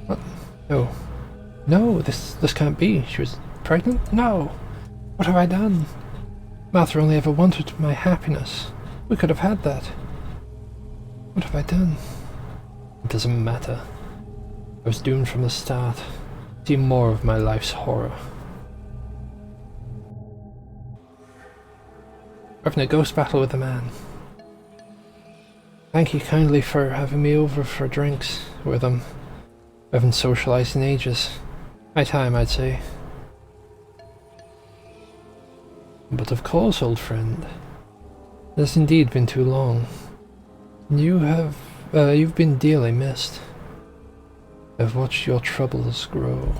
What? No. No, this can't be. She was pregnant? No! What have I done? Martha only ever wanted my happiness. We could have had that. What have I done? It doesn't matter. I was doomed from the start. See more of my life's horror. We're having a ghost battle with a man. Thank you kindly for having me over for drinks with him. We haven't socialized in ages. High time, I'd say. But of course, old friend. It has indeed been too long. You've been dearly missed. I've watched your troubles grow.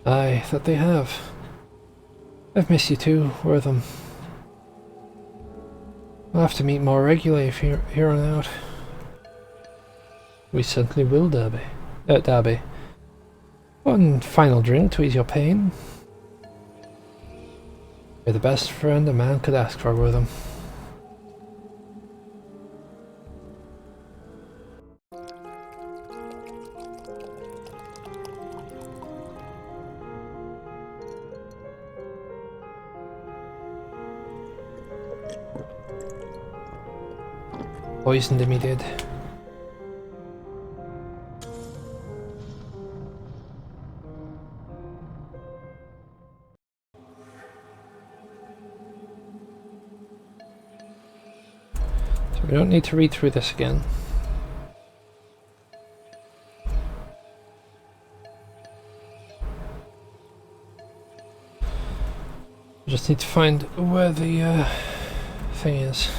Aye, that they have. I've missed you too, Wortham. We'll have to meet more regularly here on out. We certainly will, Darby. One final drink to ease your pain. You're the best friend a man could ask for, Wortham. Poisoned him, he did. So we don't need to read through this again. We just need to find where the thing is.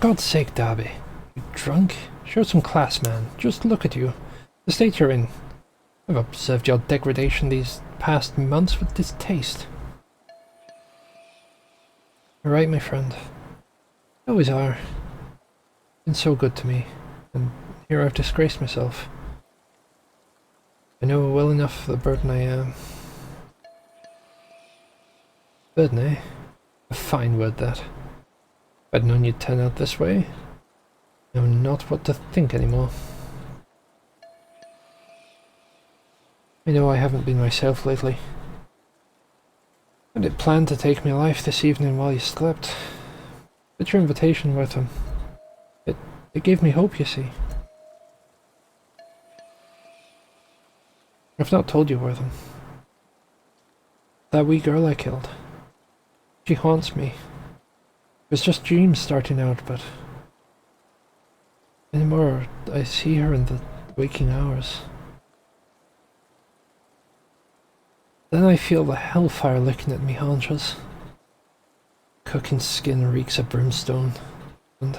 God's sake, Darby. You drunk? Show some class, man. Just look at you. The state you're in. I've observed your degradation these past months with distaste. You're right, my friend. You always are. Been so good to me, and here I've disgraced myself. I know well enough the burden I am. Burden, eh? A fine word, that. If I'd known you'd turn out this way, I know not what to think anymore. I know I haven't been myself lately. I did plan to take my life this evening while you slept, but your invitation, Wortham, it gave me hope, you see. I've not told you, Wortham. That wee girl I killed. She haunts me. It was just dreams starting out, but anymore I see her in the waking hours. Then I feel the hellfire licking at me haunches. Cooking skin reeks of brimstone, and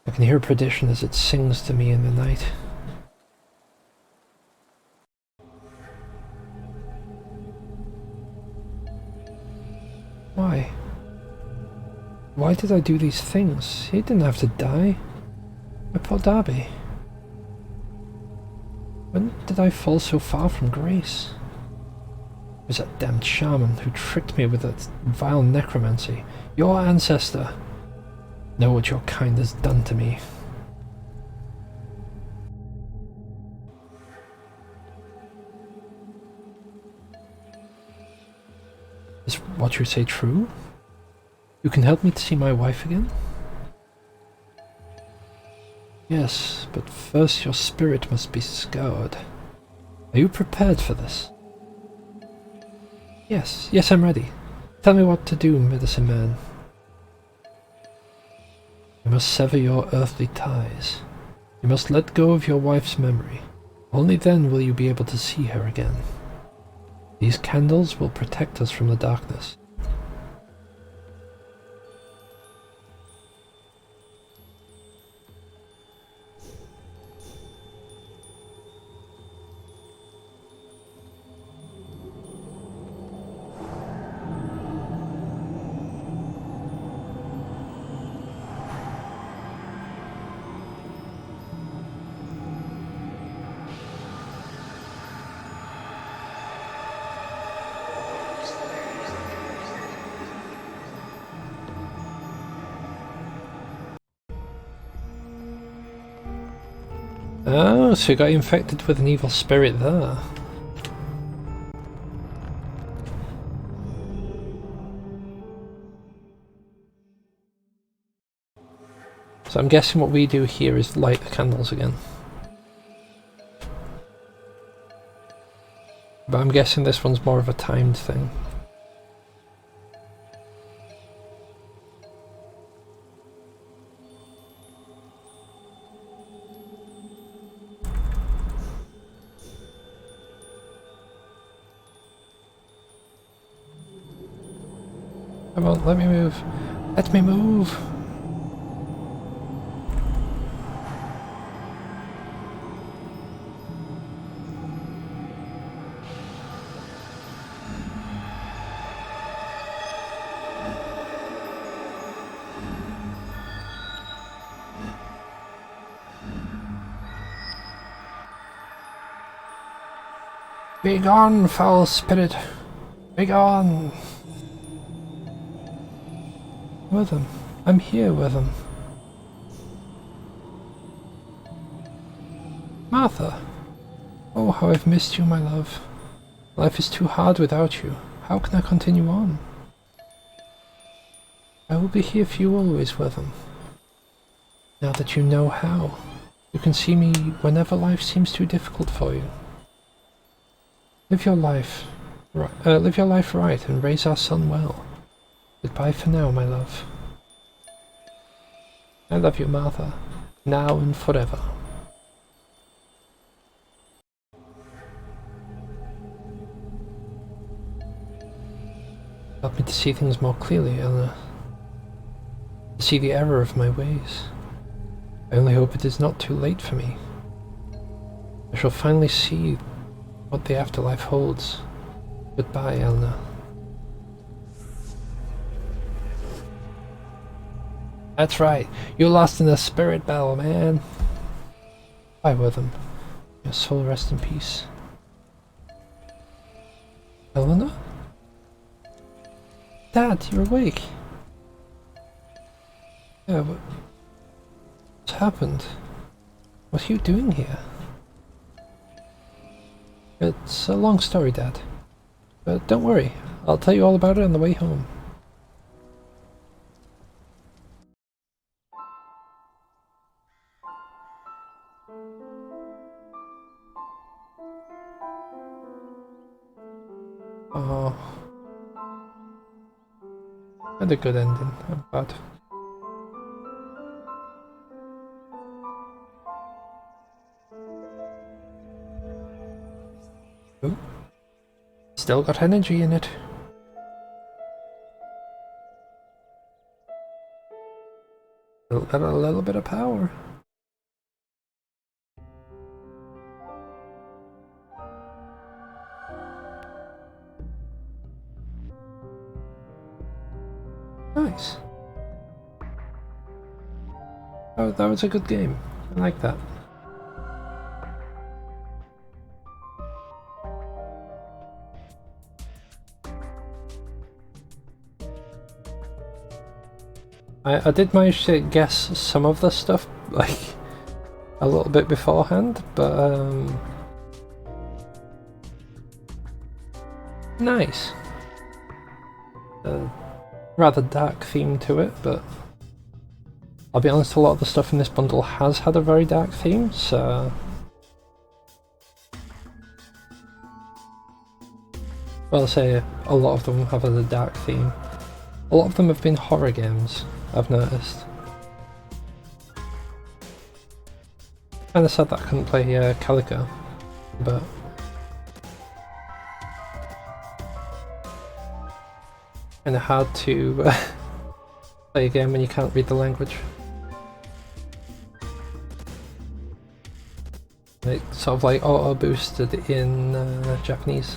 I can hear perdition as it sings to me in the night. Why? Why did I do these things? He didn't have to die. My poor Darby. When did I fall so far from grace? It was that damned shaman who tricked me with that vile necromancy. Your ancestor. Know what your kind has done to me. Is what you say true? You can help me to see my wife again? Yes, but first your spirit must be scoured. Are you prepared for this? Yes, I'm ready. Tell me what to do, medicine man. You must sever your earthly ties. You must let go of your wife's memory. Only then will you be able to see her again. These candles will protect us from the darkness. Oh, so you got infected with an evil spirit there. So I'm guessing what we do here is light the candles again. But I'm guessing this one's more of a timed thing. Come on, let me move. Let me move! Begone, foul spirit! Begone! With him. I'm here with him. Martha! Oh, how I've missed you, my love. Life is too hard without you. How can I continue on? I will be here for you always, with him. Now that you know how, you can see me whenever life seems too difficult for you. Live your life right and raise our son well. Goodbye for now, my love. I love you, Martha, now and forever. Help me to see things more clearly, Eleanor. to see the error of my ways. I only hope it is not too late for me. I shall finally see what the afterlife holds. Goodbye, Elna. That's right, you lost in the spirit battle, man. Bye, Witham. Your soul rest in peace. Eleanor? Dad, you're awake. Yeah, what's happened? What are you doing here? It's a long story, Dad. But don't worry, I'll tell you all about it on the way home. Oh. Had a good ending, I'm glad. Ooh. Still got energy in it. Still got a little bit of power. Nice. Oh, that was a good game. I like that. I did manage to guess some of the stuff, like, a little bit beforehand, but, nice. Rather dark theme to it, but I'll be honest, a lot of the stuff in this bundle has had a very dark theme, so... Well, I'll say a lot of them have had a dark theme. A lot of them have been horror games, I've noticed. Kinda sad that I couldn't play Calico, but... Kinda hard to play a game when you can't read the language. It's sort of like auto boosted in Japanese.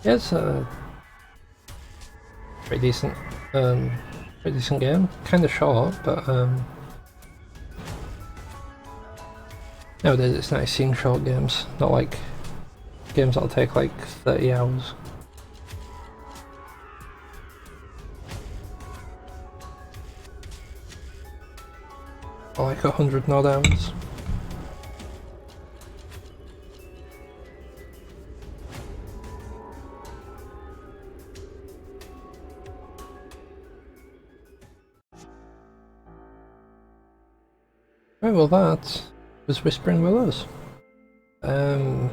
Yeah, it's a pretty decent game. Kind of short, but nowadays it's nice seeing short games, not like games that'll take like 30 hours. Or like 100 odd hours. Right, well that was Whispering Willows. I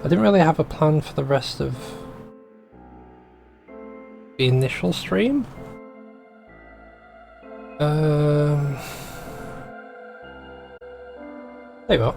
didn't really have a plan for the rest of the initial stream. Tell you what,